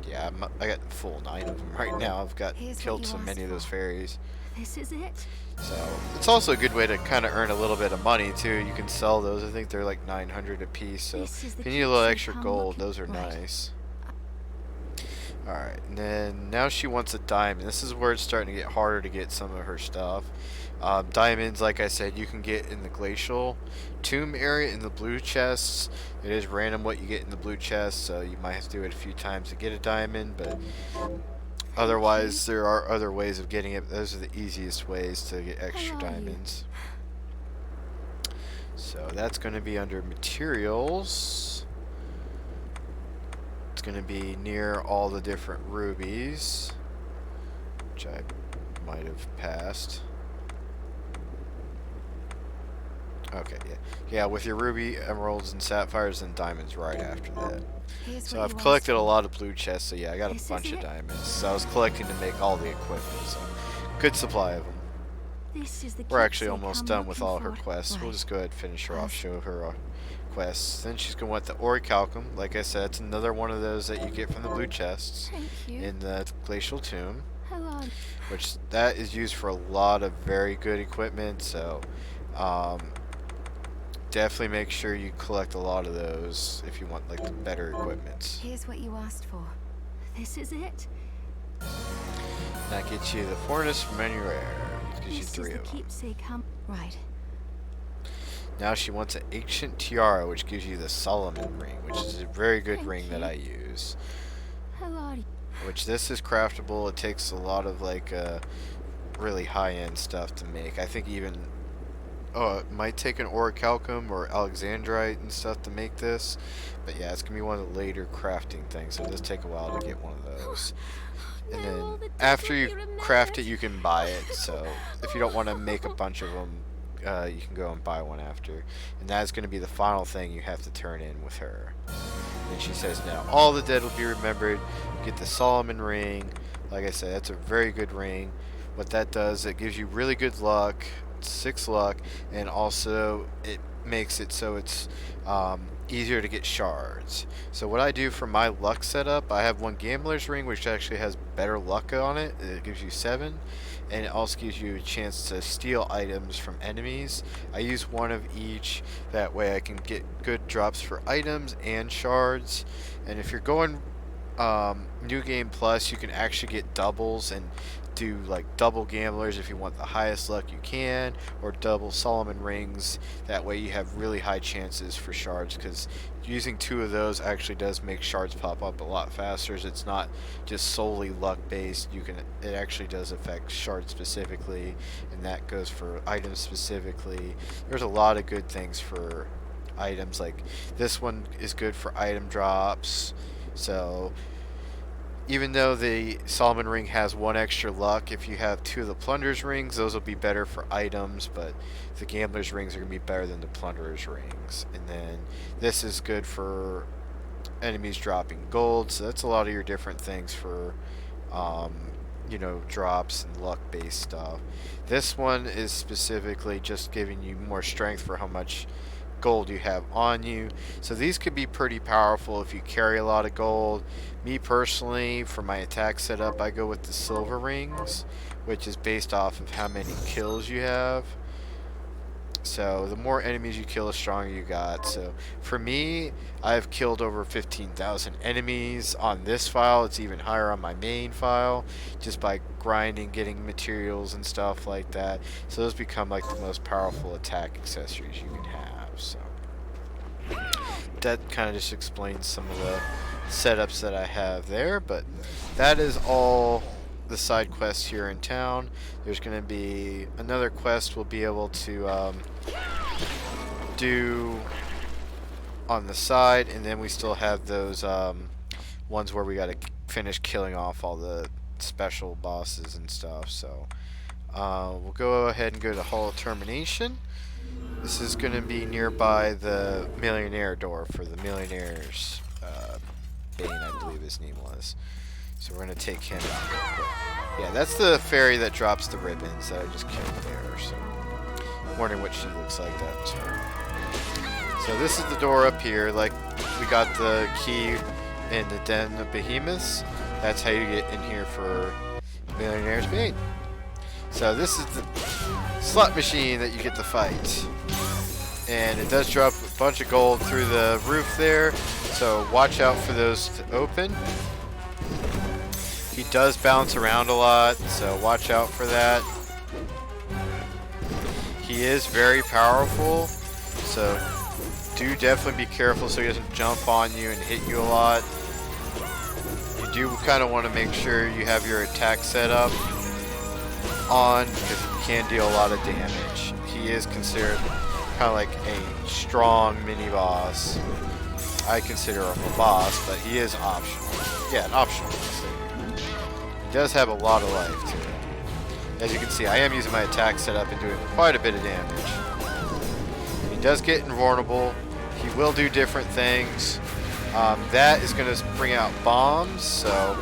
Yeah, I got the full 9 of them right now. I've got Here's what killed you so many asked of those for. fairies. This is it? So it's also a good way to kind of earn a little bit of money too. You can sell those. I think they're like 900 a piece. So This is the if you need a little keepsake extra I'm gold, looking- those are Right. nice. Alright, and then now she wants a diamond. This is where it's starting to get harder to get some of her stuff. Diamonds, like I said, you can get in the glacial tomb area in the blue chests. It is random what you get in the blue chest, so you might have to do it a few times to get a diamond, but otherwise there are other ways of getting it. Those are the easiest ways to get extra How are you? diamonds. So that's going to be under materials. It's going to be near all the different rubies, which I might have passed. Okay, yeah, with your ruby, emeralds, and sapphires, and diamonds right after that. Here's So what I've you collected asked a for. lot of blue chests, so yeah, I got a This is bunch of it? diamonds. So I was collecting to make all the equipment, so good supply of them. This is the We're actually keepsake almost I'm done with looking all her for. quests. We'll Right. just go ahead and finish her off, Us. show her our quests. Then she's going to want the orichalcum. Like I said, it's another one of those that you get from the blue chests Thank you. in the glacial tomb, How are you? which that is used for a lot of very good equipment, so definitely make sure you collect a lot of those if you want like the better equipment. Here's what you asked for. This is it? That gets you the Fortress from any rare. It gives you This is 3 the of them. keepsake I'm... Right. Now she wants an ancient tiara, which gives you the Solomon ring, which is a very good Thank ring that you. I use. How are you? Which this is craftable. It takes a lot of like really high-end stuff to make. I think even it might take an orichalcum or alexandrite and stuff to make this, but yeah, it's gonna be one of the later crafting things. So it does take a while to get one of those. And Now then all the after death you will be craft it, remembered. you can buy it. So if you don't want to make a bunch of them, you can go and buy one after. And that's going to be the final thing you have to turn in with her. And she says, now all the dead will be remembered. Get the Solomon ring. Like I said, that's a very good ring. What that does, it gives you really good luck, 6 luck, and also it makes it so it's easier to get shards. So what I do for my luck setup, I have one gambler's ring which actually has better luck on it. It gives you 7, and it also gives you a chance to steal items from enemies. I use one of each, that way I can get good drops for items and shards. And if you're going New Game Plus, you can actually get doubles and do like double gamblers if you want the highest luck you can, or double Solomon rings. That way you have really high chances for shards, because using 2 of those actually does make shards pop up a lot faster. So it's not just solely luck based. It actually does affect shards specifically, and that goes for items specifically. There's a lot of good things for items. Like this one is good for item drops. So even though the Solomon ring has 1 extra luck, if you have 2 of the plunder's rings, those will be better for items, but the gambler's rings are going to be better than the plunderer's rings. And then this is good for enemies dropping gold, so that's a lot of your different things for drops and luck based stuff. This one is specifically just giving you more strength for how much gold you have on you. So these could be pretty powerful if you carry a lot of gold. Me personally, for my attack setup, I go with the silver rings, which is based off of how many kills you have. So the more enemies you kill, the stronger you got. So for me, I've killed over 15,000 enemies on this file. It's even higher on my main file, just by grinding, getting materials and stuff like that. So those become like the most powerful attack accessories you can have. So that kind of just explains some of the setups that I have there. But that is all the side quests here in town. There's going to be another quest we'll be able to do on the side, and then we still have those ones where we got to finish killing off all the special bosses and stuff. So we'll go ahead and go to Hall of Termination. This is going to be nearby the Millionaire door for the Millionaire's Bane, I believe his name was. So we're gonna take him out real quick. Yeah, that's the fairy that drops the ribbons that I just killed there. So, wondering what she looks like that too. So this is the door up here. Like, we got the key in the Den of Behemoths. That's how you get in here for Millionaire's Bane. So this is the slot machine that you get to fight. And it does drop a bunch of gold through the roof there. So watch out for those to open. He does bounce around a lot, so watch out for that. He is very powerful, so do definitely be careful so he doesn't jump on you and hit you a lot. You do kind of want to make sure you have your attack set up on, because he can deal a lot of damage. He is considered kind of like a strong mini-boss. I consider him a boss, but he is optional. Yeah, an optional boss. He does have a lot of life to it. As you can see, I am using my attack setup and doing quite a bit of damage. He does get invulnerable. He will do different things. That is going to bring out bombs, so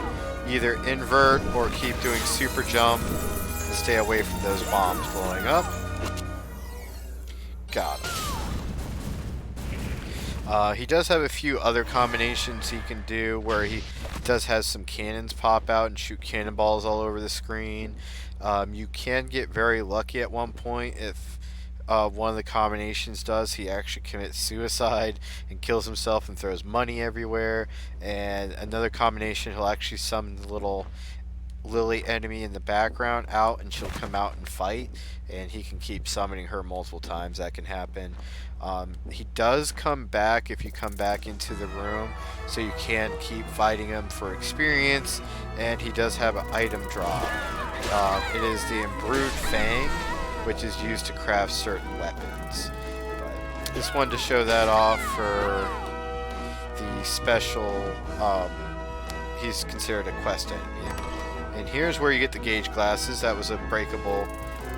either invert or keep doing super jump to stay away from those bombs blowing up. Got him. He does have a few other combinations he can do where he does have some cannons pop out and shoot cannonballs all over the screen. You can get very lucky at one point if one of the combinations does. He actually commits suicide and kills himself and throws money everywhere. And another combination, he'll actually summon the little Lily enemy in the background out, and she'll come out and fight, and he can keep summoning her multiple times. That can happen. He does come back if you come back into the room, so you can keep fighting him for experience, and he does have an item drop. It is the Imbrued Fang, which is used to craft certain weapons. But just wanted to show that off for the special, he's considered a quest enemy. And here's where you get the gauge glasses. That was a breakable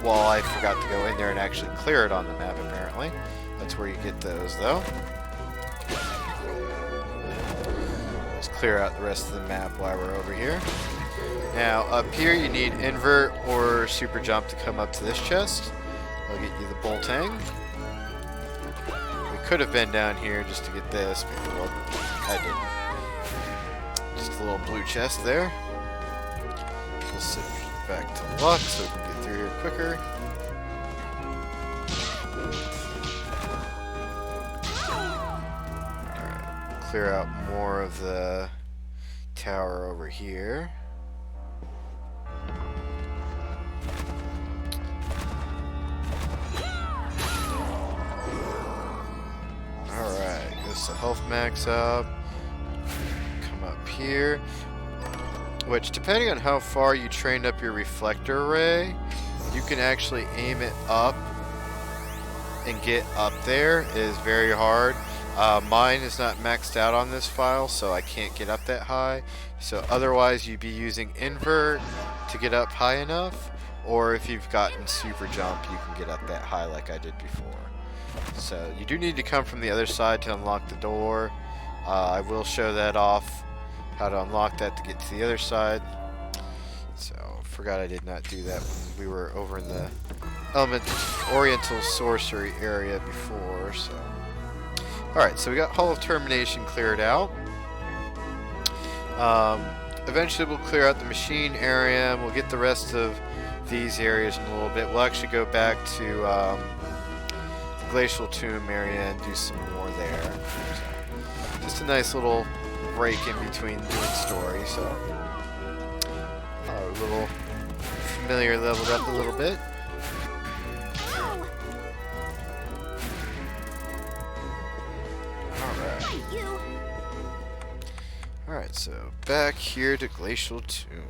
wall. I forgot to go in there and actually clear it on the map, apparently. That's where you get those, though. Let's clear out the rest of the map while we're over here. Now, up here you need invert or super jump to come up to this chest. I'll get you the boltang. We could have been down here just to get this, but well, I didn't. Just a little blue chest there. We'll sit back to luck so we can get through here quicker. Alright, clear out more of the tower over here. Alright, gets the health max up. Come up here. Which, depending on how far you trained up your reflector array, you can actually aim it up and get up there. It is very hard. Mine is not maxed out on this file, so I can't get up that high. So otherwise you'd be using invert to get up high enough, or if you've gotten super jump, you can get up that high like I did before. So you do need to come from the other side to unlock the door. I will show that off, how to unlock that to get to the other side. So, forgot I did not do that when we were over in the Oriental Sorcery area before, so. Alright, so we got Hall of Termination cleared out. Eventually we'll clear out the machine area, and we'll get the rest of these areas in a little bit. We'll actually go back to the Glacial Tomb area and do some more there. So, just a nice little break in between doing story, so a little familiar leveled up a little bit. Alright, so back here to Glacial Tomb.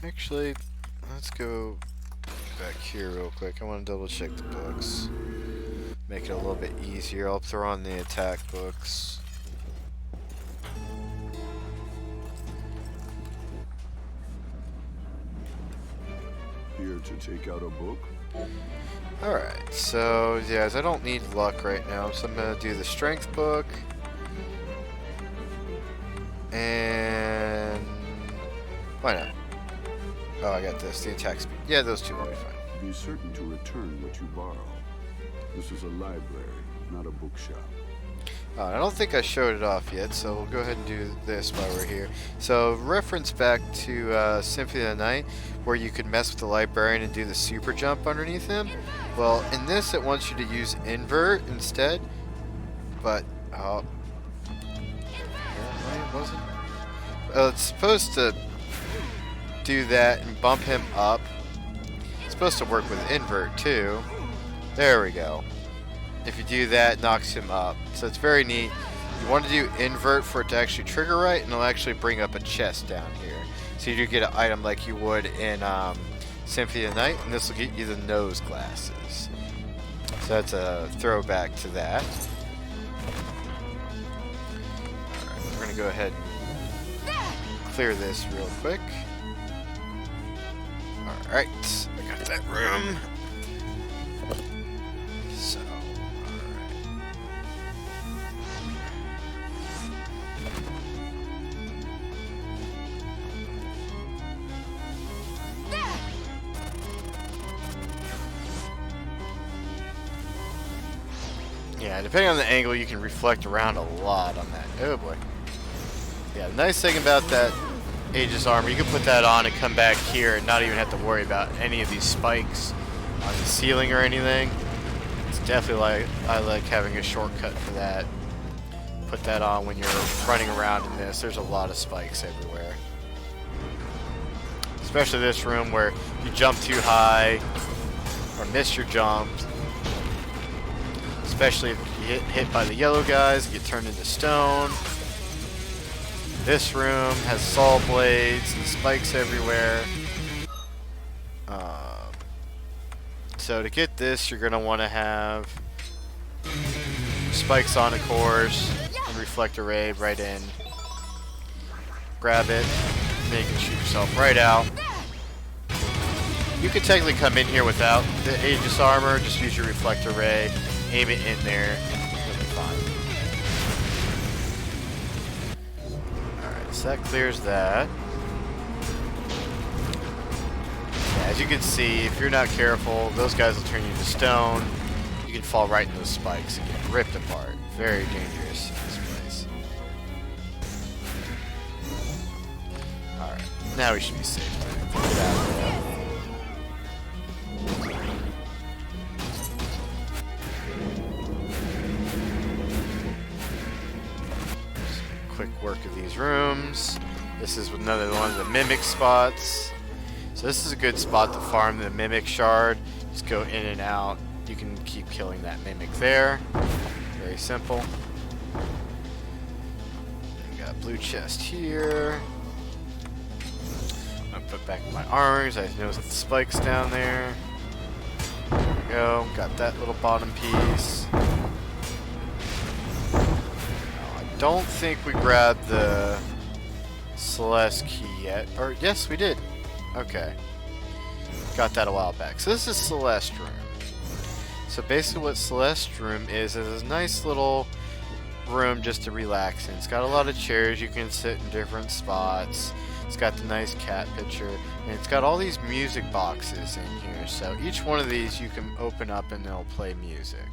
Actually, let's go back here real quick. I want to double check the books. Make it a little bit easier. I'll throw on the attack books. Here to take out a book? Alright, so yes, I don't need luck right now, so I'm gonna do the strength book. And why not? Oh, I got this, the attack speed. Yeah, those two will be fine. Be certain to return what you borrow. This is a library, not a bookshop. I don't think I showed it off yet, so we'll go ahead and do this while we're here. So, reference back to Symphony of the Night, where you could mess with the librarian and do the super jump underneath him. Well, in this, it wants you to use invert instead, but yeah, it wasn't. Well, it's supposed to do that and bump him up. It's supposed to work with invert too. There we go. If you do that, it knocks him up. So it's very neat. You want to do invert for it to actually trigger right, and it'll actually bring up a chest down here. So you do get an item like you would in Symphony of the Night, and this will get you the nose glasses. So that's a throwback to that. Alright, we're going to go ahead and clear this real quick. Alright, I got that room. So, yeah, depending on the angle, you can reflect around a lot on that. Oh boy. Yeah, the nice thing about that Aegis armor, you can put that on and come back here and not even have to worry about any of these spikes on the ceiling or anything. It's definitely like, I like having a shortcut for that. Put that on when you're running around in this. There's a lot of spikes everywhere. Especially this room where you jump too high or miss your jumps. Especially if you get hit by the yellow guys, get turned into stone. This room has saw blades and spikes everywhere. So to get this, you're going to want to have spikes on, of course, and reflector ray right in. Grab it, then you can shoot yourself right out. You could technically come in here without the Aegis armor, just use your reflector ray, aim it in there, you'll be fine. Alright, so that clears that. Yeah, as you can see, if you're not careful, those guys will turn you to stone. You can fall right in those spikes and get ripped apart. Very dangerous in this place. Alright, now we should be safe. Get out of there. Quick work of these rooms. This is another one of the mimic spots. So this is a good spot to farm the mimic shard. Just go in and out. You can keep killing that mimic there. Very simple. We got a blue chest here. I'm gonna put back my armors. I noticed the spikes down there. There we go. Got that little bottom piece. Don't think we grabbed the Celeste key yet. Or, yes, we did. Okay. Got that a while back. So this is Celeste room. So basically what Celeste room is a nice little room just to relax in. It's got a lot of chairs. You can sit in different spots. It's got the nice cat picture. And it's got all these music boxes in here. So each one of these you can open up and they'll play music.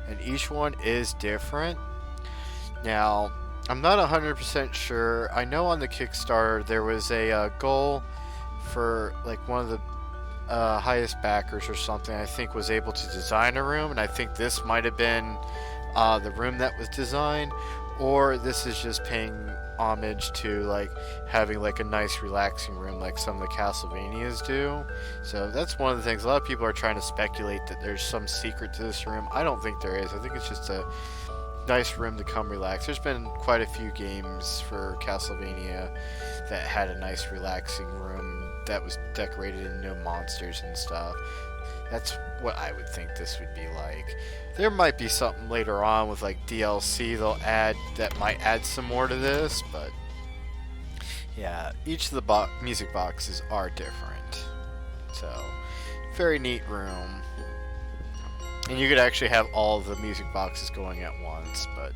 And each one is different. Now, I'm not 100% sure. I know on the Kickstarter there was a goal for like one of the highest backers or something, I think, was able to design a room, and I think this might have been the room that was designed, or this is just paying homage to like having like a nice relaxing room like some of the Castlevanias do. So that's one of the things. A lot of people are trying to speculate that there's some secret to this room. I don't think there is. I think it's just a nice room to come relax. There's been quite a few games for Castlevania that had a nice relaxing room that was decorated in no monsters and stuff. That's what I would think this would be like. There might be something later on with like DLC they'll add that might add some more to this, but yeah, each of the music boxes are different. So Very neat room. And you could actually have all the music boxes going at once, but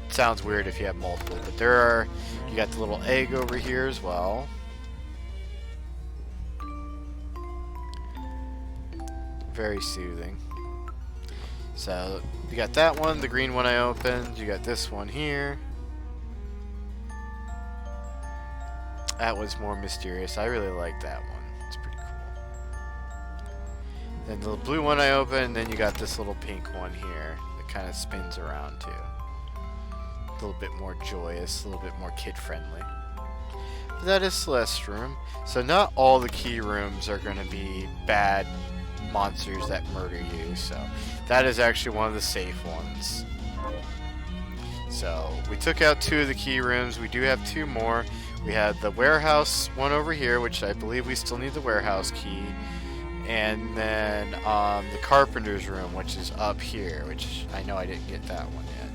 it sounds weird if you have multiple. But you got the little egg over here as well. Very soothing. So you got that one, the green one I opened. You got this one here. That was more mysterious. I really like that one. It's pretty cool. Then the blue one I opened, and then you got this little pink one here that kind of spins around too. A little bit more joyous, a little bit more kid-friendly. But that is Celeste's room. So not all the key rooms are going to be bad monsters that murder you. So that is actually one of the safe ones. So we took out 2 of the key rooms. We do have 2 more. We had the warehouse one over here, which I believe we still need the warehouse key. And then the carpenter's room, which is up here, which I know I didn't get that one yet.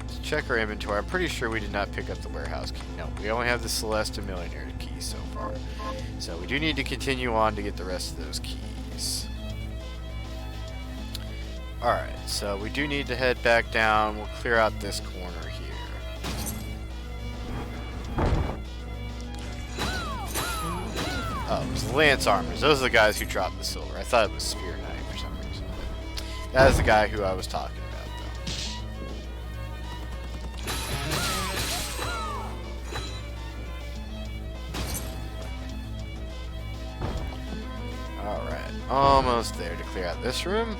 Let's check our inventory. I'm pretty sure we did not pick up the warehouse key. No, we only have the Celeste and Millionaire key so far. So we do need to continue on to get the rest of those keys. Alright, so we do need to head back down. We'll clear out this corner here. Oh, it was the Lance Armors. Those are the guys who dropped the silver. I thought it was Spear Knight for some reason. That is the guy who I was talking about, though. Alright, almost there to clear out this room.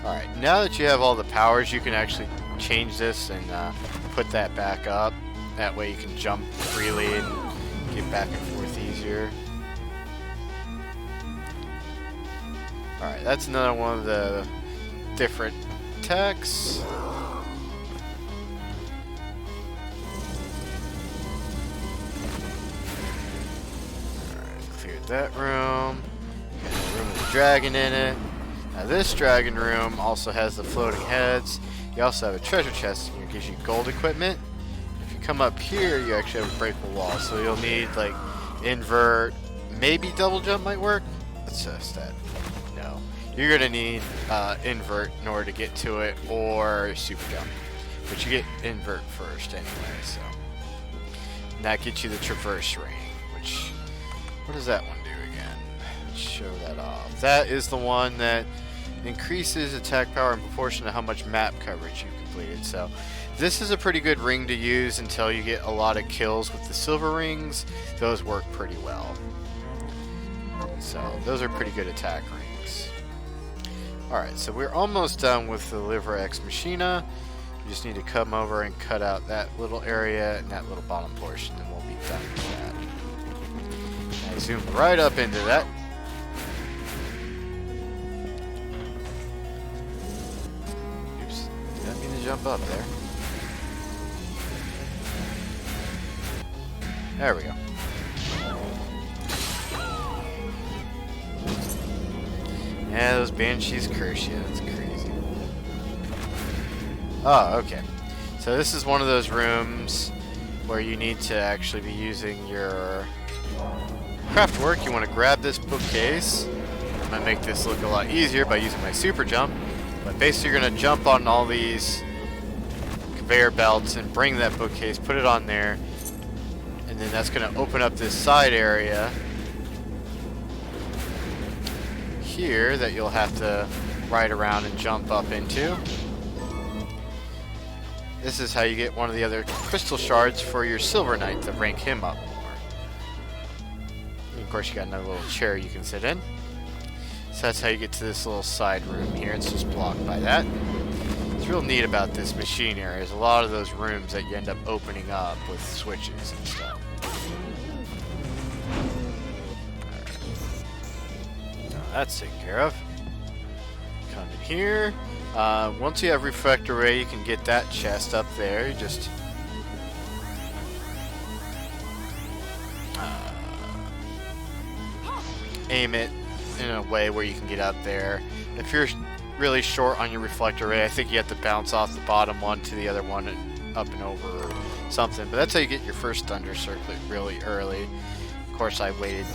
Alright, now that you have all the powers, you can actually change this and put that back up. That way you can jump freely and get back and forth easier. Alright, that's another one of the different attacks. Alright, cleared that room. Got a room with a dragon in it. Now this dragon room also has the floating heads. You also have a treasure chest in here. It gives you gold equipment. If you come up here, you actually have a breakable wall. So you'll need like invert, maybe double jump might work. Let's test that. No. You're gonna need invert in order to get to it, or super jump. But you get invert first anyway, so. And that gets you the traverse ring, which, what does that one do again? Let's show that off. That is the one that increases attack power in proportion to how much map coverage you've completed. So this is a pretty good ring to use until you get a lot of kills with the silver rings. Those work pretty well. So those are pretty good attack rings. Alright, so we're almost done with the Liver Ex Machina. You just need to come over and cut out that little area and that little bottom portion, and we'll be done with that. I zoom right up into that. Oops, didn't mean to jump up there. There we go. Yeah, those banshees curse you. That's crazy. Oh, okay. So this is one of those rooms where you need to actually be using your craft work. You want to grab this bookcase. I'm going to make this look a lot easier by using my super jump. But basically you're going to jump on all these conveyor belts and bring that bookcase, put it on there, and then that's going to open up this side area here that you'll have to ride around and jump up into. This is how you get one of the other crystal shards for your Silver Knight to rank him up more. And of course you got another little chair you can sit in. So that's how you get to this little side room here. It's just blocked by that. What's real neat about this machine area is a lot of those rooms that you end up opening up with switches and stuff. That's taken care of. Come in here. Once you have Reflector Ray, you can get that chest up there. You just aim it in a way where you can get up there. If you're really short on your Reflector Ray, I think you have to bounce off the bottom one to the other one and up and over or something. But that's how you get your first Thunder Circlet really early. Of course, I waited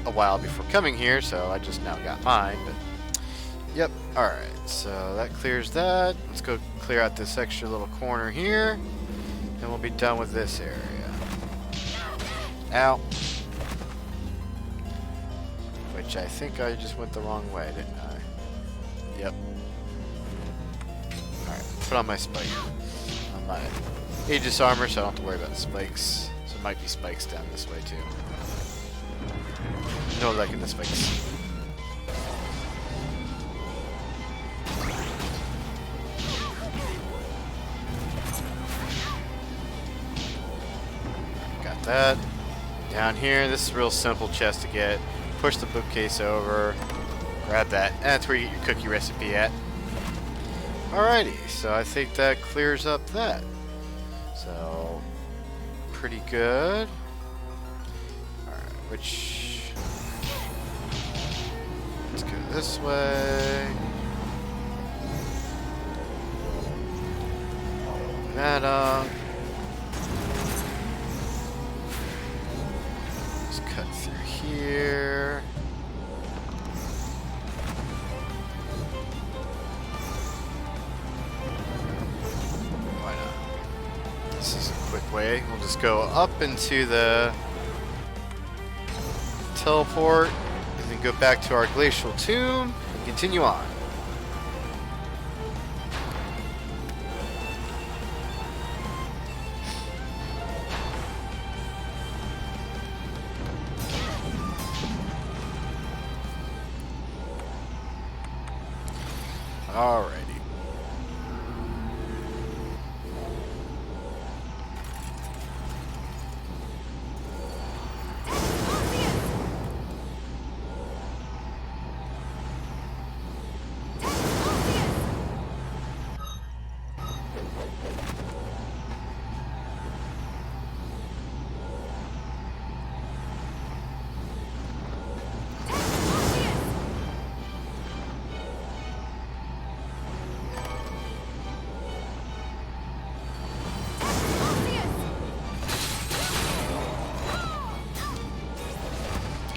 a while before coming here, so I just now got mine. But yep. All right. So that clears that. Let's go clear out this extra little corner here, and we'll be done with this area. Ow. Which I think I just went the wrong way, didn't I? Yep. Alright, put on my spike. On my Aegis armor, so I don't have to worry about the spikes. So there might be spikes down this way too. No liking the spikes. Got that. Down here, this is a real simple chest to get. Push the bookcase over, grab that, and that's where you get your cookie recipe at. Alrighty, so I think that clears up that. So, pretty good. Alright, which... let's go this way. Open that up. Let's cut through here. Why not? This is a quick way. We'll just go up into the teleport and then go back to our glacial tomb and continue on. Alrighty.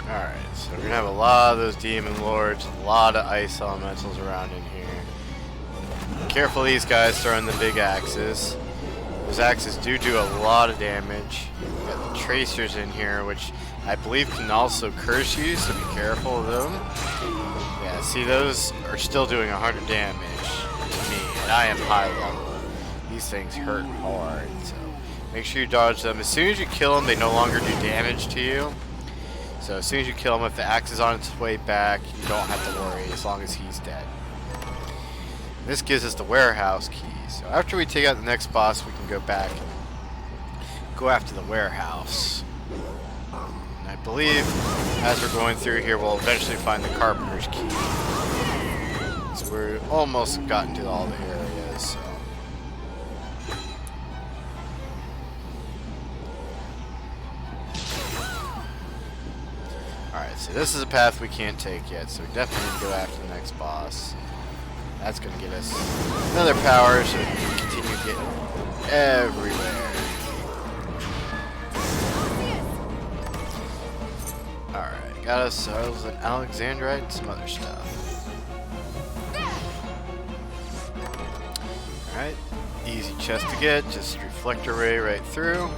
Alright, so we're gonna have a lot of those demon lords, a lot of ice elementals around in here. Careful these guys throwing the big axes. Those axes do a lot of damage. We got the tracers in here, which I believe can also curse you, so be careful of them. Yeah, see, those are still doing 100 damage to me, and I am high level. These things hurt hard, so make sure you dodge them. As soon as you kill them, they no longer do damage to you. So as soon as you kill him, if the axe is on its way back, you don't have to worry as long as he's dead. This gives us the warehouse key. So after we take out the next boss, we can go back and go after the warehouse. And I believe as we're going through here, we'll eventually find the carpenter's key. So we're almost gotten to all the areas. So. Alright, so this is a path we can't take yet, so we definitely need to go after the next boss. That's going to get us another power, so we can continue getting everywhere. Alright, got ourselves an Alexandrite and some other stuff. Alright, easy chest to get, just reflector ray right through.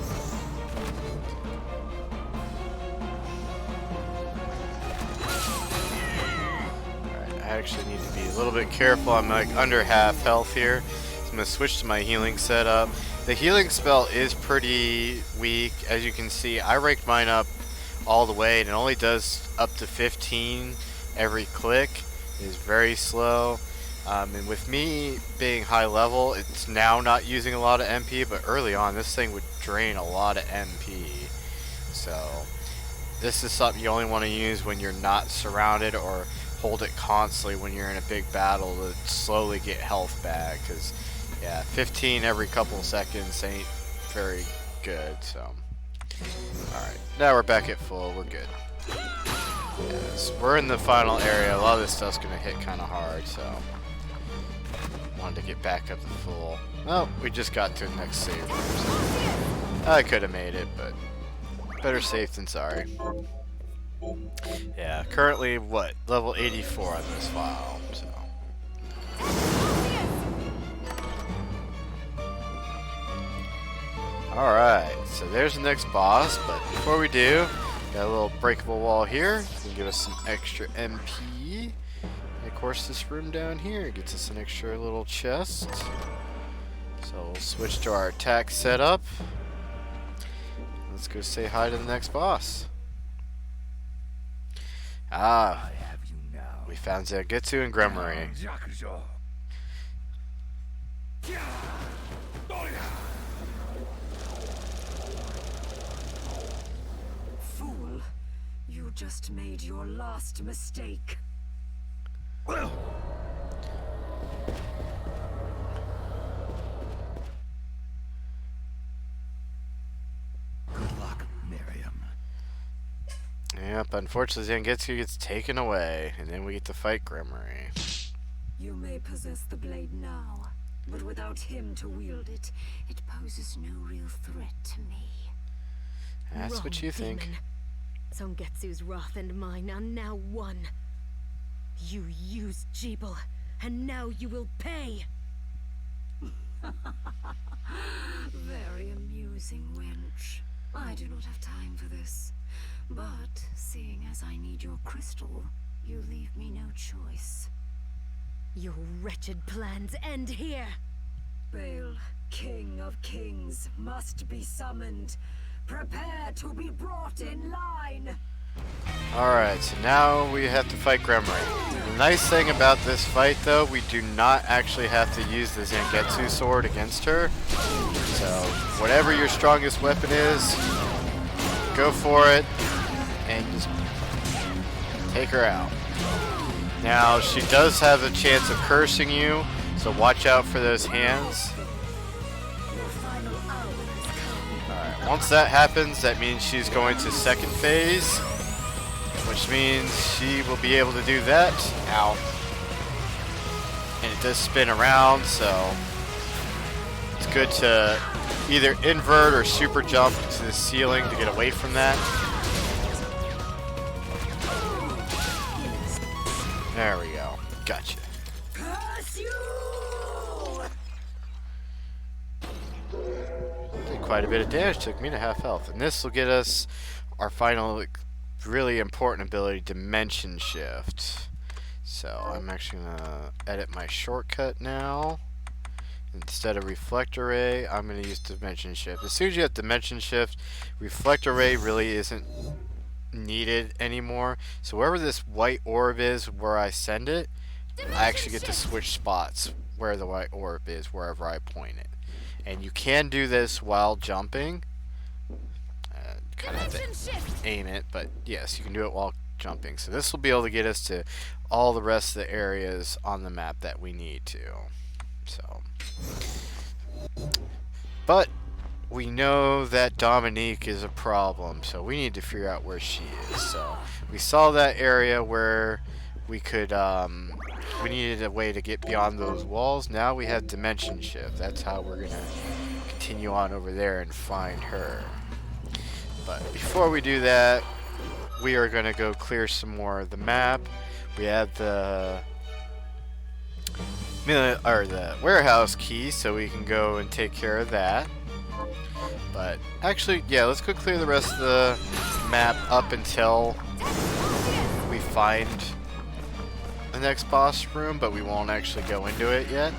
I actually need to be a little bit careful. I'm like under half health here. So I'm going to switch to my healing setup. The healing spell is pretty weak. As you can see, I ranked mine up all the way and it only does up to 15 every click. It is very slow. And with me being high level, it's now not using a lot of MP, but early on this thing would drain a lot of MP. So this is something you only want to use when you're not surrounded, or hold it constantly when you're in a big battle to slowly get health back, because yeah, 15 every couple seconds ain't very good. So alright, now we're back at full, we're good. Yes, we're in the final area. A lot of this stuff's gonna hit kind of hard, so wanted to get back up to full. Oh, we just got to the next save room. I could have made it, but better safe than sorry. Yeah, currently what? Level 84 on this file, so. Alright, so there's the next boss, but before we do, got a little breakable wall here. It's gonna give us some extra MP. And of course this room down here gets us an extra little chest. So we'll switch to our attack setup. Let's go say hi to the next boss. Ah, I have you now. we found Zangetsu and Gremory. Fool, you just made your last mistake. Good luck, Miriam. Yep, unfortunately Zangetsu gets taken away, and then we get to fight Gremory. You may possess the blade now, but without him to wield it, it poses no real threat to me. That's Wrong, what you think. demon. Songetsu's wrath and mine are now one. You used Jeeble, and now you will pay! Very amusing, wench. I do not have time for this. But, seeing as I need your crystal, you leave me no choice. Your wretched plans end here! Baal, King of Kings, must be summoned. Prepare to be brought in line! Alright, so now we have to fight Gremory. The nice thing about this fight, though, we do not actually have to use the Zangetsu sword against her. So, whatever your strongest weapon is, go for it, and just take her out. Now, she does have a chance of cursing you, so watch out for those hands. Alright, once that happens, that means she's going to second phase, which means she will be able to do that. Ow. And it does spin around, so it's good to either invert or super jump to the ceiling to get away from that. There we go. Gotcha. Curse you! Did quite a bit of damage, took me to half health. And this will get us our final really important ability, Dimension Shift. So I'm actually going to edit my shortcut now. Instead of Reflector Ray, I'm going to use Dimension Shift. As soon as you have Dimension Shift, Reflector Ray really isn't needed anymore. So wherever this white orb is where I send it, I actually get to switch spots where the white orb is wherever I point it. And you can do this while jumping. Kind of have to aim it, but yes, you can do it while jumping. So this will be able to get us to all the rest of the areas on the map that we need to. So, but we know that Dominique is a problem, so we need to figure out where she is. So we saw that area where we could, we needed a way to get beyond those walls. Now we have Dimension Shift. That's how we're gonna continue on over there and find her. But before we do that, we are gonna go clear some more of the map. We have the warehouse key, so we can go and take care of that. But actually, yeah, let's go clear the rest of the map up until we find the next boss room, but we won't actually go into it yet.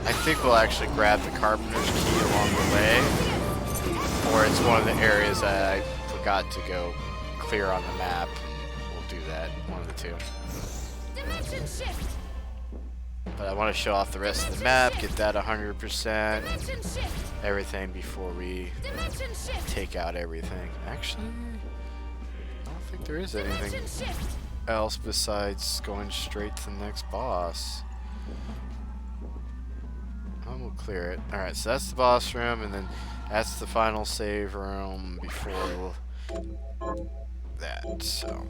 I think we'll actually grab the Carpenter's key along the way, or it's one of the areas that I forgot to go clear on the map, and we'll do that, one of the two. Dimension shift! But I want to show off the rest of the map, get that 100%, Dimension shift! everything before we Dimension shift! take out everything. Actually, I don't think there is anything Dimension shift! else besides going straight to the next boss. Oh, we'll clear it. Alright, so that's the boss room, and then that's the final save room before that, so.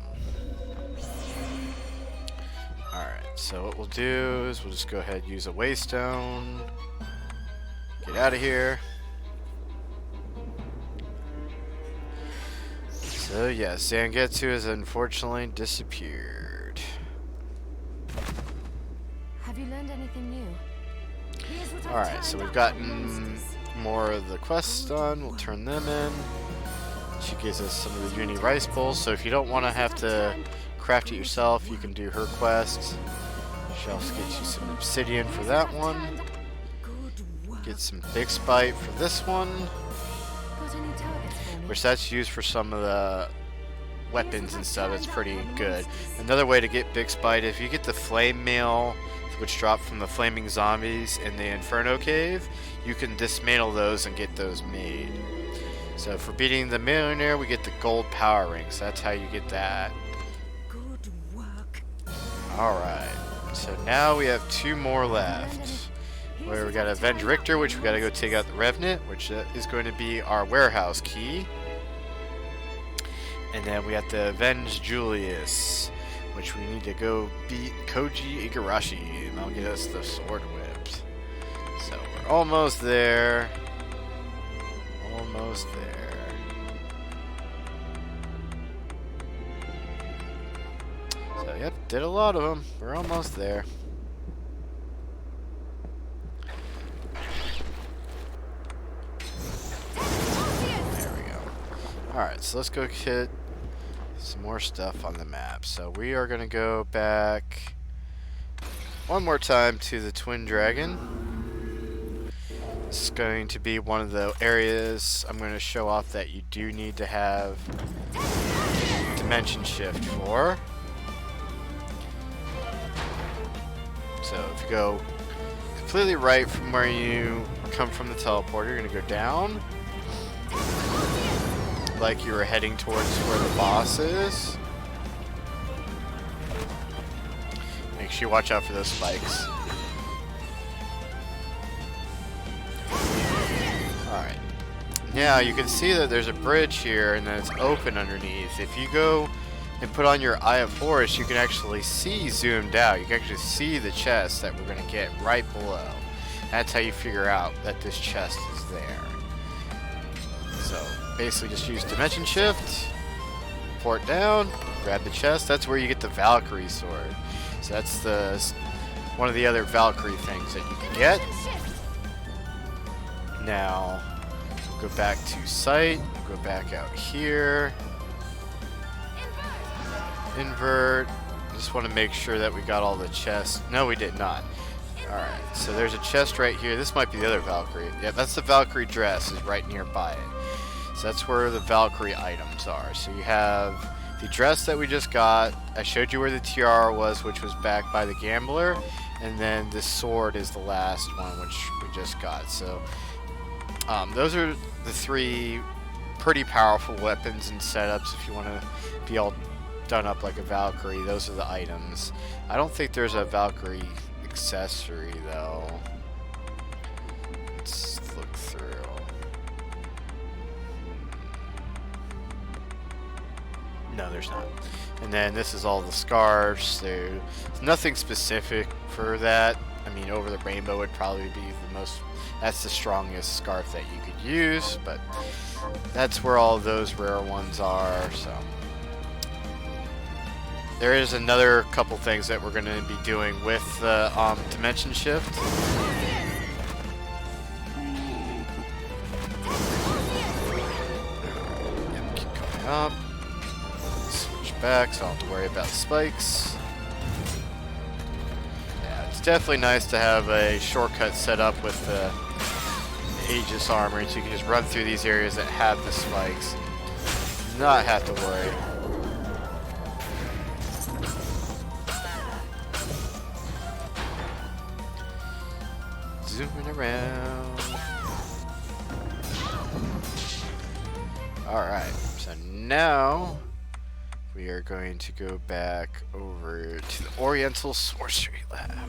Alright, so what we'll do is we'll just go ahead and use a waystone. Get out of here. So yeah, Zangetsu has unfortunately disappeared. Have you learned anything new? Here's what I've Alright, so turned we've out of gotten monsters. more of the quests done. We'll turn them in. She gives us some of the uni rice bowls, so if you don't want to have to craft it yourself, you can do her quest. She also gets you some obsidian for that one. Get some big spite for this one, Got any targets for me? which that's used for some of the weapons and stuff. It's pretty good. Another way to get big spite, if you get the flame mail, which drop from the flaming zombies in the Inferno Cave, you can dismantle those and get those made. So for beating the millionaire, we get the gold power ring. So that's how you get that. Good work. Alright, so now we have 2 more left. Where we got Avenge Richter, which we gotta go take out the Revenant, which is going to be our warehouse key. And then we have to Avenge Julius, which we need to go beat Koji Igarashi, and that'll get us the sword whipped. So we're almost there. Almost there. So yep, did a lot of them. We're almost there. There we go. Alright, so let's go get some more stuff on the map. So we are going to go back one more time to the Twin Dragon. This is going to be one of the areas I'm going to show off that you do need to have Dimension Shift for. So if you go completely right from where you come from the teleporter, you're going to go down. Like you were heading towards where the boss is. Make sure you watch out for those spikes. Alright. Now you can see that there's a bridge here and then it's open underneath. If you go and put on your Eye of Horus, you can actually see zoomed out. You can actually see the chest that we're going to get right below. That's how you figure out that this chest is there. So basically just use Dimension Shift, port down, grab the chest. That's where you get the Valkyrie sword. So that's the one of the other Valkyrie things that you can get. Now go back to site, go back out here, invert. Just want to make sure that we got all the chests. No, we did not. Alright, so there's a chest right here. This might be the other Valkyrie. Yeah, that's the Valkyrie dress, is right nearby it. So that's where the Valkyrie items are. So you have the dress that we just got. I showed you where the tiara was, which was back by the gambler. And then this sword is the last one, which we just got. So those are the 3 pretty powerful weapons and setups if you want to be all done up like a Valkyrie. Those are the items. I don't think there's a Valkyrie accessory though. Let's look through. No, there's not. And then this is all the scarves. There's nothing specific for that. I mean, Over the Rainbow would probably be the most, that's the strongest scarf that you could use, but that's where all those rare ones are. So there is another couple things that we're going to be doing with Dimension Shift. Yep, keep coming up. Switch back so I don't have to worry about spikes. Yeah, it's definitely nice to have a shortcut set up with the Aegis armor so you can just run through these areas that have the spikes. Not have to worry. Zooming around. Alright, so now we are going to go back over to the Oriental Sorcery Lab.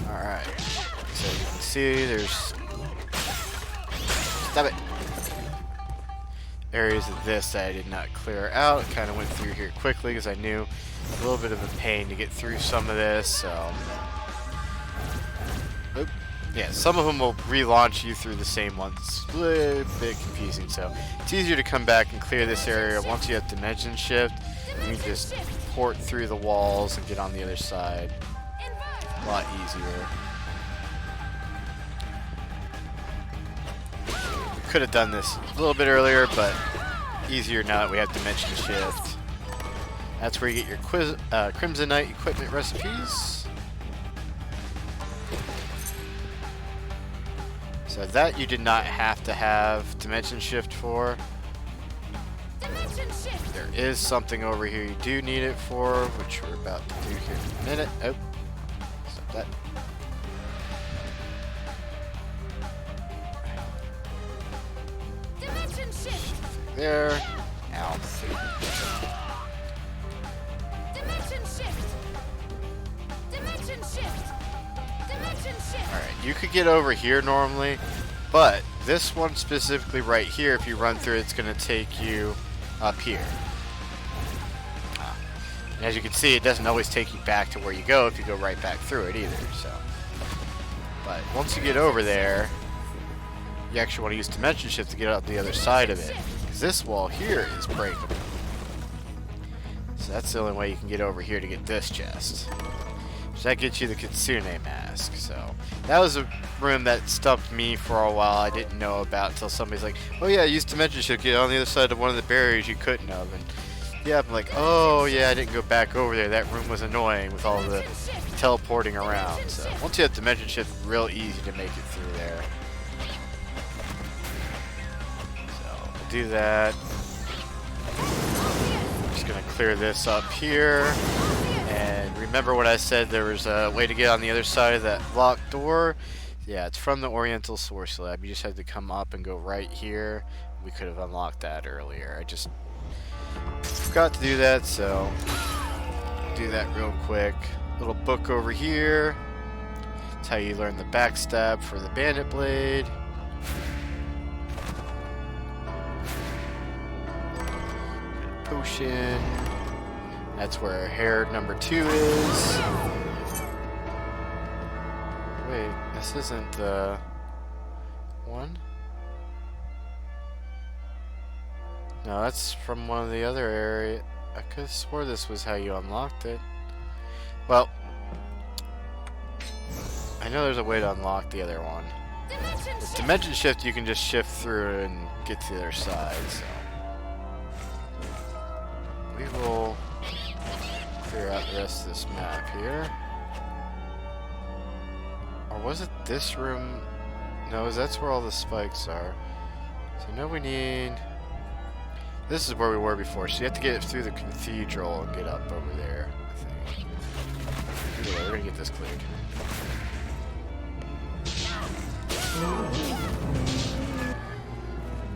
Alright, so you can see there's... Stop it! Areas of this that I did not clear out. Kind of went through here quickly because I knew a little bit of a pain to get through some of this. So, oop, Yeah, some of them will relaunch you through the same ones. It's a little bit confusing, so it's easier to come back and clear this area once you have Dimension Shift. You can just port through the walls and get on the other side. A lot easier. We could have done this a little bit earlier, but easier now that we have Dimension Shift. That's where you get your Crimsonite equipment recipes. So that you did not have to have Dimension Shift for. There is something over here you do need it for, which we're about to do here in a minute. Oh, stop that. There. Ow. Alright, you could get over here normally, but this one specifically right here, if you run through it, it's going to take you up here. And as you can see, it doesn't always take you back to where you go if you go right back through it either. So, but once you get over there, you actually want to use Dimension Shift to get out the other side of it, because this wall here is breakable. So that's the only way you can get over here to get this chest. So that gets you the Kitsune mask. So that was a room that stumped me for a while. I didn't know about until somebody's like, "Oh yeah, use Dimension Shift, get on the other side of one of the barriers you couldn't have." And yeah, I'm like, "Oh yeah, I didn't go back over there. That room was annoying with all the teleporting around." So once you have Dimension Shift, real easy to make it through there. So we'll do that. Just gonna clear this up here. And remember what I said, there was a way to get on the other side of that locked door? Yeah, it's from the Oriental Source Lab. You just had to come up and go right here. We could have unlocked that earlier. I just forgot to do that, so do that real quick. Little book over here. That's how you learn the backstab for the Bandit Blade. Potion. That's where hair number 2 is. Wait, this isn't the one? No, that's from one of the other areas. I could have swore this was how you unlocked it. Well, I know there's a way to unlock the other one. With Dimension Shift, you can just shift through and get to the other side, so. We will clear out the rest of this map here. Or was it this room? No, that's where all the spikes are. So now we need... This is where we were before, so you have to get it through the cathedral and get up over there, I think. Anyway, we're gonna get this cleared.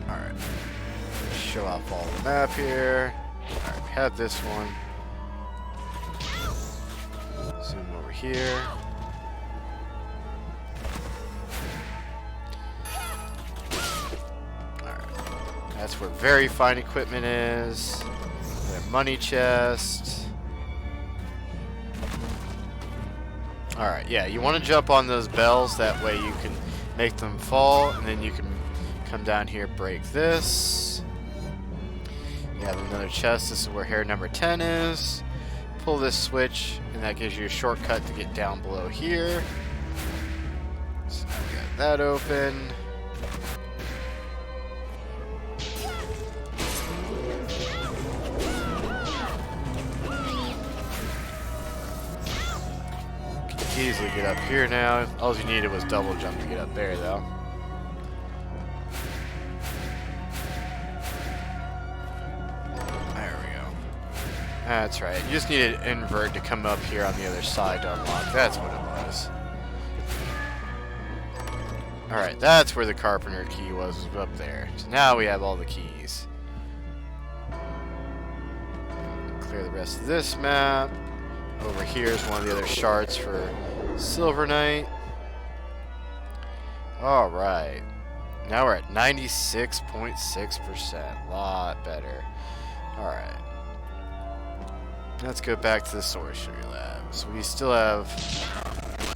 Alright. Show off all the map here. Alright, we have this one. Zoom over here. Alright. That's where very fine equipment is. Their money chest. Alright, yeah, you want to jump on those bells, that way you can make them fall, and then you can come down here, break this. You have another chest, this is where hair number 10 is. Pull this switch, and that gives you a shortcut to get down below here. So now we got that open. Easily get up here now. All you needed was double jump to get up there, though. There we go. That's right. You just needed an invert to come up here on the other side to unlock. That's what it was. Alright, that's where the carpenter key was up there. So now we have all the keys. Clear the rest of this map. Over here is one of the other shards for Silver Knight. Alright. Now we're at 96.6%. Lot better. Alright. Let's go back to the Sorcery Lab. So we still have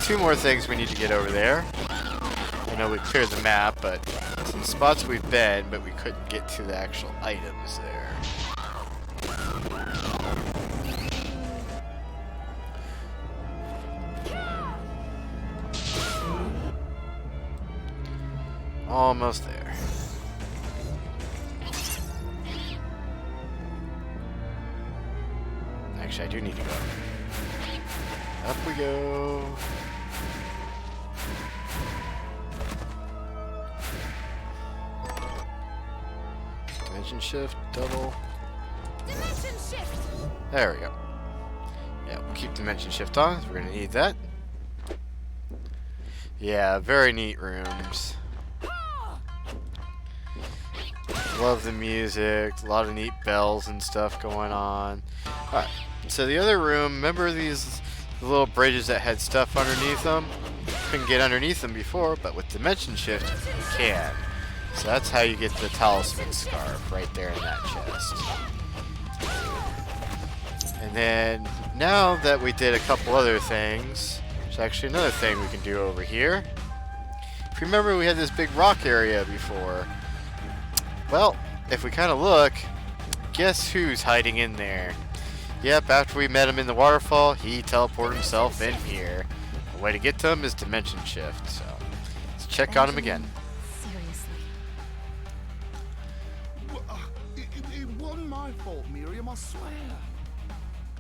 2 more things we need to get over there. I know we cleared the map, but some spots we've been, but we couldn't get to the actual items there. Almost there. Actually, I do need to go. Up we go. Dimension shift, double. Dimension shift! There we go. Yeah, we'll keep dimension shift on. We're gonna need that. Yeah, very neat rooms. Love the music. A lot of neat bells and stuff going on. Alright, so the other room, remember these little bridges that had stuff underneath them? Couldn't get underneath them before, but with dimension shift, you can. So that's how you get the talisman scarf, right there in that chest. And then, now that we did a couple other things, there's actually another thing we can do over here. If you remember, we had this big rock area before. Well, if we kind of look, guess who's hiding in there? Yep, after we met him in the waterfall, he teleported himself in here. The way to get to him is dimension shift, so let's check on him again. Seriously. It wasn't my fault, Miriam, I swear.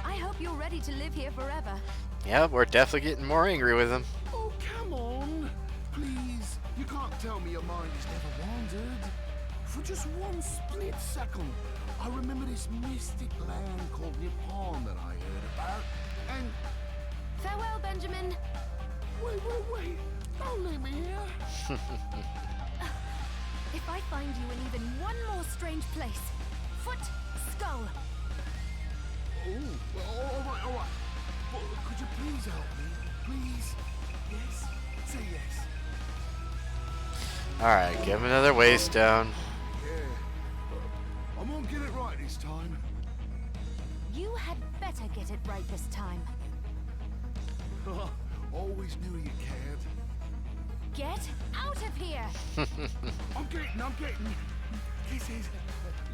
I hope you're ready to live here forever. Yeah, we're definitely getting more angry with him. Oh, come on. Please, you can't tell me your mind has never wandered. For just one split second, I remember this mystic land called Nippon that I heard about. And Farewell, Benjamin. wait. Don't leave me here. If I find you in even one more strange place, foot, skull. Oh, well, all right. But could you please help me? Please? Yes? Say yes. Alright, give him another waist down. Yeah. I'm gonna get it right this time. You had better get it right this time. Always knew you cared. Get out of here! I'm getting. Kisses.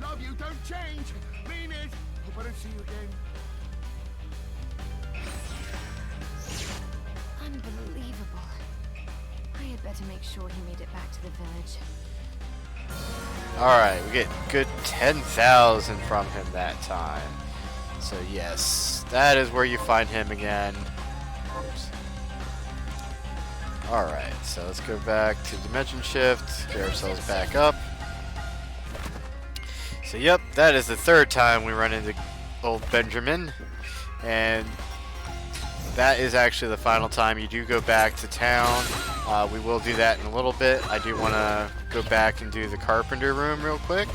Love you, don't change. Mean it. Hope I don't see you again. Unbelievable. I had better make sure he made it back to the village. Alright, we get good 10,000 from him that time. So yes, that is where you find him again. Oops. Alright, so let's go back to Dimension Shift, get ourselves back up. So yep, that is the third time we run into old Benjamin. And that is actually the final time you do go back to town. We will do that in a little bit. I do want to go back and do the carpenter room real quick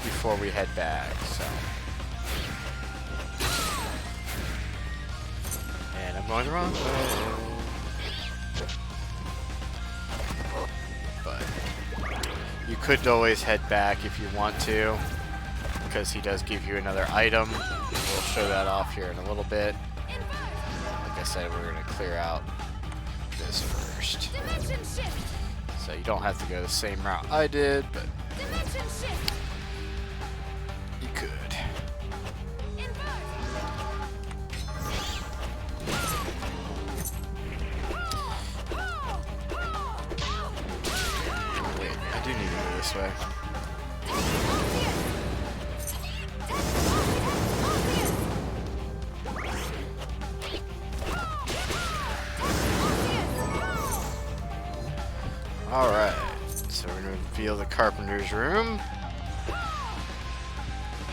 before we head back. So, and I'm going the wrong way. But you could always head back if you want to, because he does give you another item. We'll show that off here in a little bit. Like I said, we're going to clear out this first. So you don't have to go the same route I did, but you could. Wait, I do need to go this way. Alright, so we're going to reveal the carpenter's room.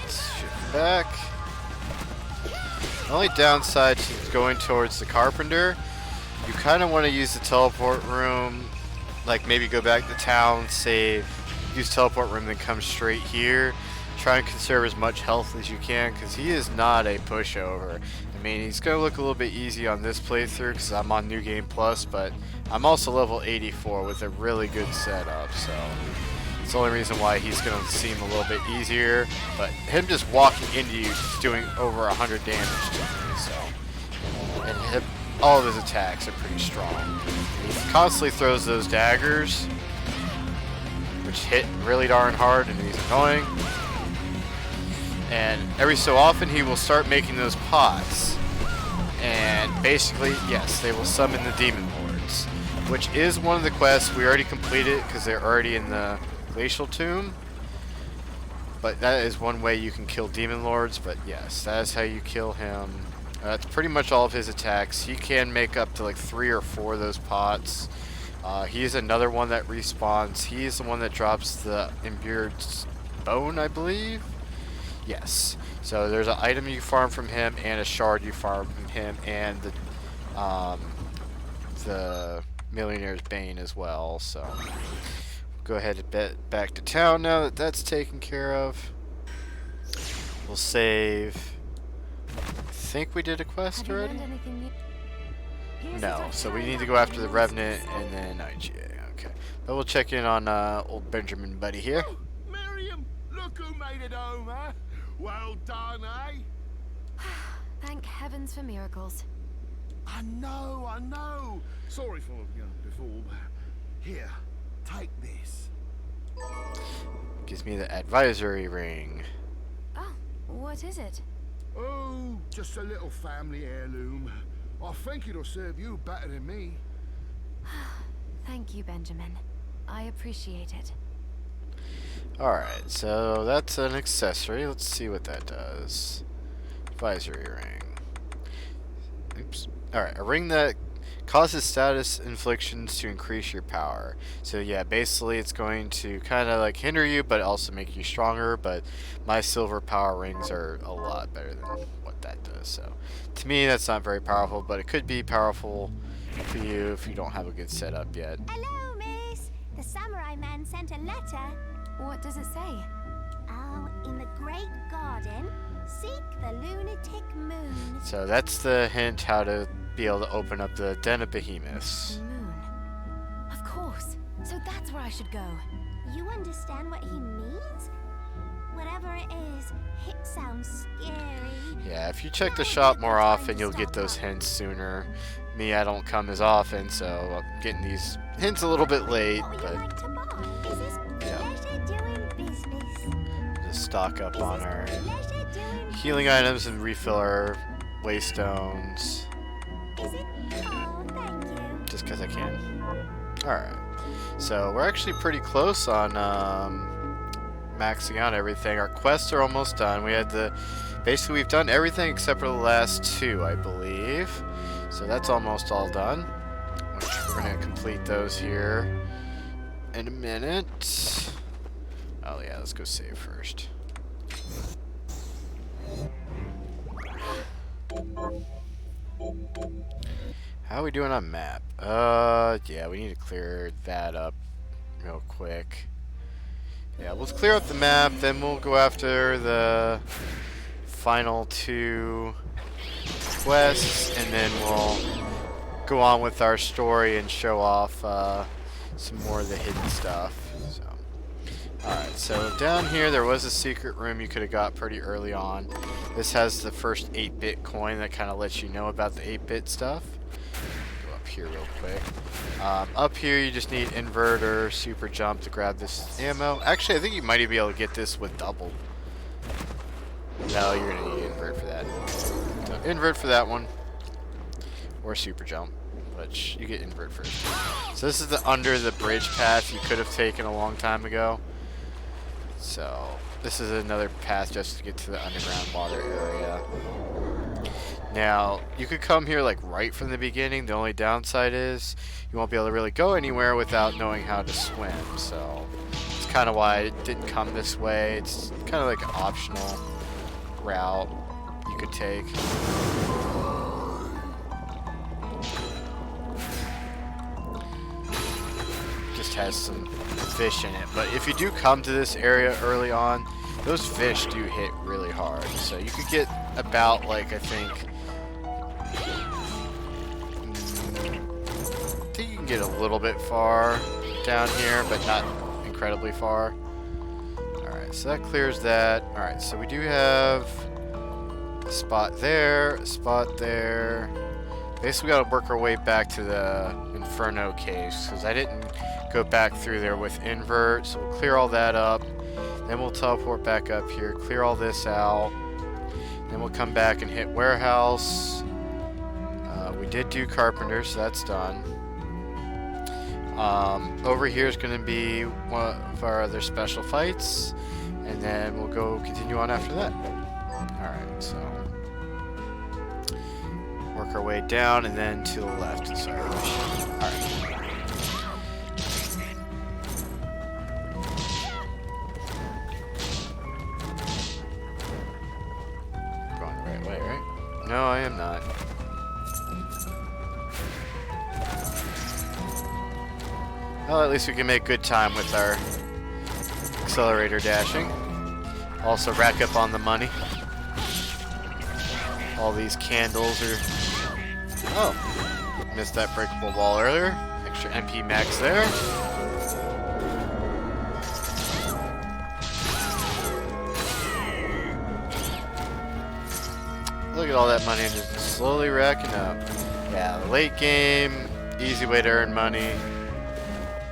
Let's shift back. The only downside to going towards the carpenter, you kind of want to use the teleport room, like maybe go back to town, save, use teleport room, then come straight here. Try and conserve as much health as you can, because he is not a pushover. I mean, he's going to look a little bit easy on this playthrough because I'm on New Game Plus, but I'm also level 84 with a really good setup, so it's the only reason why he's going to seem a little bit easier. But him just walking into you is doing over 100 damage to me, so. And all of his attacks are pretty strong. He constantly throws those daggers, which hit really darn hard, and he's annoying. And every so often he will start making those pots. And basically, yes, they will summon the demon lords, which is one of the quests we already completed because they're already in the glacial tomb. But that is one way you can kill demon lords. But yes, that is how you kill him. That's pretty much all of his attacks. He can make up to like 3 or 4 of those pots. He's another one that respawns. He's the one that drops the imbued bone, I believe. Yes. So there's an item you farm from him and a shard you farm from him and the Millionaire's Bane as well. So go ahead and bet back to town now that that's taken care of. We'll save. I think we did a quest already. No, so we need to go after the Revenant and then IGA. Okay, but we'll check in on old Benjamin buddy here. Oh, Miriam, look who made it home, huh? Well done, eh? Thank heavens for miracles. I know. Sorry for, before, but here, take this. Gives me the advisory ring. Oh, what is it? Oh, just a little family heirloom. I think it'll serve you better than me. Thank you, Benjamin. I appreciate it. Alright, so that's an accessory. Let's see what that does. Advisory ring. Oops. Alright, a ring that causes status inflictions to increase your power. So yeah, basically it's going to kind of like hinder you, but also make you stronger. But my silver power rings are a lot better than what that does. So to me, that's not very powerful, but it could be powerful for you if you don't have a good setup yet. Hello, miss. The samurai man sent a letter. What does it say? Oh, in the great garden, seek the lunatic moon. So that's the hint how to be able to open up the Den of Behemoths. Moon. Of course. So that's where I should go. You understand what he means? Whatever it is, it sounds scary. Yeah, if you check the shop more often, you'll get those hints sooner. Me, I don't come as often, so I'm getting these hints a little bit late, What would but you like to buy? Is this pleasure doing business? just stock up on our Pleasure doing healing items and refill our waystones, Is it? Oh, thank you. just because I can. Alright, so we're actually pretty close on maxing out everything. Our quests are almost done. We had basically we've done everything except for the last 2, I believe. So that's almost all done. Which we're going to complete those here in a minute. Oh yeah, let's go save first. How are we doing on map? Yeah, we need to clear that up real quick. Yeah, let's clear up the map, then we'll go after the final 2 quests, and then we'll go on with our story and show off some more of the hidden stuff. So, alright, so down here there was a secret room you could have got pretty early on. This has the first 8-bit coin that kind of lets you know about the 8-bit stuff. Go up here real quick. Up here you just need invert or super jump to grab this ammo. Actually, I think you might even be able to get this with double. No, you're going to need invert for that. So invert for that one. Or super jump. Which you get invert first. So this is the under the bridge path you could have taken a long time ago. So this is another path just to get to the underground water area. Now, you could come here like right from the beginning. The only downside is you won't be able to really go anywhere without knowing how to swim. So it's kind of why it didn't come this way. It's kind of like an optional route you could take. Just has some fish in it. But if you do come to this area early on, those fish do hit really hard. So you could get about like, I think you can get a little bit far down here, but not incredibly far. Alright, so that clears that. Alright, so we do have a spot there, Basically, we gotta work our way back to the Inferno caves, because I didn't go back through there with invert, so we'll clear all that up. Then we'll teleport back up here, clear all this out. Then we'll come back and hit warehouse. We did do carpenter, so that's done. Over here is going to be one of our other special fights, and then we'll go continue on after that. Alright, so work our way down and then to the left. Sorry. Alright. Going the right way, right? No, I am not. Well, at least we can make good time with our accelerator dashing. Also rack up on the money. All these candles are... Oh! Missed that breakable wall earlier. Extra MP max there. Look at all that money just slowly racking up. Yeah, the late game, easy way to earn money.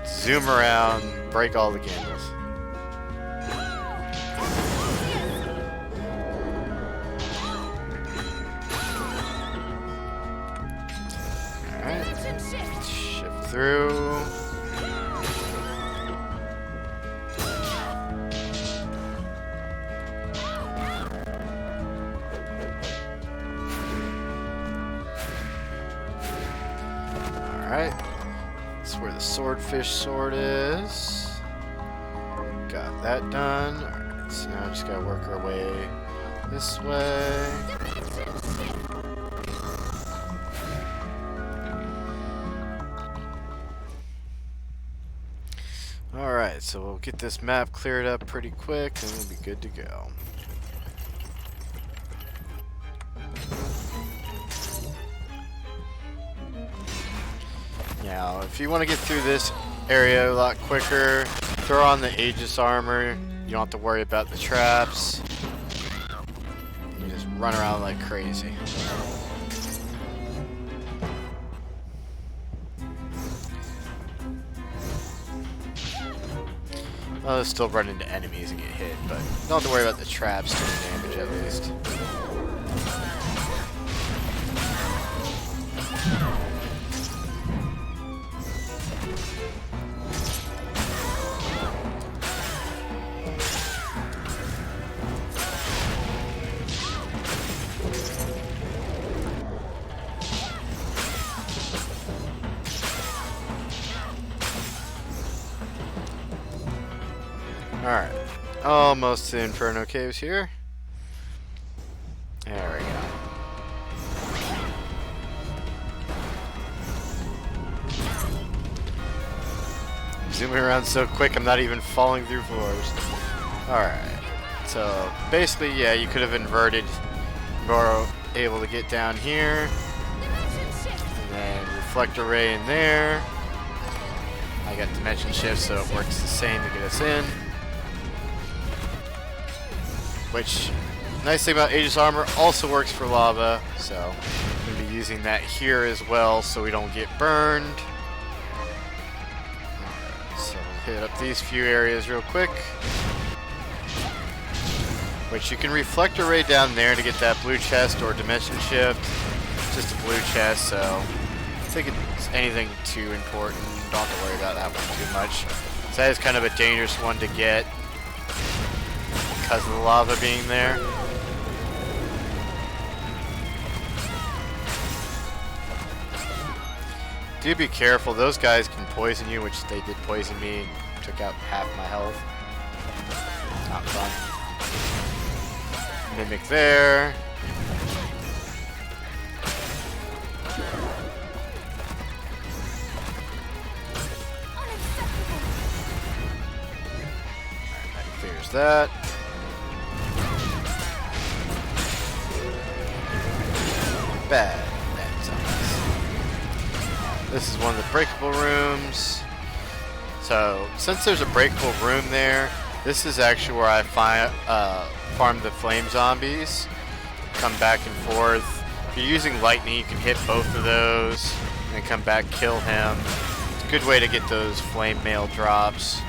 Zoom around, break all the candles. Alright. Shift through. Alright. That's where the swordfish sword is. Got that done. Alright, so now I just gotta work our way this way. Alright, so we'll get this map cleared up pretty quick and we'll be good to go. Now, if you want to get through this area a lot quicker, throw on the Aegis armor. You don't have to worry about the traps. You just run around like crazy. I'll still run into enemies and get hit, but don't have to worry about the traps doing damage at least. Alright, almost to Inferno Caves here. There we go. Zooming around so quick I'm not even falling through floors. Alright, so basically, yeah, you could have inverted. More able to get down here. And then reflect array in there. I got dimension shift, so it works the same to get us in. Which, nice thing about Aegis armor, also works for lava, so I'm going to be using that here as well so we don't get burned. Alright, so we'll hit up these few areas real quick. Which you can reflect array down there to get that blue chest or dimension shift. Just a blue chest, so I think it's anything too important. Don't have to worry about that one too much. So that is kind of a dangerous one to get because of the lava being there. Do be careful, those guys can poison you, which they did poison me and took out half my health. Not fun. Mimic there. Alright, that clears that. Bad zombies. This is one of the breakable rooms. So, since there's a breakable room there, this is actually where I farm the flame zombies. Come back and forth, If you're using lightning, you can hit both of those and then come back, kill him. It's a good way to get those flame mail drops.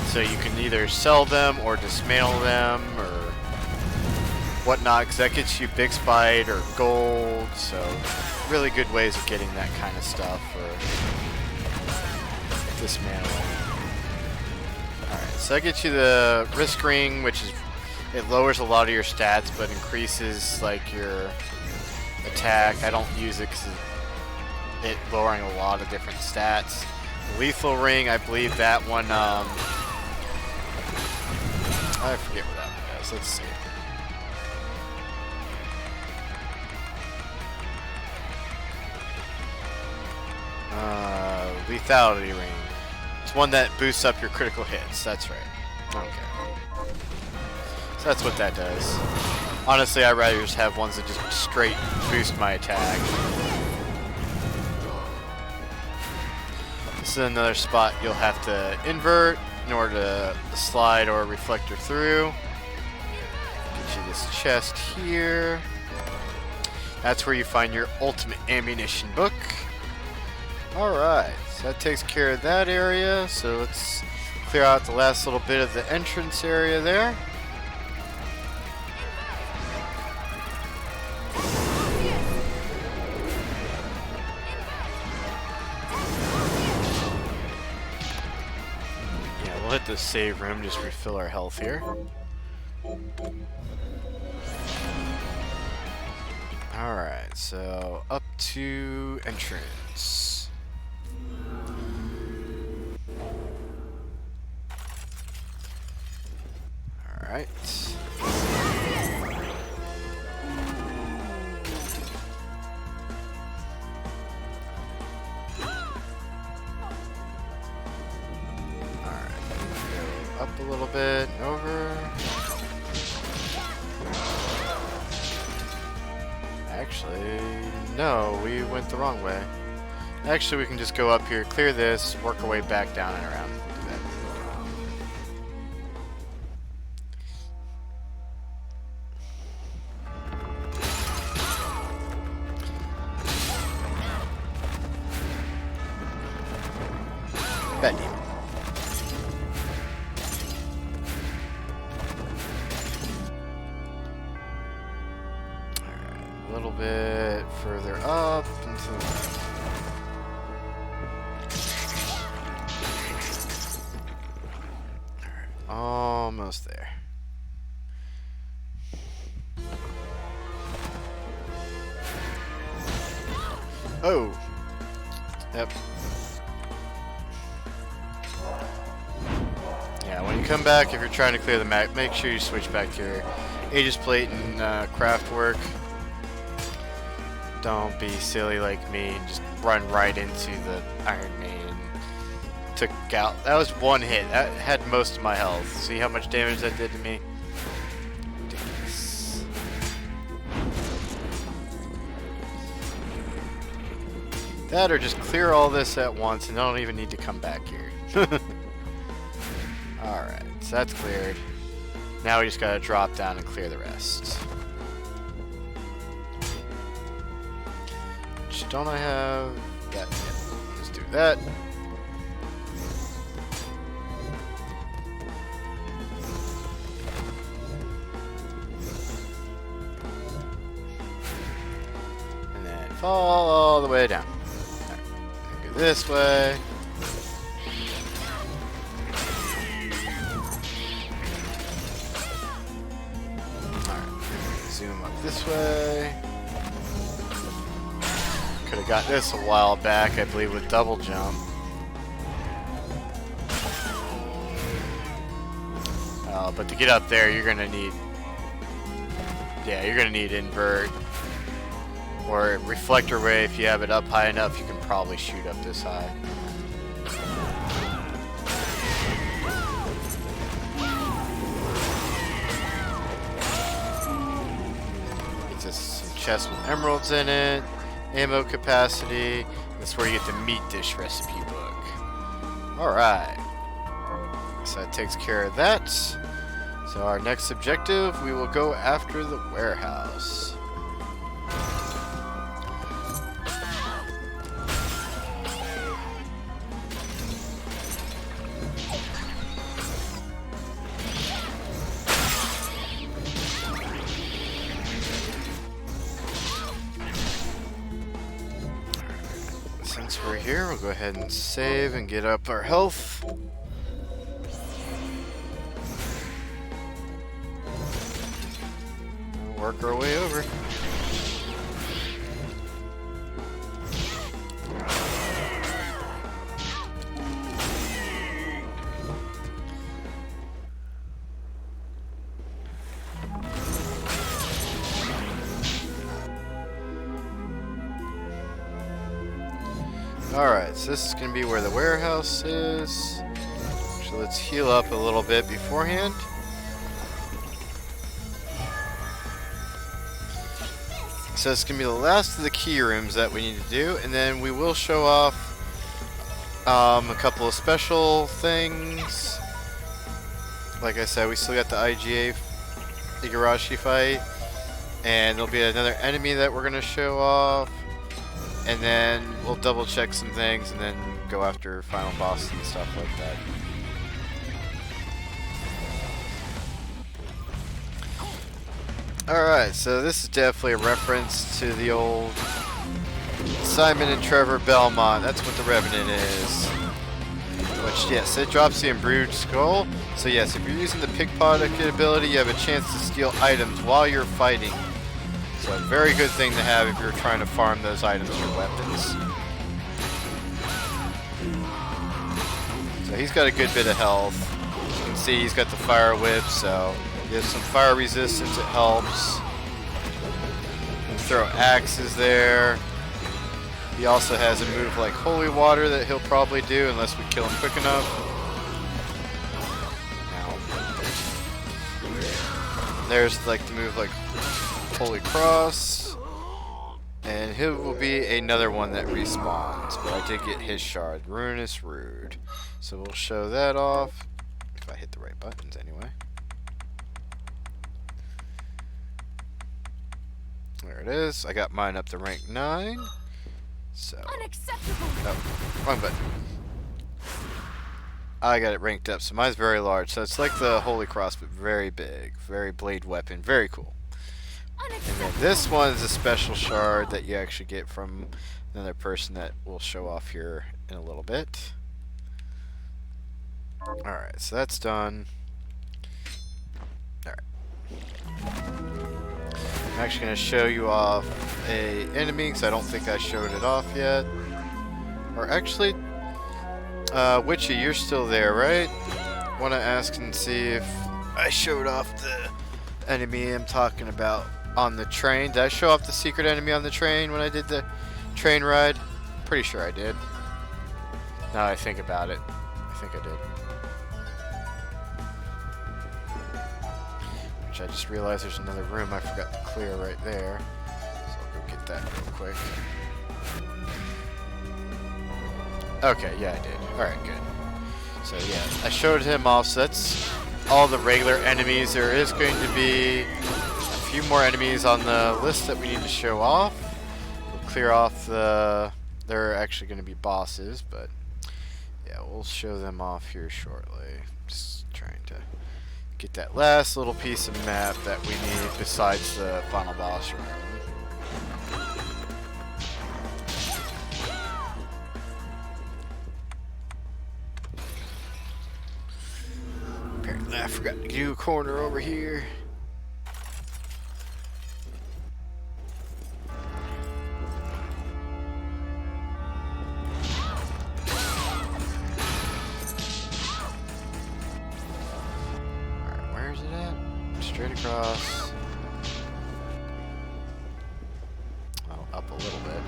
So you can either sell them or dismantle them or whatnot, because that gets you big spite or gold. So really good ways of getting that kind of stuff or dismantling. Alright, so that gets you the risk ring, which is, it lowers a lot of your stats but increases like your attack. I don't use it because it lowering a lot of different stats. The lethal ring, I believe that one, I forget what that one does. Let's see. Lethality ring. It's one that boosts up your critical hits. That's right. Okay. So that's what that does. Honestly, I'd rather just have ones that just straight boost my attack. This is another spot you'll have to invert in order to slide or reflector through. Get you this chest here. That's where you find your ultimate ammunition book. Alright, so that takes care of that area. So let's clear out the last little bit of the entrance area there. Yeah, we'll hit the save room, just refill our health here. Alright, so up to entrance. Alright. Go up a little bit and over. Actually, no, we went the wrong way. Actually, we can just go up here, clear this, work our way back down and around. We'll do that. Bad demon. Alright, a little bit further up and to the left. Alright, almost there. Oh! Yep. Yeah, when you come back, if you're trying to clear the map, make sure you switch back to your Aegis Plate and craft work. Don't be silly like me and just run right into the Iron Maiden. Took out. That was one hit. That had most of my health. See how much damage that did to me? Ridiculous. That or just clear all this at once and I don't even need to come back here. Alright, so that's cleared. Now we just gotta drop down and clear the rest. Which don't I have that yet? Let's do that. And then fall all the way down. Alright, go this way. Zoom up this way. Could have got this a while back, I believe, with double jump. But to get up there, you're gonna need, yeah, you're gonna need invert or reflector ray. If you have it up high enough, you can probably shoot up this high. Some chests with emeralds in it, ammo capacity. That's where you get the meat dish recipe book. Alright. So that takes care of that. So our next objective, we will go after the warehouse. since we're here, we'll go ahead and save and get up our health. We'll work our way over. Alright, so this is going to be where the warehouse is. So let's heal up a little bit beforehand. So it's going to be the last of the key rooms that we need to do, and then we will show off a couple of special things. Like I said, we still got the IGA Igarashi fight, and there'll be another enemy that we're going to show off. And then we'll double check some things and then go after final boss and stuff like that. Alright, so this is definitely a reference to the old Simon and Trevor Belmont. That's what the Revenant is. Which, yes, it drops the Imbrued Skull. So yes, if you're using the pickpocket ability, you have a chance to steal items while you're fighting. So a very good thing to have if you're trying to farm those items or weapons. So he's got a good bit of health. You can see he's got the fire whip, so he has some fire resistance, it helps. Throw axes there. He also has a move like Holy Water that he'll probably do unless we kill him quick enough. Now, there's like the move like Holy Cross, and he will be another one that respawns, but I did get his shard, Ruinous Rood, so we'll show that off, if I hit the right buttons anyway. There it is. I got mine up to rank 9, so... Unacceptable! Oh, wrong button. I got it ranked up, so mine's very large, so it's like the Holy Cross, but very big, very blade weapon, very cool. And then this one is a special shard that you actually get from another person that we'll show off here in a little bit. Alright, so that's done. Alright. I'm actually going to show you off a enemy, because I don't think I showed it off yet. Or actually, Witchy, you're still there, right? Want to ask and see if I showed off the enemy I'm talking about on the train. Did I show off the secret enemy on the train when I did the train ride? Pretty sure I did. Now I think about it, I think I did. Which I just realized there's another room I forgot to clear right there. So I'll go get that real quick. Okay, yeah I did. Alright, good. So yeah, I showed him off, so that's all the regular enemies. There is going to be a few more enemies on the list that we need to show off. We'll clear off the... They're actually going to be bosses, but yeah, we'll show them off here shortly. Just trying to get that last little piece of map that we need besides the final boss room. Apparently I forgot to do a corner over here. Straight across. Oh, up a little bit.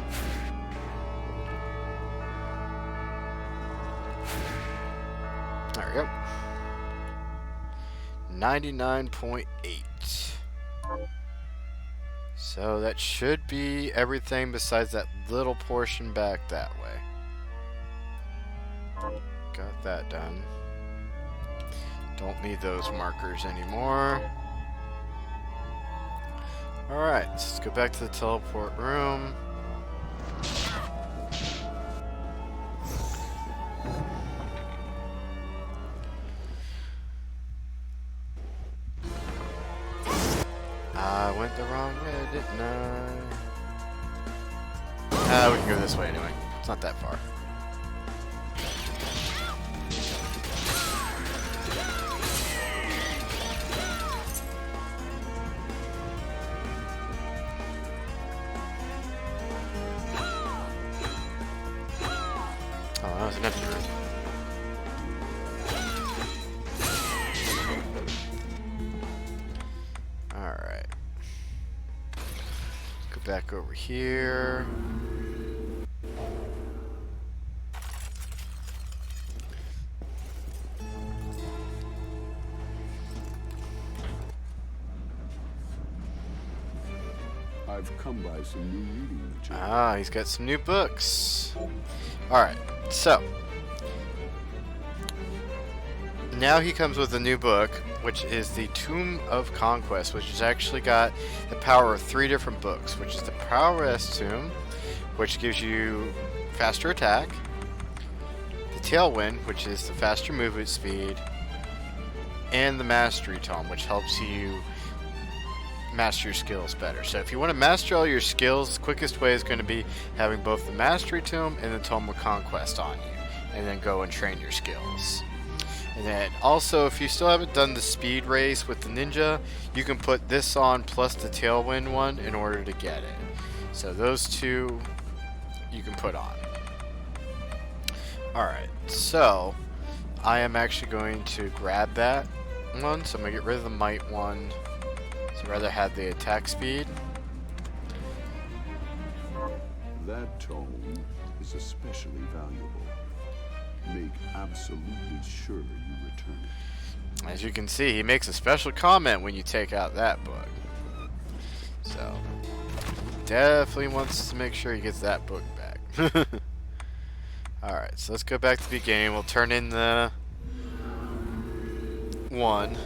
There we go. 99.8. So that should be everything besides that little portion back that way. Got that done. Don't need those markers anymore. Alright, let's go back to the teleport room. I went the wrong way, didn't I? We can go this way anyway. It's not that far. Oh, that was an empty room. Alright. Go back over here. I've come by some new reading material. Ah, he's got some new books. Alright, so. Now he comes with a new book, which is the Tomb of Conquest, which has actually got the power of 3 different books, which is the Prowess Tomb, which gives you faster attack, the Tailwind, which is the faster movement speed, and the Mastery Tome, which helps you master your skills better. So if you want to master all your skills, the quickest way is going to be having both the Mastery Tome and the Tome of Conquest on you, and then go and train your skills. And then also, if you still haven't done the speed race with the ninja, you can put this on plus the Tailwind one in order to get it. So those two you can put on. Alright, so I am actually going to grab that one, so I'm going to get rid of the might one. So I'd rather have the attack speed. That tome is especially valuable. Make absolutely sure you return it. As you can see, he makes a special comment when you take out that book. So, definitely wants to make sure he gets that book back. Alright, so let's go back to the beginning. We'll turn in the one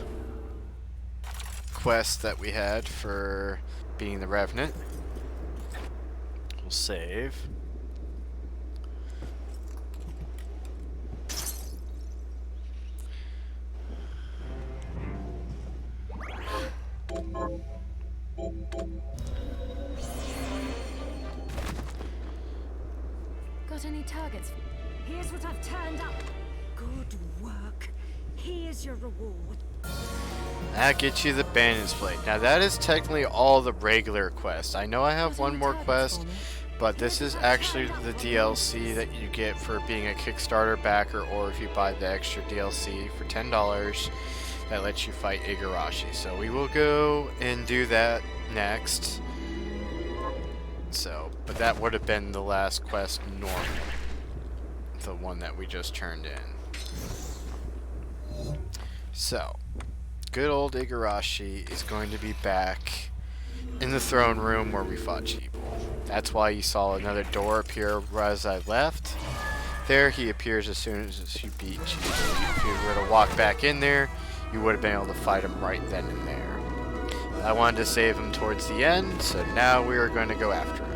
quest that we had for being the Revenant. We'll save. Got any targets? Here's what I've turned up. Good work. Here's your reward. That gets you the Bandit's Plate. Now that is technically all the regular quests. I know I have one more quest, but this is actually the DLC that you get for being a Kickstarter backer, or if you buy the extra DLC for $10 that lets you fight Igarashi. So we will go and do that next. So, but that would have been the last quest normal. The one that we just turned in. So, good old Igarashi is going to be back in the throne room where we fought Jeeble. That's why you saw another door appear as I left. There, he appears as soon as you beat Jeeble. If you were to walk back in there, you would have been able to fight him right then and there. I wanted to save him towards the end, so now we are going to go after him.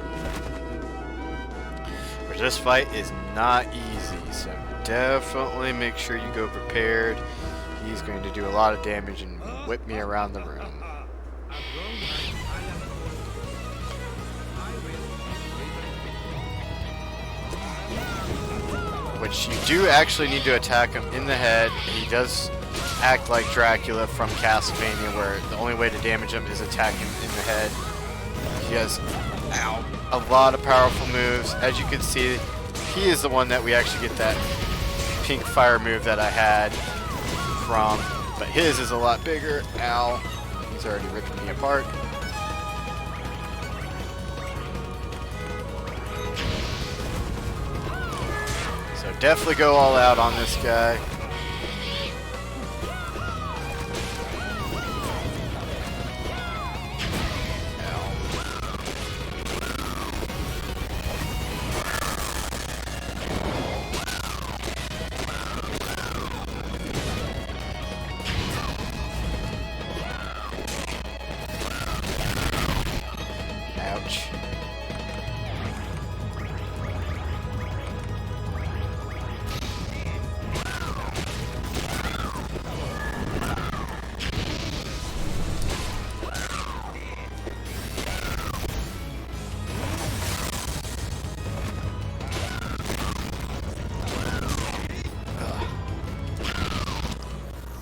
But this fight is not easy, so definitely make sure you go prepared. He's going to do a lot of damage and whip me around the room. Which you do actually need to attack him in the head. He does act like Dracula from Castlevania, where the only way to damage him is attack him in the head. He has a lot of powerful moves. As you can see, he is the one that we actually get that pink fire move that I had from, but his is a lot bigger. Ow. He's already ripping me apart. So definitely go all out on this guy. Ouch.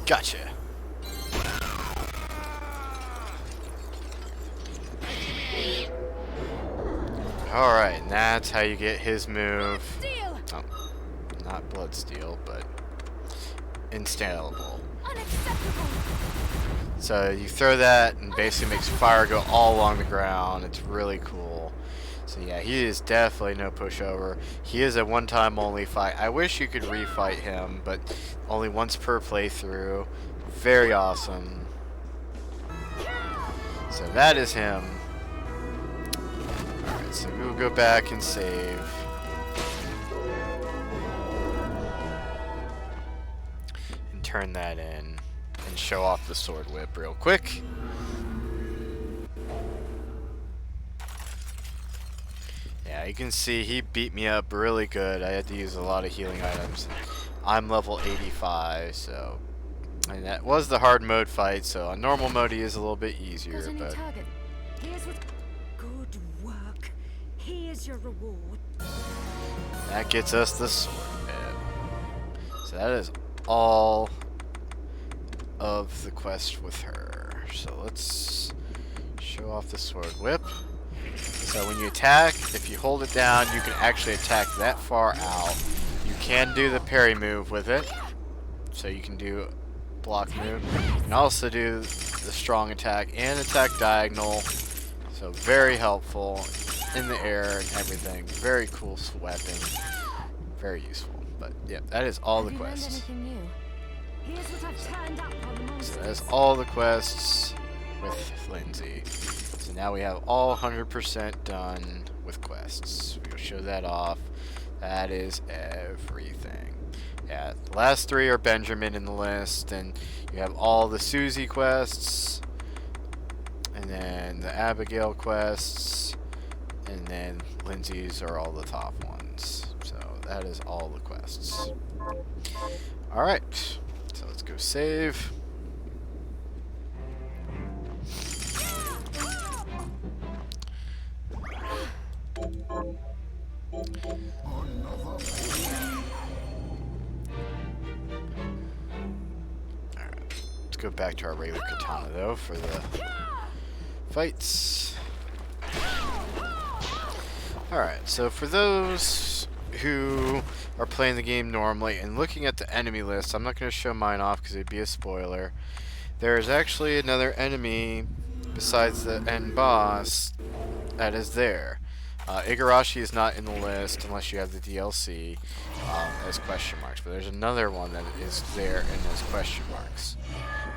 Gotcha. Alright, and that's how you get his move. Oh, not Bloodsteel, but Installable. Unacceptable! So you throw that and basically makes fire go all along the ground. It's really cool. So yeah, he is definitely no pushover. He is a one-time only fight. I wish you could refight him, but only once per playthrough. Very awesome. So that is him. Alright, so we'll go back and save. And turn that in. And show off the sword whip real quick. Yeah, you can see he beat me up really good. I had to use a lot of healing items. I'm level 85, so... And that was the hard mode fight, so on normal mode he is a little bit easier, Got any but... target? Here's what. Good work. Here's your reward. That gets us the sword whip. So that is all of the quest with her. So let's show off the sword whip. So when you attack, if you hold it down, you can actually attack that far out. You can do the parry move with it. So you can do block move. You can also do the strong attack and attack diagonal. So very helpful in the air and everything. Very cool weapon. Very useful. But yeah, that is all the Have you learned quests. anything new? Here's what I've turned up on the So monsters. that's all the quests with Lindsay. So now we have all 100% done with quests. We'll show that off. That is everything. Yeah, the last three are Benjamin in the list, and you have all the Susie quests, and then the Abigail quests, and then Lindsay's are all the top ones. So that is all the quests. Alright, so let's go save. Let's go back to our regular katana though for the fights. Alright, so for those who are playing the game normally and looking at the enemy list, I'm not going to show mine off because it'd be a spoiler. There is actually another enemy besides the end boss that is there. Igarashi is not in the list unless you have the DLC as question marks, but there's another one that is there and as question marks.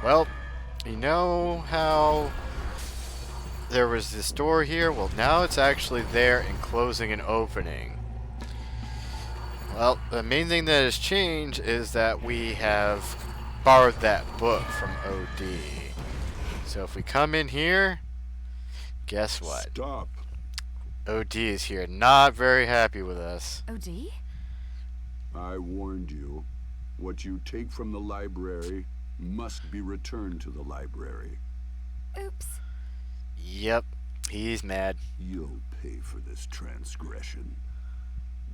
Well, you know how there was this door here? Well, now it's actually there and closing and opening. Well, the main thing that has changed is that we have borrowed that book from OD. So if we come in here, guess what? Stop. OD is here, not very happy with us. OD? I warned you. What you take from the library must be returned to the library. Oops. Yep, he's mad. You'll pay for this transgression.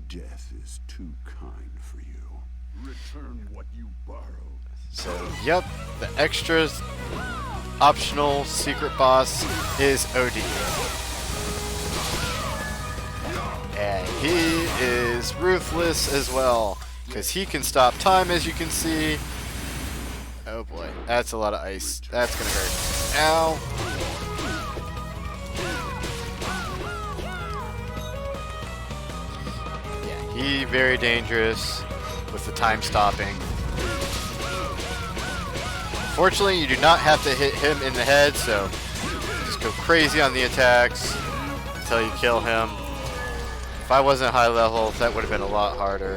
Death is too kind for you. Return what you borrowed. So, yep, the extra optional secret boss is OD. And he is ruthless as well, because he can stop time, as you can see. Oh boy, that's a lot of ice. That's gonna hurt. Ow! Yeah, he very dangerous with the time stopping. Fortunately, you do not have to hit him in the head, so just go crazy on the attacks until you kill him. If I wasn't high level, that would have been a lot harder.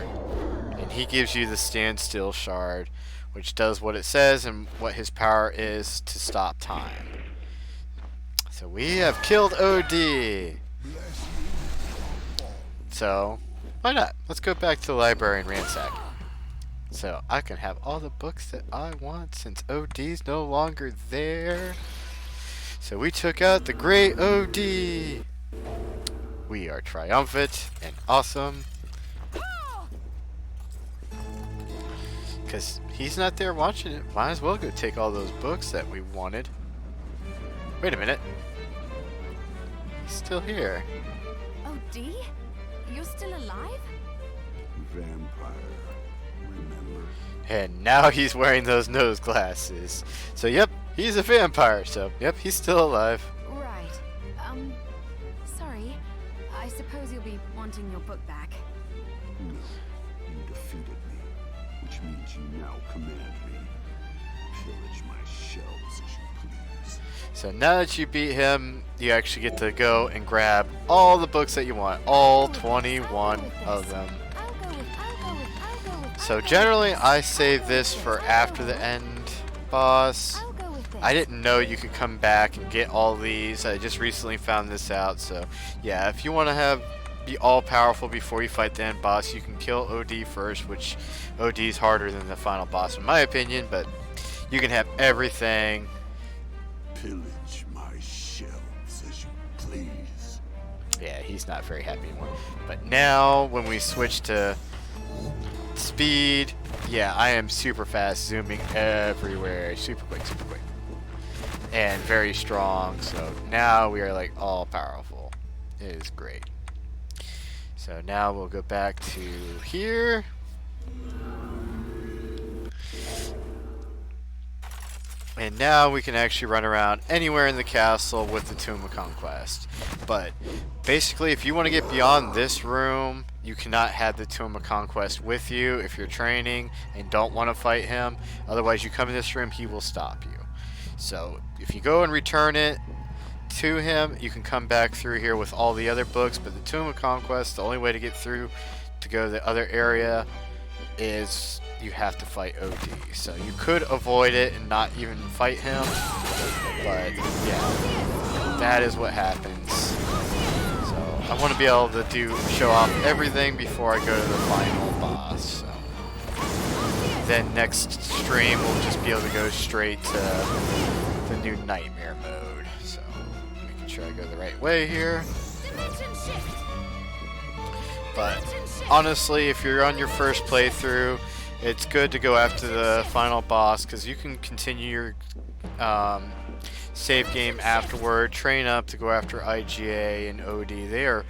And he gives you the standstill shard, which does what it says and what his power is to stop time. So we have killed OD. So, why not? Let's go back to the library and ransack it. So I can have all the books that I want since OD's no longer there. So we took out the great OD. We are triumphant and awesome. Because he's not there watching it. Might as well go take all those books that we wanted. Wait a minute. He's still here. Oh, Dee? You're still alive? Vampire, remember? And now he's wearing those nose glasses. So yep, he's a vampire. So yep, he's still alive. Right. Sorry. I suppose you'll be wanting your book back. No, you defeated me, which means you now command me. Pillage my shelves as you please. So now that you beat him, you actually get to go and grab all the books that you want. All 21 of them. So generally I save this for after the end boss. I didn't know you could come back and get all these. I just recently found this out. So yeah, if you want to be all powerful before you fight the end boss, you can kill OD first, which OD is harder than the final boss in my opinion, but you can have everything. Pillage my shelves as you please. Yeah, he's not very happy anymore. But now when we switch to speed, yeah, I am super fast, zooming everywhere, super quick, and very strong. So now we are like all powerful. It is great. So now we'll go back to here. And now we can actually run around anywhere in the castle with the Tomb of Conquest. But basically, if you want to get beyond this room, you cannot have the Tomb of Conquest with you if you're training and don't want to fight him. Otherwise, you come in this room, he will stop you. So if you go and return it to him, you can come back through here with all the other books. But the Tomb of Conquest, the only way to get through to go to the other area is you have to fight OD. So you could avoid it and not even fight him, but yeah, that is what happens. So I want to be able to show off everything before I go to the final boss. So then next stream we'll just be able to go straight to the new nightmare mode. So making sure I go the right way here. But honestly, if you're on your first playthrough, it's good to go after the final boss because you can continue your save game afterward, train up to go after IGA and OD. They are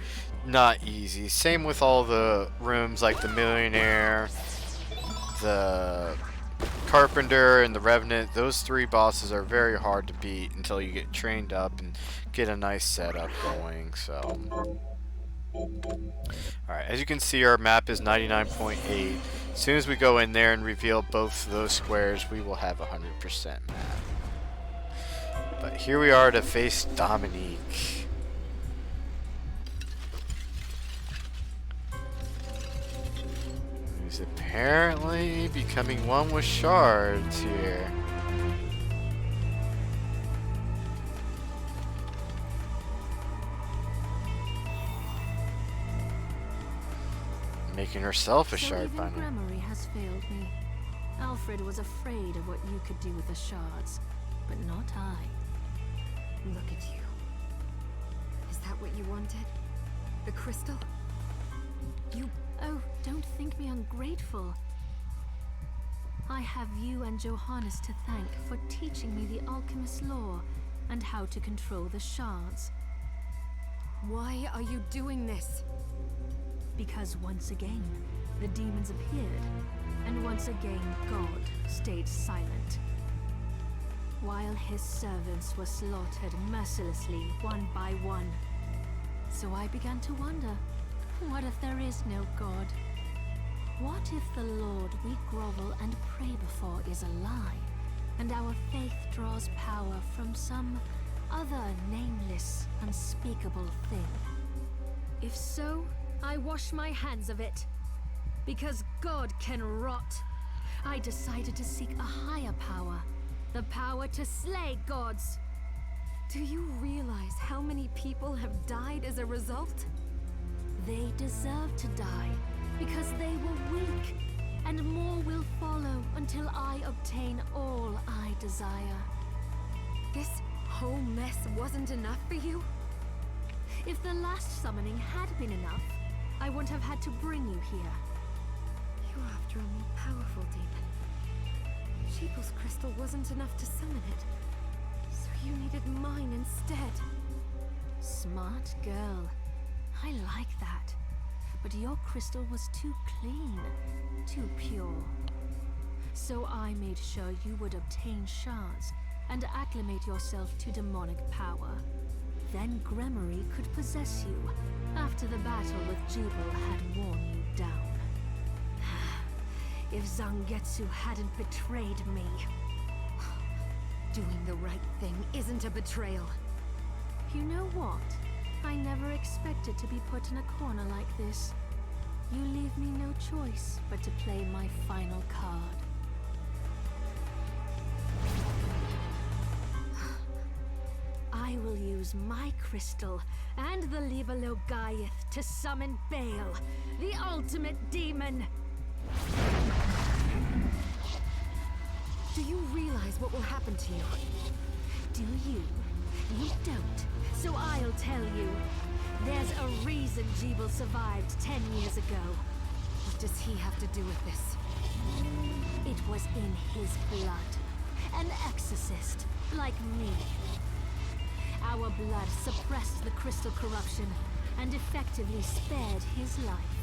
not easy. Same with all the rooms like the Millionaire, the Carpenter, and the Revenant. Those three bosses are very hard to beat until you get trained up and get a nice setup going. So alright, as you can see, our map is 99.8. As soon as we go in there and reveal both of those squares, we will have 100% map. But here we are to face Dominique. Who's apparently becoming one with shards here. Making herself a shard even binder. Gramarye has failed me. Alfred was afraid of what you could do with the shards, but not I. Look at you. Is that what you wanted? The crystal? You... Oh, don't think me ungrateful. I have you and Johannes to thank for teaching me the alchemist's lore and how to control the shards. Why are you doing this? Because once again, the demons appeared, and once again God stayed silent. While his servants were slaughtered mercilessly one by one. So I began to wonder, what if there is no God? What if the Lord we grovel and pray before is a lie, and our faith draws power from some other nameless, unspeakable thing? If so, I wash my hands of it. Because God can rot. I decided to seek a higher power. The power to slay gods. Do you realize how many people have died as a result? They deserve to die because they were weak. And more will follow until I obtain all I desire. This whole mess wasn't enough for you? If the last summoning had been enough, I wouldn't have had to bring you here. You're after a more powerful demon. Jeeple's crystal wasn't enough to summon it. So you needed mine instead. Smart girl. I like that. But your crystal was too clean, too pure. So I made sure you would obtain shards and acclimate yourself to demonic power. Then Gremory could possess you after the battle with Jeeble had worn you down. If Zangetsu hadn't betrayed me... Doing the right thing isn't a betrayal. You know what? I never expected to be put in a corner like this. You leave me no choice but to play my final card. I will use my crystal and the Libelogaiath to summon Baal, the ultimate demon. Do you realize what will happen to you? Do you? You don't. So I'll tell you. There's a reason Jeeble survived 10 years ago. What does he have to do with this? It was in his blood. An exorcist, like me. Our blood suppressed the crystal corruption and effectively spared his life.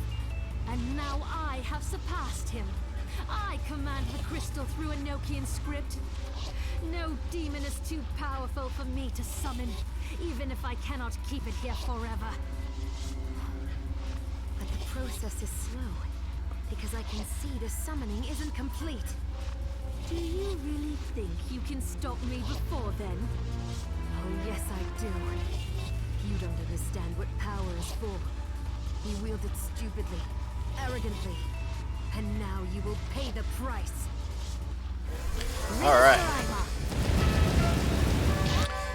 And now I have surpassed him. I command the crystal through Enochian script. No demon is too powerful for me to summon, even if I cannot keep it here forever. But the process is slow, because I can see the summoning isn't complete. Do you really think you can stop me before then? Oh yes, I do. You don't understand what power is for. You wield it stupidly, arrogantly, and now you will pay the price. Alright.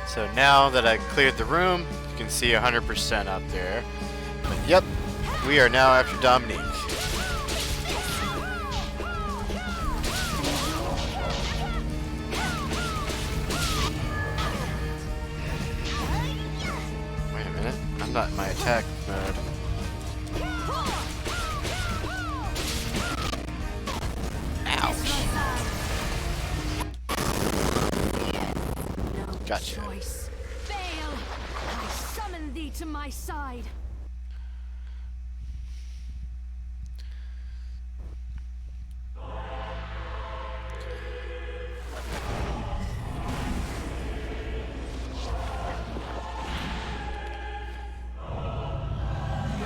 So now that I cleared the room, you can see 100% up there. But yep, we are now after Dominique. Wait a minute, I'm not in my attack mode. Gotcha. Choice. Fail! I summon thee to my side.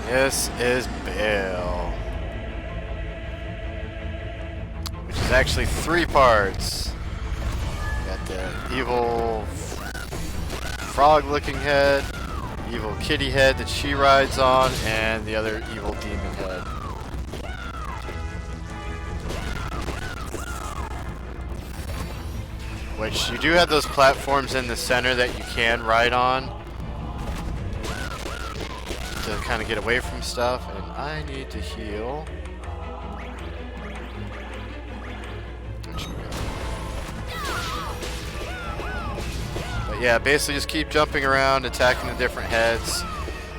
This is Baal, which is actually 3 parts. Got the evil frog-looking head, evil kitty head that she rides on, and the other evil demon head. Which you do have those platforms in the center that you can ride on to kind of get away from stuff, and I need to heal. But yeah, basically just keep jumping around, attacking the different heads.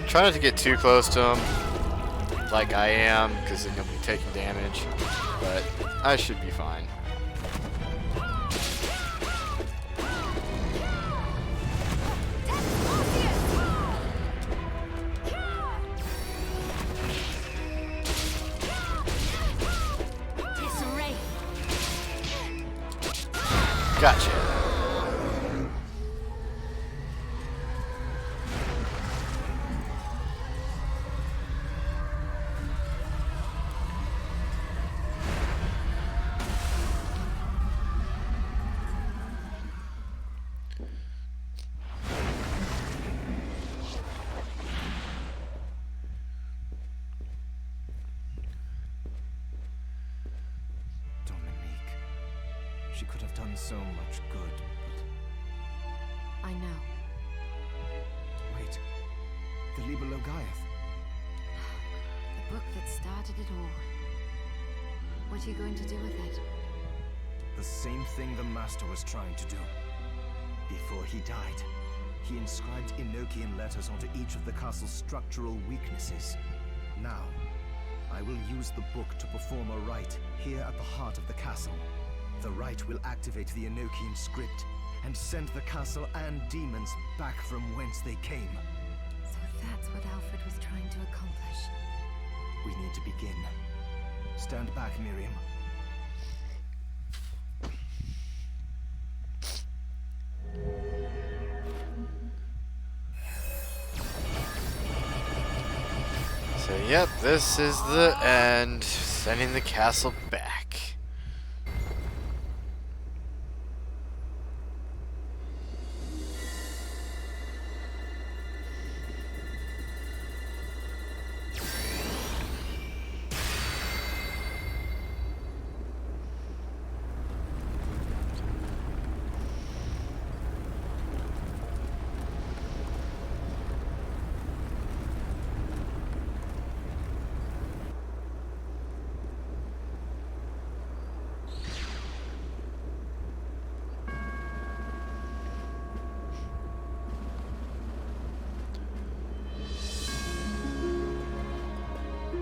Try not to get too close to them, like I am, because then you'll be taking damage. But I should be fine. Gotcha. She could have done so much good, but... I know. Wait. The Libelogaiath. The book that started it all. What are you going to do with it? The same thing the Master was trying to do. Before he died, he inscribed Enochian letters onto each of the castle's structural weaknesses. Now, I will use the book to perform a rite here at the heart of the castle. The Rite will activate the Enochian script and send the castle and demons back from whence they came. So that's what Alfred was trying to accomplish. We need to begin. Stand back, Miriam. So yep, this is the end. Sending the castle back.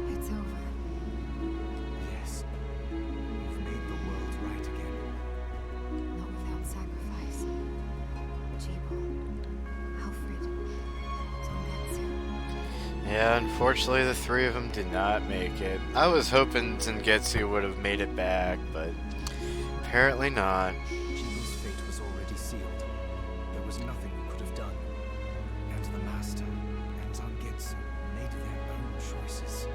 It's over. Yes. We've made the world right again. Not without sacrifice. Jibal, Alfred, Zangetsu. Yeah, unfortunately the three of them did not make it. I was hoping Zangetsu would have made it back, but apparently not. Jibal's fate was already sealed. There was nothing we could have done. And the Master and Zangetsu made their own choices.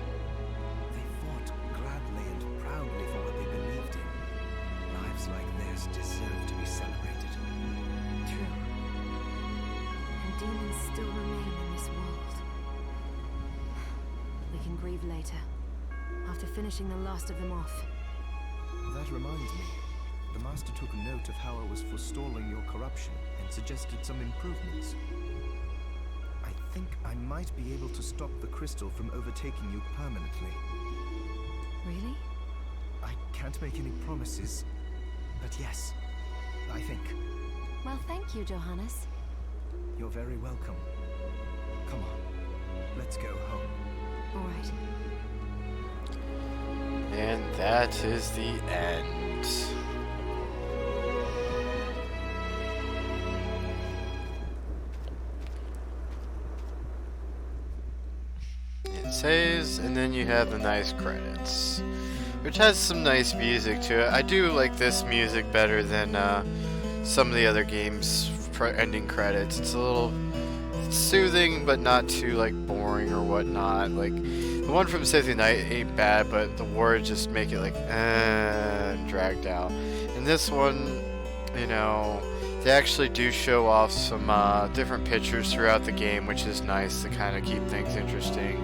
They fought gladly and proudly for what they believed in. Lives like theirs deserve to be celebrated. True. And demons still remain in this world. We can grieve later, after finishing the last of them off. That reminds me. The Master took note of how I was forestalling your corruption and suggested some improvements. I think I might be able to stop the crystal from overtaking you permanently. Really? I can't make any promises, but yes, I think. Well, thank you, Johannes. You're very welcome. Come on, let's go home. All right. And that is the end. It saves, and then you have the nice credits, which has some nice music to it. I do like this music better than some of the other games' ending credits. It's a little soothing, but not too like boring or whatnot. Like the one from Symphony Night ain't bad, but the words just make it like dragged out. And this one, you know, they actually do show off some different pictures throughout the game, which is nice to kind of keep things interesting.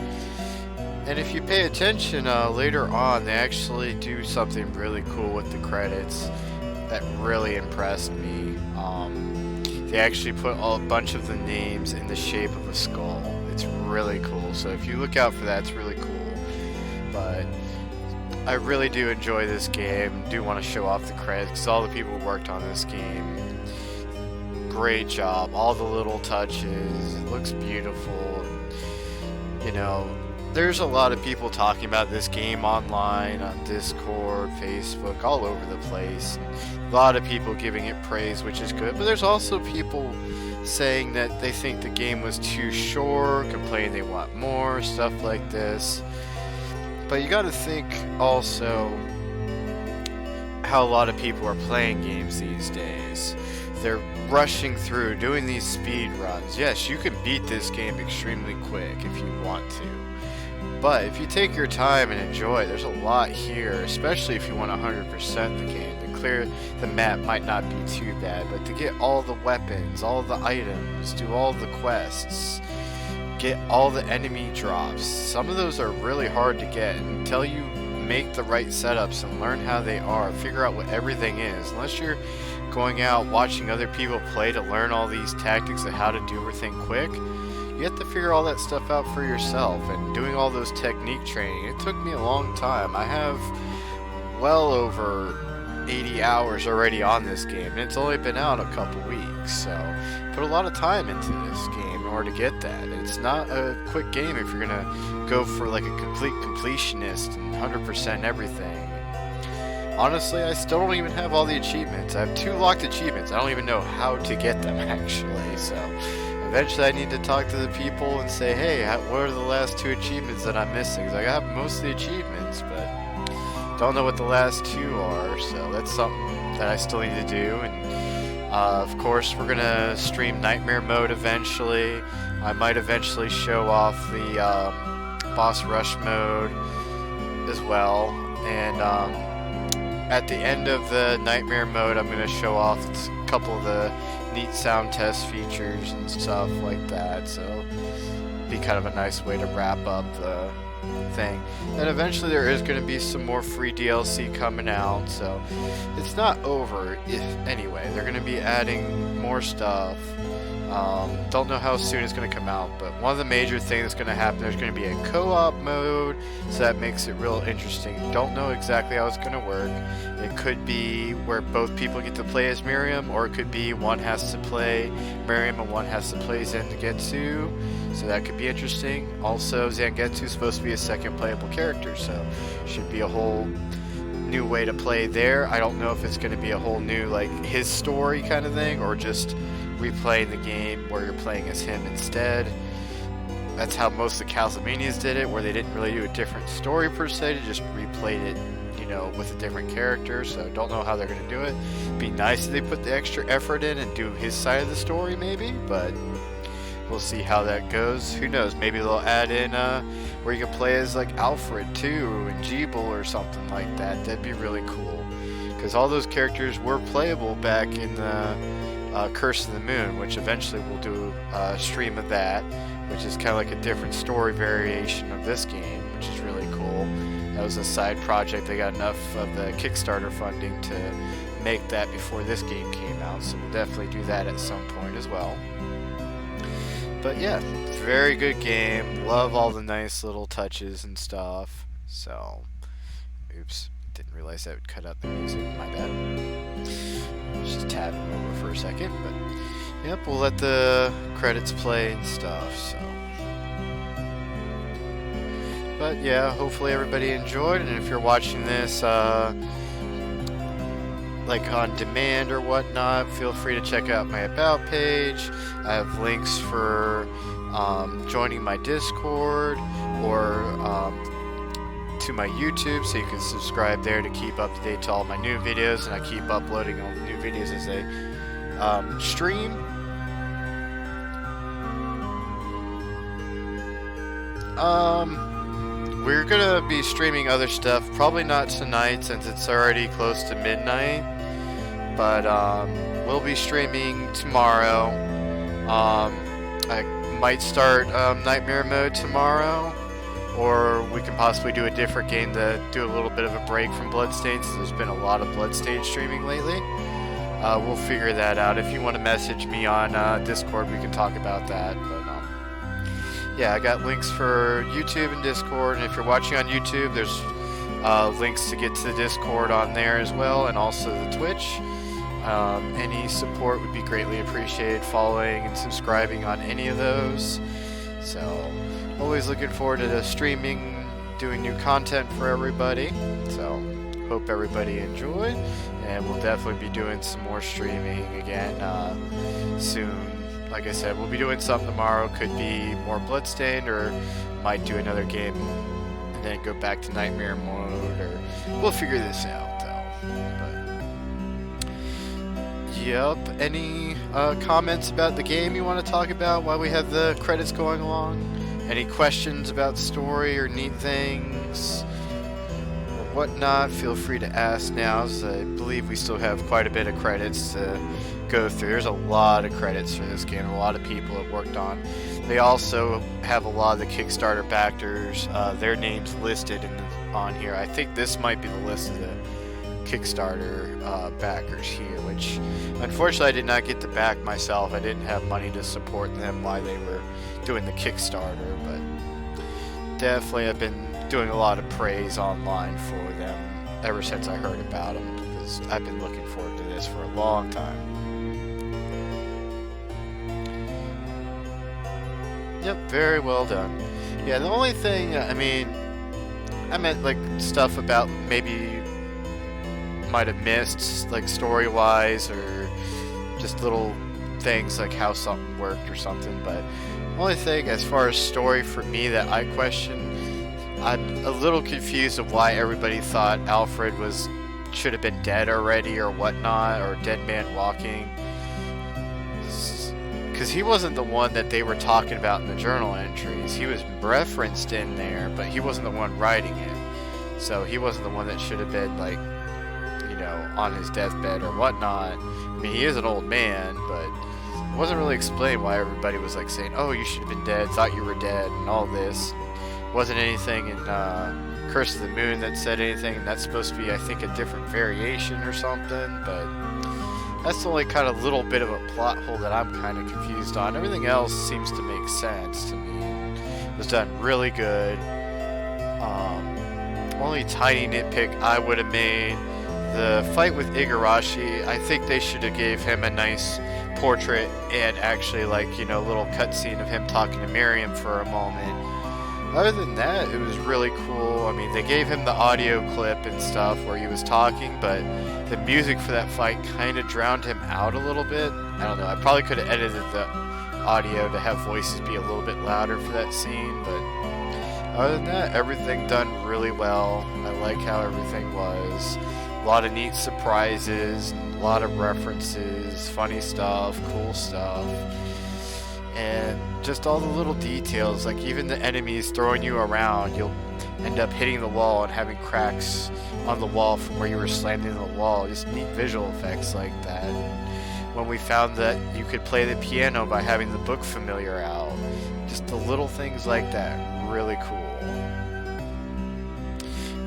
And if you pay attention later on, they actually do something really cool with the credits that really impressed me. They actually put a bunch of the names in the shape of a skull. It's really cool. So if you look out for that, it's really cool. But I really do enjoy this game. Do want to show off the credits because all the people who worked on this game, great job. All the little touches. It looks beautiful. And, you know, there's a lot of people talking about this game online, on Discord, Facebook, all over the place. A lot of people giving it praise, which is good. But there's also people saying that they think the game was too short, complaining they want more, stuff like this. But you gotta think also how a lot of people are playing games these days. They're rushing through, doing these speed runs. Yes, you can beat this game extremely quick if you want to. But if you take your time and enjoy, there's a lot here, especially if you want 100% the game. To clear the map might not be too bad, but to get all the weapons, all the items, do all the quests, get all the enemy drops. Some of those are really hard to get until you make the right setups and learn how they are, figure out what everything is. Unless you're going out watching other people play to learn all these tactics of how to do everything quick, you have to figure all that stuff out for yourself. And doing all those technique training, it took me a long time. I have well over 80 hours already on this game, and it's only been out a couple weeks, so put a lot of time into this game in order to get that. It's not a quick game if you're gonna go for like a complete completionist and 100% everything. honestly, I still don't even have all the achievements. I have 2 locked achievements. I don't even know how to get them, actually. So eventually I need to talk to the people and say, hey, what are the last 2 achievements that I'm missing? 'Cause I have most of the achievements, but don't know what the last 2 are. So that's something that I still need to do. And of course, we're going to stream Nightmare Mode eventually. I might eventually show off the Boss Rush mode as well. And at the end of the Nightmare Mode, I'm going to show off a couple of the neat sound test features and stuff like that. So it'll be kind of a nice way to wrap up the thing. And eventually there is going to be some more free DLC coming out, so it's not over. Anyway, they're going to be adding more stuff. Don't know how soon it's going to come out, but one of the major things that's going to happen, there's going to be a co-op mode, so that makes it real interesting. Don't know exactly how it's going to work. It could be where both people get to play as Miriam, or it could be one has to play Miriam and one has to play Zangetsu, so that could be interesting. Also, Zangetsu is supposed to be a second playable character, so should be a whole new way to play there. I don't know if it's going to be a whole new, like, his story kind of thing, or just replaying the game where you're playing as him instead. That's how most of the Castlevanias did it, where they didn't really do a different story per se, they just replayed it, you know, with a different character. So don't know how they're going to do it. Be nice if they put the extra effort in and do his side of the story maybe, but we'll see how that goes. Who knows, maybe they'll add in where you can play as like Alfred too, and Jeeble or something like that. That'd be really cool, because all those characters were playable back in the Curse of the Moon, which eventually we'll do a stream of that, which is kind of like a different story variation of this game, which is really cool. That was a side project. They got enough of the Kickstarter funding to make that before this game came out, so we'll definitely do that at some point as well. But yeah, very good game. Love all the nice little touches and stuff. So, oops, didn't realize that would cut out the music. My bad. Just tapping over for a second, but yep, we'll let the credits play and stuff. So, but yeah, hopefully everybody enjoyed, and if you're watching this like on demand or whatnot, feel free to check out my About page. I have links for joining my Discord or to my YouTube, so you can subscribe there to keep up to date to all my new videos, and I keep uploading all the new videos as they stream. We're gonna be streaming other stuff, probably not tonight since it's already close to midnight, but we'll be streaming tomorrow. I might start Nightmare Mode tomorrow, or we can possibly do a different game to do a little bit of a break from Bloodstaine, since there's been a lot of Bloodstaine streaming lately. We'll figure that out. If you want to message me on Discord, we can talk about that. But yeah, I got links for YouTube and Discord, and if you're watching on YouTube, there's links to get to the Discord on there as well, and also the Twitch. Any support would be greatly appreciated, following and subscribing on any of those. So, always looking forward to streaming, doing new content for everybody. So, hope everybody enjoyed, and we'll definitely be doing some more streaming again soon. Like I said, we'll be doing something tomorrow. Could be more Bloodstained, or might do another game and then go back to Nightmare Mode, or we'll figure this out though. But yep, any comments about the game you want to talk about while we have the credits going along? Any questions about story or neat things or whatnot, feel free to ask now, as I believe we still have quite a bit of credits to go through. There's a lot of credits for this game, a lot of people have worked on. They also have a lot of the Kickstarter backers, their names listed on here. I think this might be the list of the Kickstarter backers here, which unfortunately I did not get to back myself. I didn't have money to support them while they were doing the Kickstarter, but definitely I've been doing a lot of praise online for them ever since I heard about them, because I've been looking forward to this for a long time. Yep, very well done. Yeah, the only thing, I mean, I meant like stuff about maybe might have missed, like story-wise, or just little things like how something worked or something. But the only thing as far as story for me that I question, I'm a little confused of why everybody thought Alfred should have been dead already or whatnot, or dead man walking. Because he wasn't the one that they were talking about in the journal entries. He was referenced in there, but he wasn't the one writing it. So he wasn't the one that should have been, like, you know, on his deathbed or whatnot. I mean, he is an old man, but it wasn't really explained why everybody was, like, saying, oh, you should have been dead, thought you were dead, and all this. Wasn't anything in Curse of the Moon that said anything, and that's supposed to be, I think, a different variation or something, but that's the only kind of little bit of a plot hole that I'm kind of confused on. Everything else seems to make sense to me. It was done really good. Only tiny nitpick I would have made, the fight with Igarashi, I think they should have gave him a nice portrait and actually, like, you know, a little cutscene of him talking to Miriam for a moment. Other than that, it was really cool. I mean, they gave him the audio clip and stuff where he was talking, but the music for that fight kind of drowned him out a little bit. I don't know, I probably could have edited the audio to have voices be a little bit louder for that scene, but other than that, everything done really well. I like how everything was. A lot of neat surprises, a lot of references, funny stuff, cool stuff, and just all the little details, like even the enemies throwing you around, you'll end up hitting the wall and having cracks on the wall from where you were slamming into the wall. Just neat visual effects like that. And when we found that you could play the piano by having the book familiar out, just the little things like that, really cool.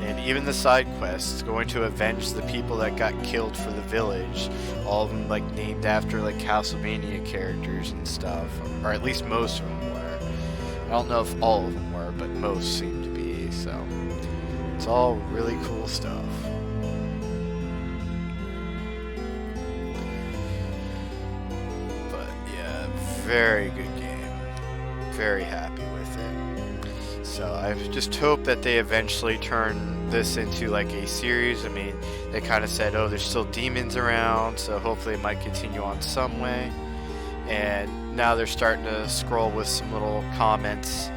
And even the side quests, going to avenge the people that got killed for the village, all of them like named after like Castlevania characters and stuff, or at least most of them were. I don't know if all of them were, but most seem to be, so it's all really cool stuff. But yeah, very good game. Very happy with it. So I just hope that they eventually turn this into like a series. I mean, they kind of said, oh, there's still demons around, so hopefully it might continue on some way. And now they're starting to scroll with some little comments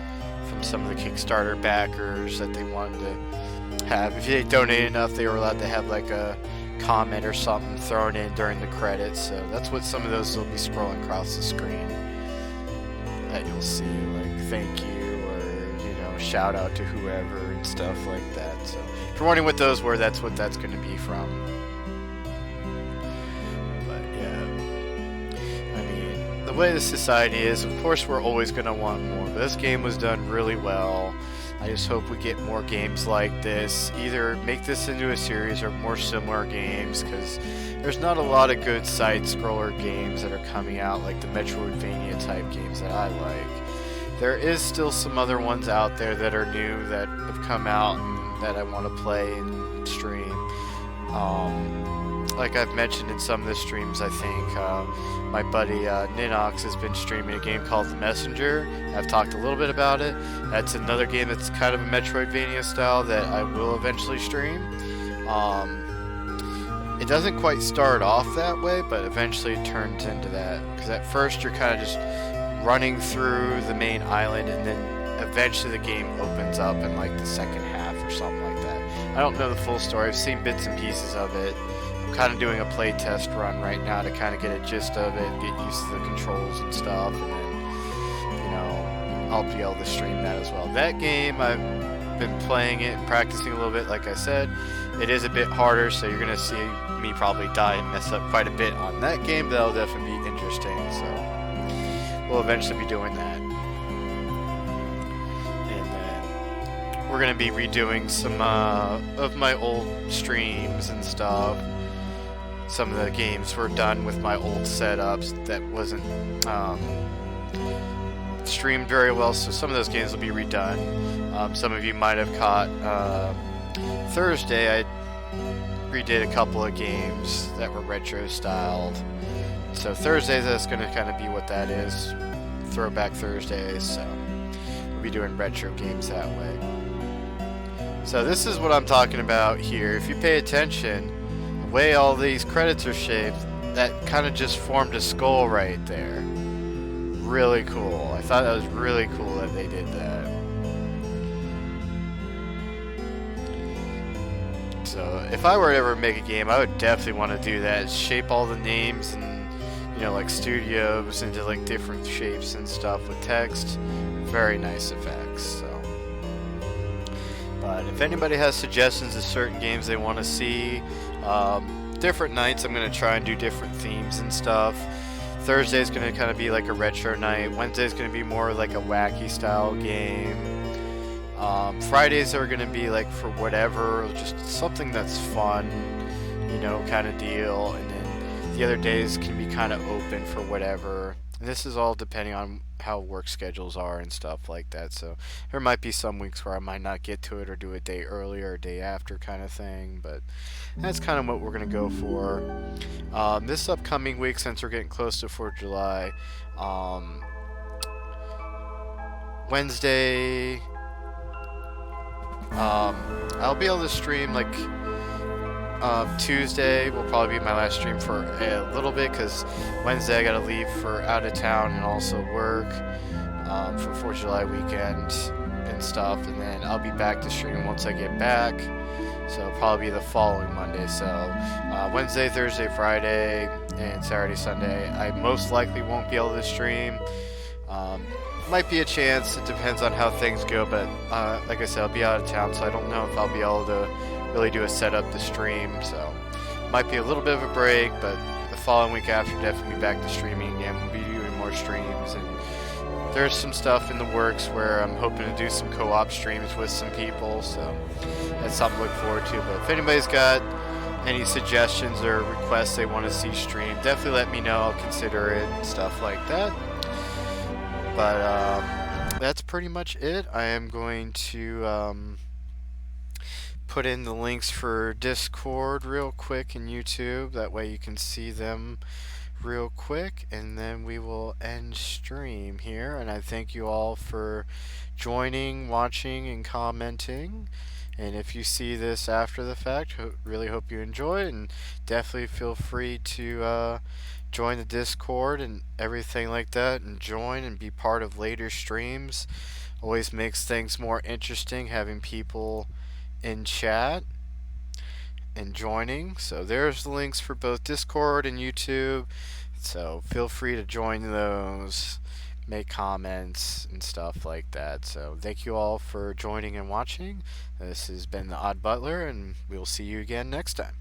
from some of the Kickstarter backers that they wanted to have. If they donated enough, they were allowed to have like a comment or something thrown in during the credits. So that's what some of those will be scrolling across the screen. That you'll see, like, thank you, or, you know, shout out to whoever and stuff like that. So if you're wondering what those were, that's what that's going to be from. But yeah, I mean, the way the society is, of course we're always going to want more, but this game was done really well. I just hope we get more games like this. Either make this into a series or more similar games, because there's not a lot of good side-scroller games that are coming out, like the Metroidvania type games that I like. There is still some other ones out there that are new that have come out and that I want to play and stream. Like I've mentioned in some of the streams, I think my buddy Ninox has been streaming a game called The Messenger. I've talked a little bit about it. That's another game that's kind of a Metroidvania style that I will eventually stream. It doesn't quite start off that way, but eventually it turns into that. Because at first you're kind of just running through the main island, and then eventually the game opens up in like the second half or something like that. I don't know the full story. I've seen bits and pieces of it. I'm kind of doing a play test run right now to kind of get a gist of it, get used to the controls and stuff, and then, you know, I'll be able to stream that as well. That game, I've been playing it and practicing a little bit, like I said. It is a bit harder, so you're going to see me probably die and mess up quite a bit on that game, but that'll definitely be interesting, so we'll eventually be doing that. And then we're going to be redoing some of my old streams and stuff. Some of the games were done with my old setups that wasn't streamed very well, so some of those games will be redone. Some of you might have caught Thursday, I redid a couple of games that were retro styled. So Thursdays, that's going to kind of be what that is. Throwback Thursdays, so we'll be doing retro games that way. So this is what I'm talking about here. If you pay attention, way all these credits are shaped, that kind of just formed a skull right there. Really cool. I thought that was really cool that they did that. So if I were to ever make a game, I would definitely want to do that. Shape all the names and, you know, like studios into like different shapes and stuff with text. Very nice effects. So, but if anybody has suggestions of certain games they want to see, different nights I'm going to try and do different themes and stuff. Thursday's going to kind of be like a retro night. Wednesday's going to be more like a wacky style game. Fridays are going to be like for whatever, just something that's fun, you know, kind of deal. And then the other days can be kind of open for whatever. And this is all depending on how work schedules are and stuff like that. So there might be some weeks where I might not get to it or do a day earlier or day after kind of thing. But that's kind of what we're going to go for. This upcoming week, since we're getting close to 4th of July, Wednesday, I'll be able to stream like Tuesday will probably be my last stream for a little bit, because Wednesday I gotta leave for out of town and also work for 4th of July weekend and stuff, and then I'll be back to stream once I get back, so it'll probably be the following Monday. So Wednesday, Thursday, Friday, and Saturday, Sunday I most likely won't be able to stream. Might be a chance, it depends on how things go, but like I said, I'll be out of town, so I don't know if I'll be able to really do a setup to stream, so might be a little bit of a break, but the following week after, definitely be back to streaming again. We'll be doing more streams, and there's some stuff in the works where I'm hoping to do some co-op streams with some people, so that's something to look forward to. But if anybody's got any suggestions or requests they want to see streamed, definitely let me know. I'll consider it and stuff like that. But that's pretty much it. I am going to put in the links for Discord real quick and YouTube. That way you can see them real quick, and then we will end stream here. And I thank you all for joining, watching, and commenting. And if you see this after the fact, really hope you enjoy, and definitely feel free to join the Discord and everything like that, and join and be part of later streams. Always makes things more interesting having people in chat and joining. So there's the links for both Discord and YouTube, so feel free to join those, make comments and stuff like that. So thank you all for joining and watching. This has been the Odd Butler, and we'll see you again next time.